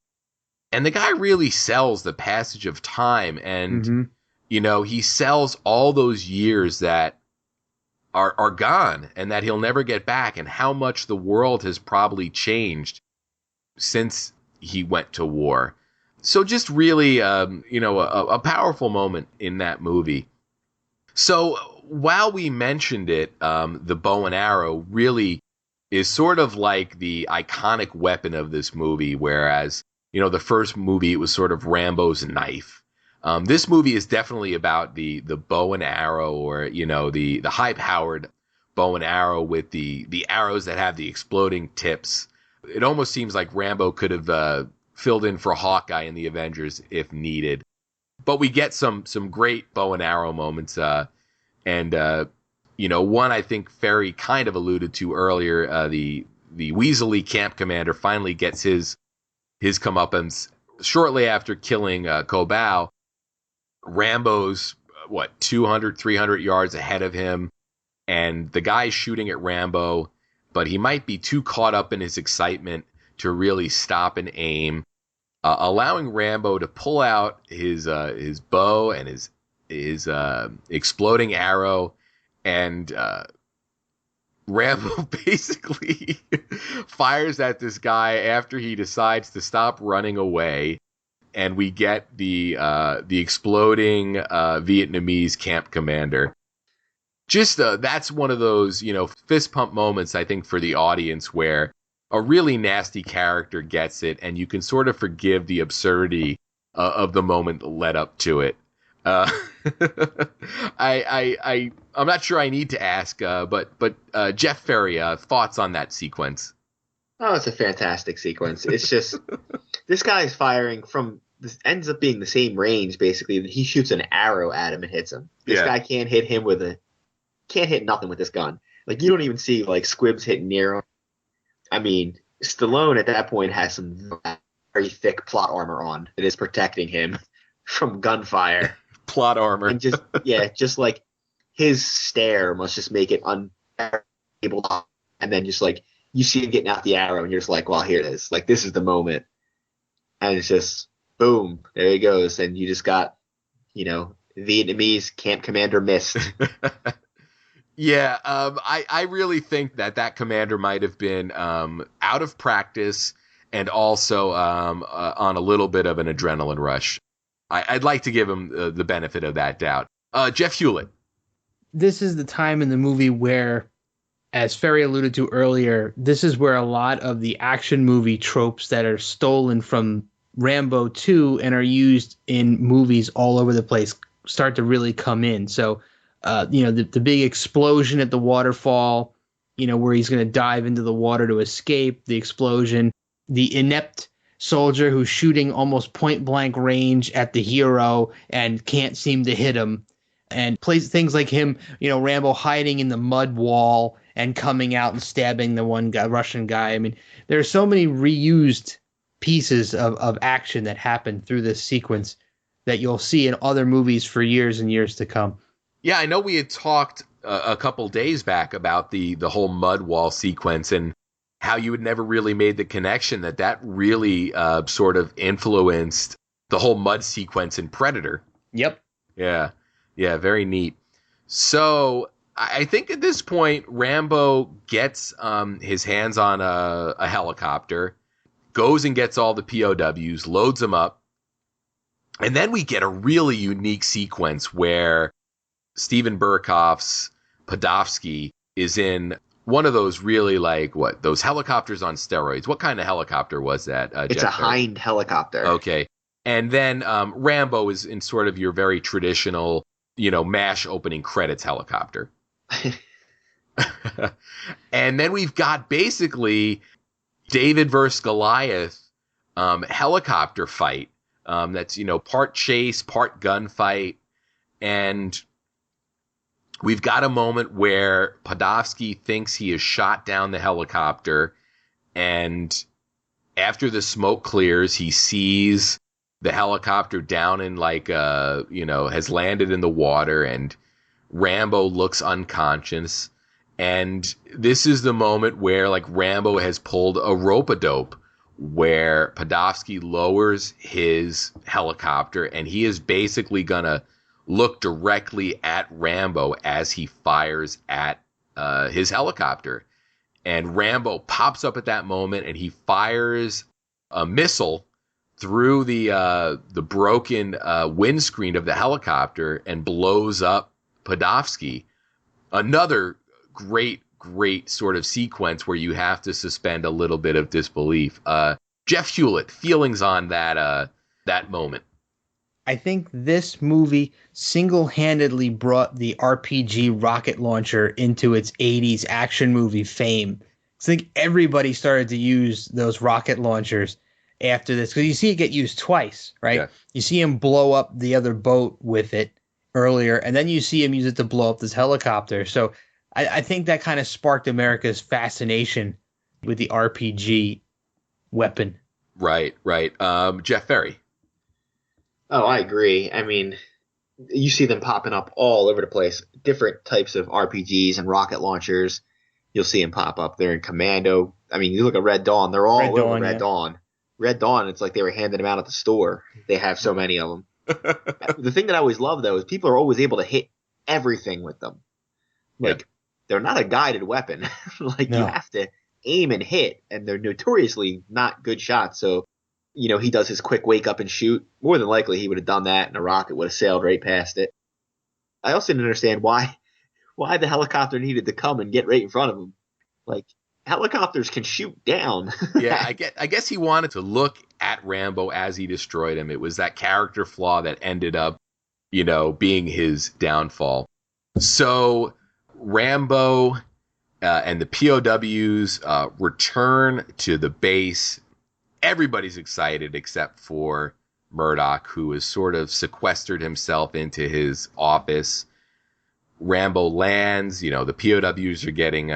And the guy really sells the passage of time. And, he sells all those years that are gone and that he'll never get back, and how much the world has probably changed since he went to war. So just really, a powerful moment in that movie. So while we mentioned it, the bow and arrow really is sort of like the iconic weapon of this movie, whereas, the first movie, it was sort of Rambo's knife. This movie is definitely about the bow and arrow, or, the high-powered bow and arrow with the arrows that have the exploding tips. It almost seems like Rambo could have filled in for Hawkeye in the Avengers if needed. But we get some great bow and arrow moments, and one I think Ferry kind of alluded to earlier. The Weasley camp commander finally gets his comeuppance shortly after killing Kobau, Rambo's 200, 300 yards ahead of him, and the guy's shooting at Rambo, but he might be too caught up in his excitement to really stop and aim, allowing Rambo to pull out his bow and his exploding arrow, and Rambo basically fires at this guy after he decides to stop running away, and we get the exploding Vietnamese camp commander. Just that's one of those, fist pump moments, I think, for the audience where a really nasty character gets it, and you can sort of forgive the absurdity of the moment that led up to it. I'm not sure I need to ask, but Jeff Ferry, thoughts on that sequence? Oh, it's a fantastic sequence. It's just this guy's firing from this ends up being the same range basically. He shoots an arrow at him and hits him. This guy can't hit him can't hit nothing with this gun. Like, you don't even see like squibs hitting near him. I mean, Stallone at that point has some very thick plot armor on that is protecting him from gunfire. Plot armor. And just like his stare must just make it unable to, and then just like you see him getting out the arrow and you're just like, well, here it is. Like, this is the moment. And it's just boom, there he goes. And you just got, Vietnamese camp commander missed. Yeah, I really think that commander might have been out of practice and also on a little bit of an adrenaline rush. I'd like to give him the benefit of that doubt. Jeff Hulit. This is the time in the movie where, as Ferry alluded to earlier, this is where a lot of the action movie tropes that are stolen from Rambo 2 and are used in movies all over the place start to really come in. So, the big explosion at the waterfall, where he's going to dive into the water to escape, the explosion, the inept soldier who's shooting almost point blank range at the hero and can't seem to hit him, and plays things like him, Rambo hiding in the mud wall and coming out and stabbing the one guy, Russian guy. I mean, there are so many reused pieces of action that happen through this sequence that you'll see in other movies for years and years to come. Yeah, I know we had talked a couple days back about the whole mud wall sequence and how you had never really made the connection that really sort of influenced the whole mud sequence in Predator. Yep. Yeah, very neat. So I think at this point, Rambo gets his hands on a helicopter, goes and gets all the POWs, loads them up, and then we get a really unique sequence where Steven Berkoff's Podofsky is in one of those really those helicopters on steroids. What kind of helicopter was that? It's a Hind helicopter. Okay. And then Rambo is in sort of your very traditional, MASH opening credits helicopter. And then we've got basically David versus Goliath helicopter fight. That's, part chase, part gunfight. And we've got a moment where Podofsky thinks he has shot down the helicopter, and after the smoke clears, he sees the helicopter down in has landed in the water, and Rambo looks unconscious. And this is the moment where Rambo has pulled a rope-a-dope, where Podofsky lowers his helicopter, and he is basically gonna look directly at Rambo as he fires at his helicopter. And Rambo pops up at that moment, and he fires a missile through the broken windscreen of the helicopter and blows up Podofsky. Another great sort of sequence where you have to suspend a little bit of disbelief. Jeff Hulit, feelings on that moment? I think this movie single-handedly brought the RPG rocket launcher into its 80s action movie fame. I think everybody started to use those rocket launchers after this, because you see it get used twice, right? Yeah. You see him blow up the other boat with it earlier, and then you see him use it to blow up this helicopter. So I think that kind of sparked America's fascination with the RPG weapon. Right. Jeff Ferry. Oh, I agree. I mean, you see them popping up all over the place. Different types of RPGs and rocket launchers. You'll see them pop up. They're in Commando. I mean, you look at Red Dawn. They're all over Red Dawn. Red Dawn, it's like they were handing them out at the store. They have so many of them. The thing that I always love, though, is people are always able to hit everything with them. Like, they're not a guided weapon. You have to aim and hit, and they're notoriously not good shots. So, he does his quick wake up and shoot. More than likely, he would have done that, and a rocket would have sailed right past it. I also didn't understand why the helicopter needed to come and get right in front of him. Like, helicopters can shoot down. Yeah, I guess he wanted to look at Rambo as he destroyed him. It was that character flaw that ended up, being his downfall. So Rambo and the POWs return to the base. Everybody's excited except for Murdoch, who has sort of sequestered himself into his office. Rambo lands, the POWs are getting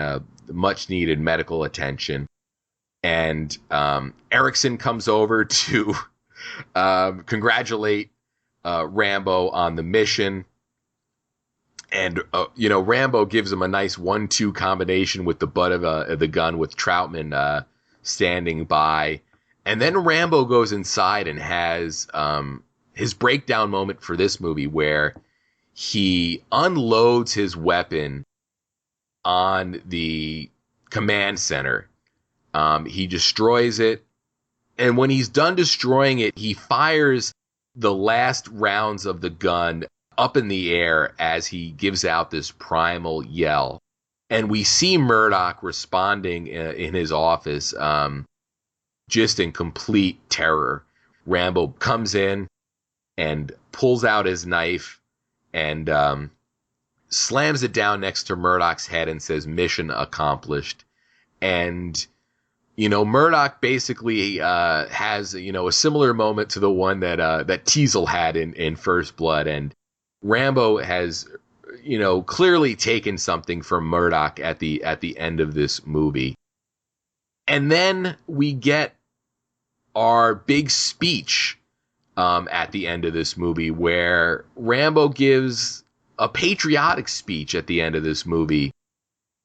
much needed medical attention. And Erickson comes over to congratulate Rambo on the mission. And, Rambo gives him a nice 1-2 combination with the butt of the gun with Troutman standing by. And then Rambo goes inside and has his breakdown moment for this movie where he unloads his weapon on the command center. He destroys it. And when he's done destroying it, he fires the last rounds of the gun up in the air as he gives out this primal yell. And we see Murdoch responding in his office, just in complete terror. Rambo comes in and pulls out his knife and slams it down next to Murdoch's head and says, "Mission accomplished." And, Murdoch basically has, a similar moment to the one that Teasel had in First Blood. And Rambo has, clearly taken something from Murdoch at the end of this movie. And then we get our big speech at the end of this movie where Rambo gives a patriotic speech at the end of this movie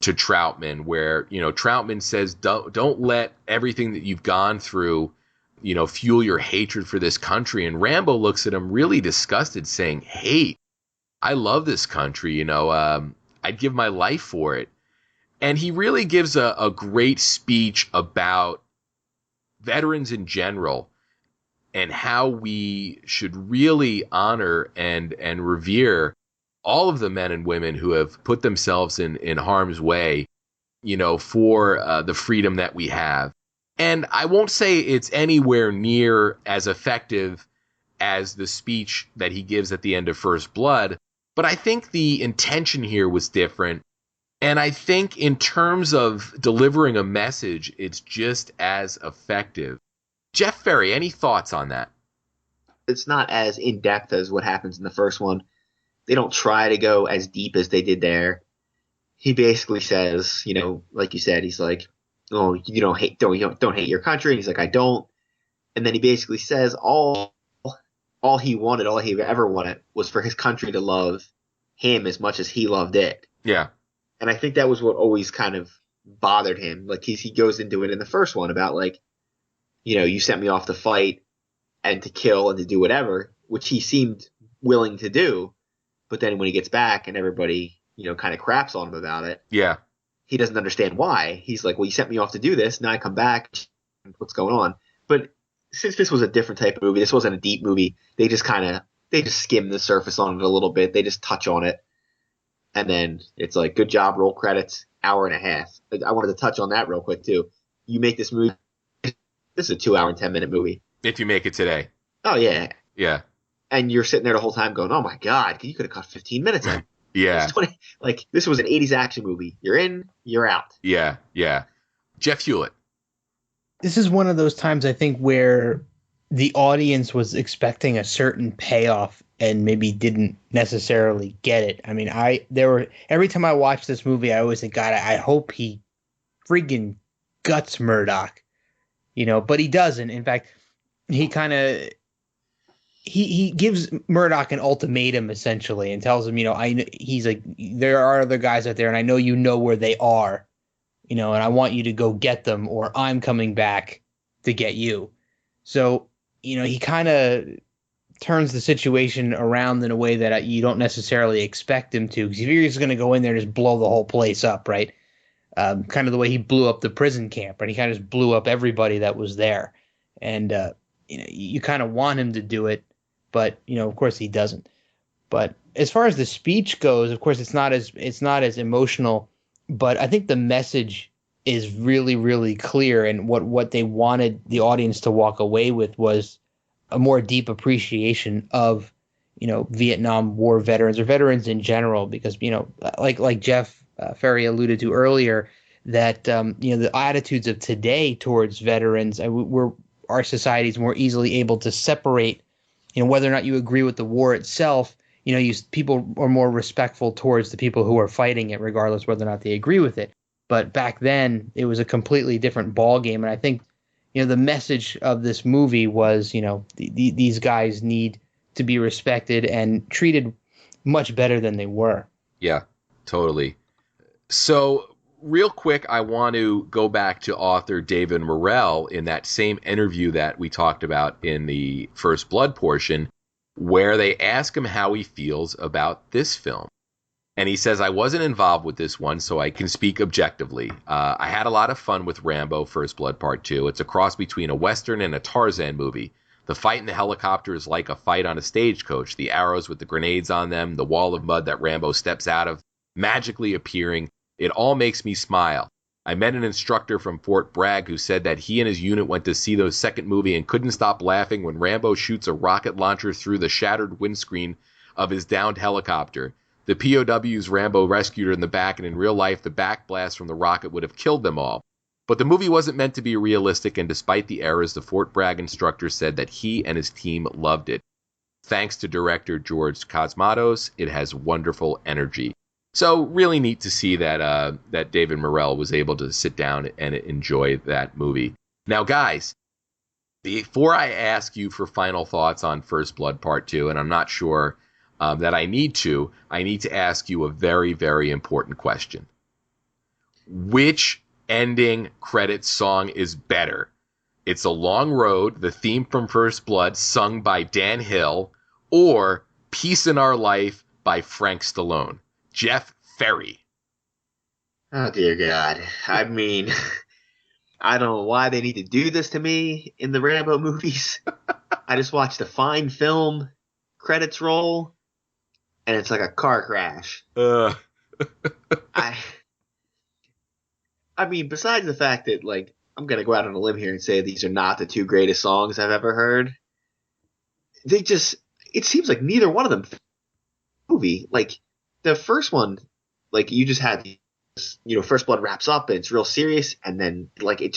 to Troutman, where, Troutman says, don't let everything that you've gone through, fuel your hatred for this country. And Rambo looks at him really disgusted, saying, "Hate? I love this country, I'd give my life for it." And he really gives a great speech about veterans in general and how we should really honor and revere all of the men and women who have put themselves in harm's way, for the freedom that we have. And I won't say it's anywhere near as effective as the speech that he gives at the end of First Blood, but I think the intention here was different. And I think in terms of delivering a message, it's just as effective. Jeff Ferry, any thoughts on that? It's not as in-depth as what happens in the first one. They don't try to go as deep as they did there. He basically says, like you said, he's like, "Oh, you don't hate your country." And he's like, "I don't." And then he basically says all he ever wanted was for his country to love him as much as he loved it. Yeah. And I think that was what always kind of bothered him. Like he goes into it in the first one about like, you sent me off to fight and to kill and to do whatever, which he seemed willing to do. But then when he gets back and everybody, kind of craps on him about it. Yeah. He doesn't understand why. He's like, "Well, you sent me off to do this. Now I come back. What's going on?" But since this was a different type of movie, this wasn't a deep movie. They just skim the surface on it a little bit. They just touch on it. And then it's like, "Good job, roll credits, hour and a half." I wanted to touch on that real quick too. You make this movie. This is a 2 hour and 10-minute movie. If you make it today. Oh yeah. Yeah. And you're sitting there the whole time going, "Oh my God, you could have cut 15 minutes in." Yeah. This was an 80s action movie. You're in, you're out. Yeah. Yeah. Jeff Hulit. This is one of those times, I think, where the audience was expecting a certain payoff and maybe didn't necessarily get it. I mean, every time I watch this movie, I always think, "God, I hope he freaking guts Murdoch." but he doesn't. In fact, he kind of he gives Murdoch an ultimatum essentially and tells him, he's like, there are other guys out there and I know where they are, and I want you to go get them or I'm coming back to get you. So, he kind of turns the situation around in a way that you don't necessarily expect him to, because you're just going to go in there and just blow the whole place up, right? Kind of the way he blew up the prison camp, and he kind of just blew up everybody that was there. And, you kind of want him to do it, but, of course he doesn't. But as far as the speech goes, of course, it's not as emotional, but I think the message is really, really clear. And what they wanted the audience to walk away with was a more deep appreciation of, Vietnam War veterans or veterans in general, because, like Jeff Ferry alluded to earlier, that, the attitudes of today towards veterans, our society is more easily able to separate, whether or not you agree with the war itself. People are more respectful towards the people who are fighting it, regardless whether or not they agree with it. But back then, it was a completely different ball game, and I think, the message of this movie was, these guys need to be respected and treated much better than they were. Yeah, totally. So, real quick, I want to go back to author David Morrell in that same interview that we talked about in the First Blood portion, where they ask him how he feels about this film. And he says, I wasn't involved with this one, so I can speak objectively. I had a lot of fun with Rambo First Blood Part 2. It's a cross between a Western and a Tarzan movie. The fight in the helicopter is like a fight on a stagecoach. The arrows with the grenades on them, the wall of mud that Rambo steps out of, magically appearing. It all makes me smile. I met an instructor from Fort Bragg who said that he and his unit went to see the second movie and couldn't stop laughing when Rambo shoots a rocket launcher through the shattered windscreen of his downed helicopter. The POWs Rambo rescued her in the back, and in real life, the backblast from the rocket would have killed them all. But the movie wasn't meant to be realistic, and despite the errors, the Fort Bragg instructor said that he and his team loved it. Thanks to director George Cosmatos, it has wonderful energy. So really neat to see that that David Morrell was able to sit down and enjoy that movie. Now, guys, before I ask you for final thoughts on First Blood Part 2, and I'm not sure that I need to ask you a very, very important question. Which ending credits song is better? It's a Long Road, the theme from First Blood, sung by Dan Hill, or Peace in Our Life by Frank Stallone? Jeff Ferry. Oh, dear God. I mean, I don't know why they need to do this to me in the Rambo movies. I just watched a fine film, credits roll, and it's like a car crash. I mean, besides the fact that, like, I'm going to go out on a limb here and say these are not the two greatest songs I've ever heard, it seems like neither one of them movie. Like, the first one, like, you just had, First Blood wraps up and it's real serious, and then, like, it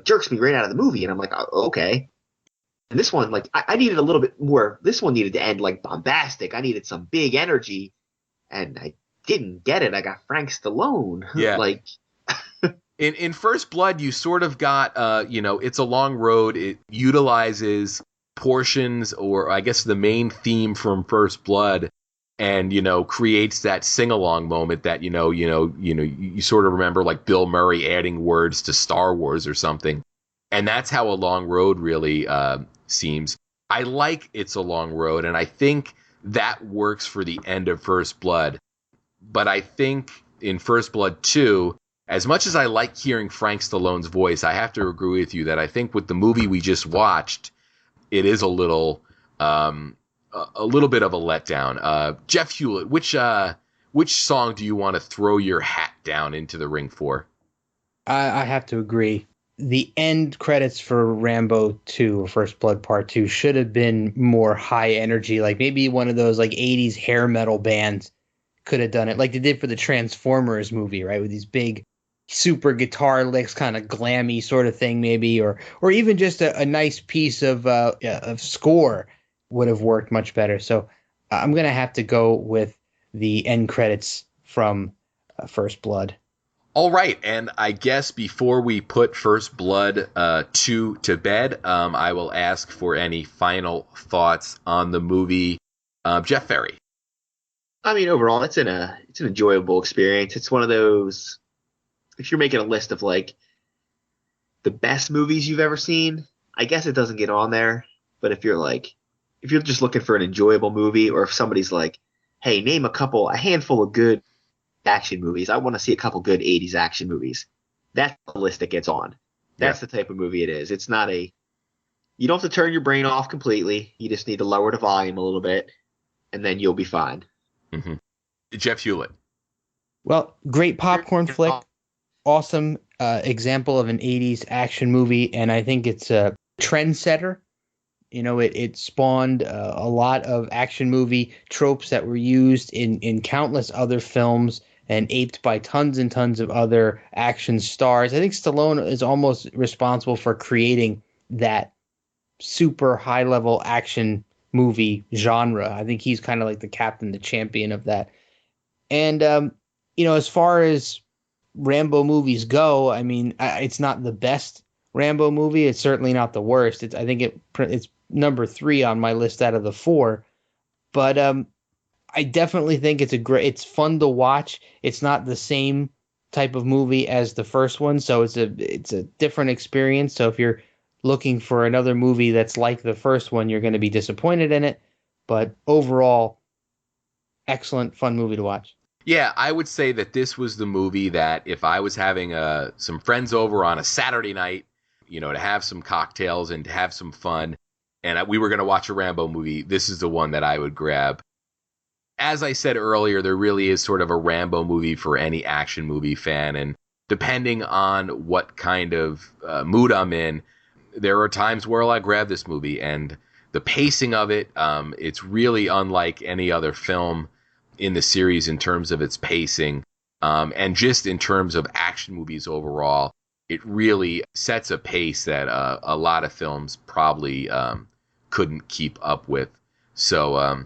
jerks me right out of the movie, and I'm like, oh, okay. And this one, like, I needed a little bit more. This one needed to end, like, bombastic. I needed some big energy, and I didn't get it. I got Frank Stallone. Yeah. Like, in First Blood, you sort of got, It's a Long Road. It utilizes portions, or I guess the main theme from First Blood, and, creates that sing-along moment that, you sort of remember, like, Bill Murray adding words to Star Wars or something. And that's how A Long Road really seems. I like It's a Long Road, and I think that works for the end of First Blood. But I think in First Blood 2, as much as I like hearing Frank Stallone's voice, I have to agree with you that I think with the movie we just watched, it is a little bit of a letdown. Jeff Hulit, which song do you want to throw your hat down into the ring for? I have to agree. The end credits for Rambo 2 or First Blood Part 2 should have been more high energy. Like maybe one of those like 80s hair metal bands could have done it like they did for the Transformers movie, right? With these big super guitar licks, kind of glammy sort of thing maybe, or even just a nice piece of score would have worked much better. So I'm going to have to go with the end credits from First Blood. All right, and I guess before we put First Blood 2 to bed, I will ask for any final thoughts on the movie. Jeff Ferry. I mean, overall, it's an enjoyable experience. It's one of those, if you're making a list of like the best movies you've ever seen, I guess it doesn't get on there. But if you're just looking for an enjoyable movie, or if somebody's like, hey, name a handful of good action movies. I want to see a couple good 80s action movies. That's the list that gets on. That's the type of movie it is. It's not you don't have to turn your brain off completely. You just need to lower the volume a little bit, and then you'll be fine. Mm-hmm. Jeff Hulit. Well, great popcorn flick. Awesome example of an 80s action movie, and I think it's a trendsetter. You know, it spawned a lot of action movie tropes that were used in countless other films and aped by tons and tons of other action stars. I think Stallone is almost responsible for creating that super high-level action movie genre. I think he's kind of like the captain, the champion of that. And, as far as Rambo movies go, I mean, it's not the best Rambo movie. It's certainly not the worst. I think it's number 3 on my list out of the 4. But I definitely think it's fun to watch. It's not the same type of movie as the first one, so it's a different experience. So if you're looking for another movie that's like the first one, you're going to be disappointed in it. But overall, excellent, fun movie to watch. Yeah, I would say that this was the movie that if I was having some friends over on a Saturday night, to have some cocktails and to have some fun, and we were going to watch a Rambo movie, this is the one that I would grab. As I said earlier, there really is sort of a Rambo movie for any action movie fan, and depending on what kind of mood I'm in, there are times where I'll grab this movie, and the pacing of it, it's really unlike any other film in the series in terms of its pacing, and just in terms of action movies overall. It really sets a pace that a lot of films probably couldn't keep up with. So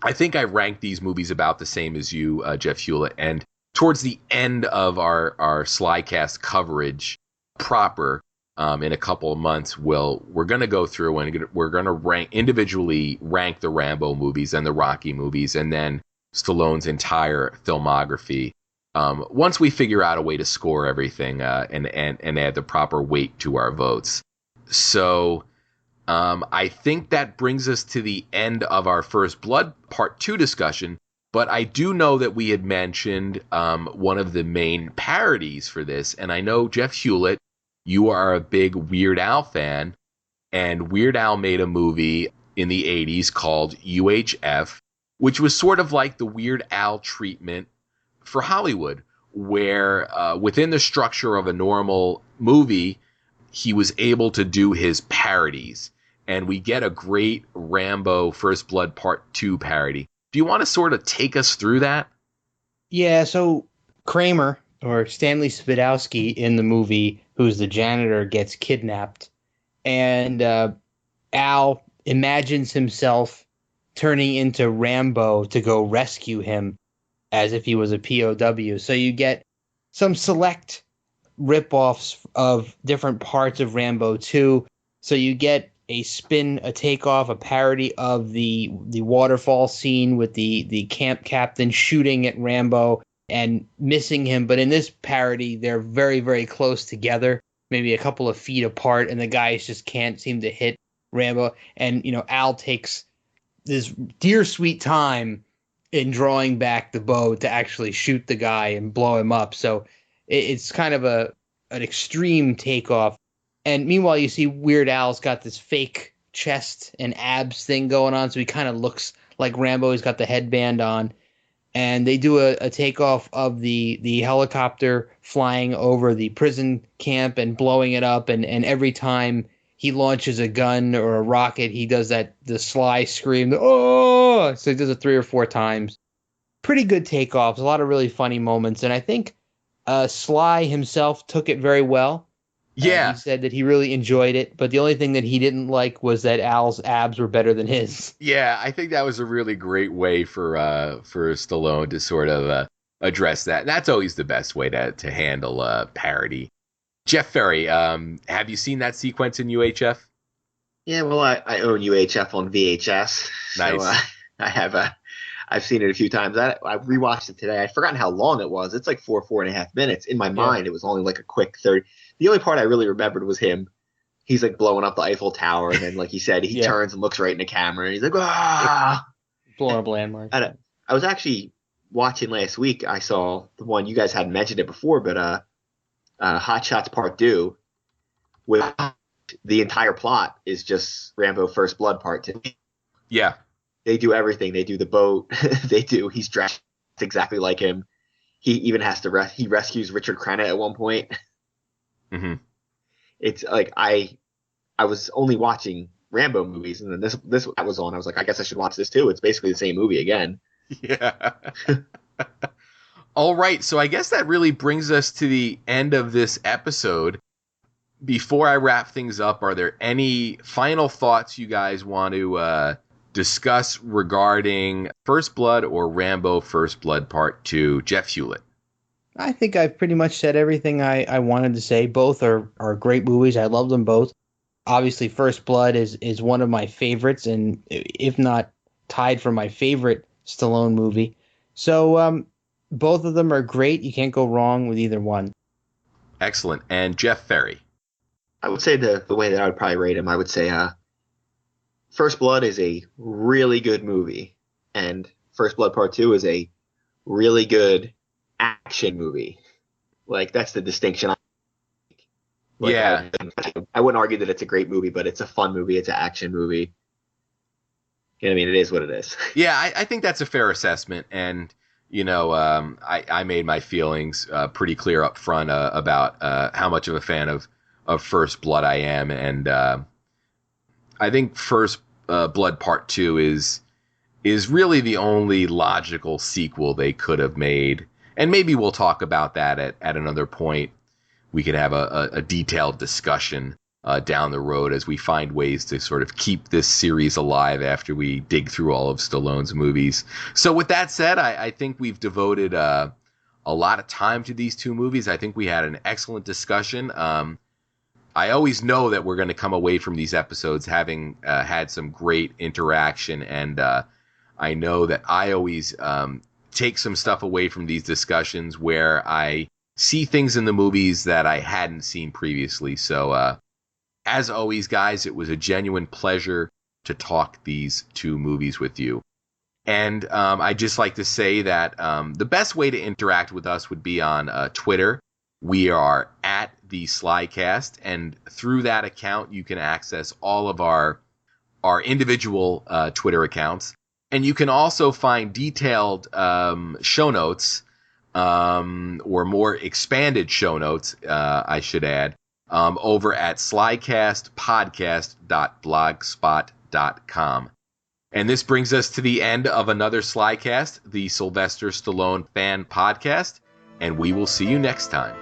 I think I ranked these movies about the same as you, Jeff Hulit. And towards the end of our SlyCast coverage proper, in a couple of months, we're going to go through and we're going to individually rank the Rambo movies and the Rocky movies, and then Stallone's entire filmography. Once we figure out a way to score everything and add the proper weight to our votes. So I think that brings us to the end of our First Blood Part 2 discussion. But I do know that we had mentioned one of the main parodies for this. And I know, Jeff Hulit, you are a big Weird Al fan. And Weird Al made a movie in the 80s called UHF, which was sort of like the Weird Al treatment for Hollywood, where within the structure of a normal movie, he was able to do his parodies. And we get a great Rambo First Blood Part 2 parody. Do you want to sort of take us through that? Yeah, so Kramer, or Stanley Spadowski in the movie, who's the janitor, gets kidnapped. And Al imagines himself turning into Rambo to go rescue him as if he was a POW. So you get some select rip-offs of different parts of Rambo 2. So you get a takeoff, a parody of the waterfall scene with the camp captain shooting at Rambo and missing him. But in this parody, they're very, very close together, maybe a couple of feet apart, and the guys just can't seem to hit Rambo. And, Al takes this dear sweet time in drawing back the bow to actually shoot the guy and blow him up. So it's kind of an extreme takeoff. And meanwhile, you see Weird Al's got this fake chest and abs thing going on, so he kind of looks like Rambo. He's got the headband on. And they do a takeoff of the helicopter flying over the prison camp and blowing it up. And every time he launches a gun or a rocket, he does the Sly scream, oh! So he does it 3 or 4 times. Pretty good takeoffs, a lot of really funny moments. And I think Sly himself took it very well. Yeah. He said that he really enjoyed it, but the only thing that he didn't like was that Al's abs were better than his. Yeah, I think that was a really great way for Stallone to sort of address that. That's always the best way to handle parody. Jeff Ferry, have you seen that sequence in UHF? Yeah, well, I own UHF on VHS. Nice. So I've seen it a few times. I rewatched it today. I'd forgotten how long it was. It's like 4.5 minutes. In my mind, it was only like a quick 30. The only part I really remembered was him. He's like blowing up the Eiffel Tower, and then, like he said, he turns and looks right in the camera, and he's like, ah! Blowing up landmarks. I was actually watching last week. I saw the one, you guys hadn't mentioned it before, but Hot Shots Part 2, with the entire plot is just Rambo First Blood Part 2. Yeah. They do everything. They do the boat. He's dressed exactly like him. He even has to he rescues Richard Crenna at one point. Mm-hmm. It's like I was only watching Rambo movies, and then this that was on. I was like, I guess I should watch this too. It's basically the same movie again. Yeah. All right. So I guess that really brings us to the end of this episode. Before I wrap things up, are there any final thoughts you guys want to discuss regarding First Blood or Rambo First Blood Part 2? Jeff Hulit. I think I've pretty much said everything I wanted to say. Both are great movies. I love them both. Obviously, First Blood is one of my favorites, and if not tied for my favorite Stallone movie. So both of them are great. You can't go wrong with either one. Excellent. And Jeff Ferry. I would say the way that I would probably rate him, I would say First Blood is a really good movie, and First Blood Part 2 is a really good action movie. Like, that's the distinction. Yeah. I wouldn't argue that it's a great movie, but it's a fun movie. It's an action movie. You know what I mean? It is what it is. Yeah, I think that's a fair assessment. And, you know, I made my feelings pretty clear up front about how much of a fan of First Blood I am. And I think First Blood Part 2 is really the only logical sequel they could have made. And maybe we'll talk about that at another point. We can have a detailed discussion down the road as we find ways to sort of keep this series alive after we dig through all of Stallone's movies. So with that said, I think we've devoted a lot of time to these two movies. I think we had an excellent discussion. I always know that we're going to come away from these episodes having had some great interaction, and I know that I always take some stuff away from these discussions where I see things in the movies that I hadn't seen previously. So as always, guys, it was a genuine pleasure to talk these two movies with you. And I'd just like to say that the best way to interact with us would be on Twitter. We are at the SlyCast, and through that account, you can access all of our individual Twitter accounts. And you can also find detailed show notes, or more expanded show notes, I should add, over at SlyCastPodcast.blogspot.com. And this brings us to the end of another SlyCast, the Sylvester Stallone Fan Podcast, and we will see you next time.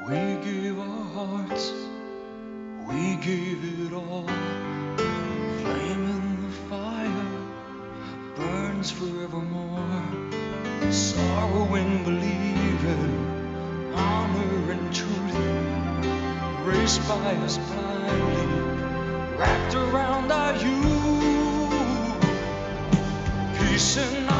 We gave our hearts, we gave it all. Flame in the fire burns forevermore. Sorrow in believing, honor and truth, raced by us blindly, wrapped around our youth. Peace in our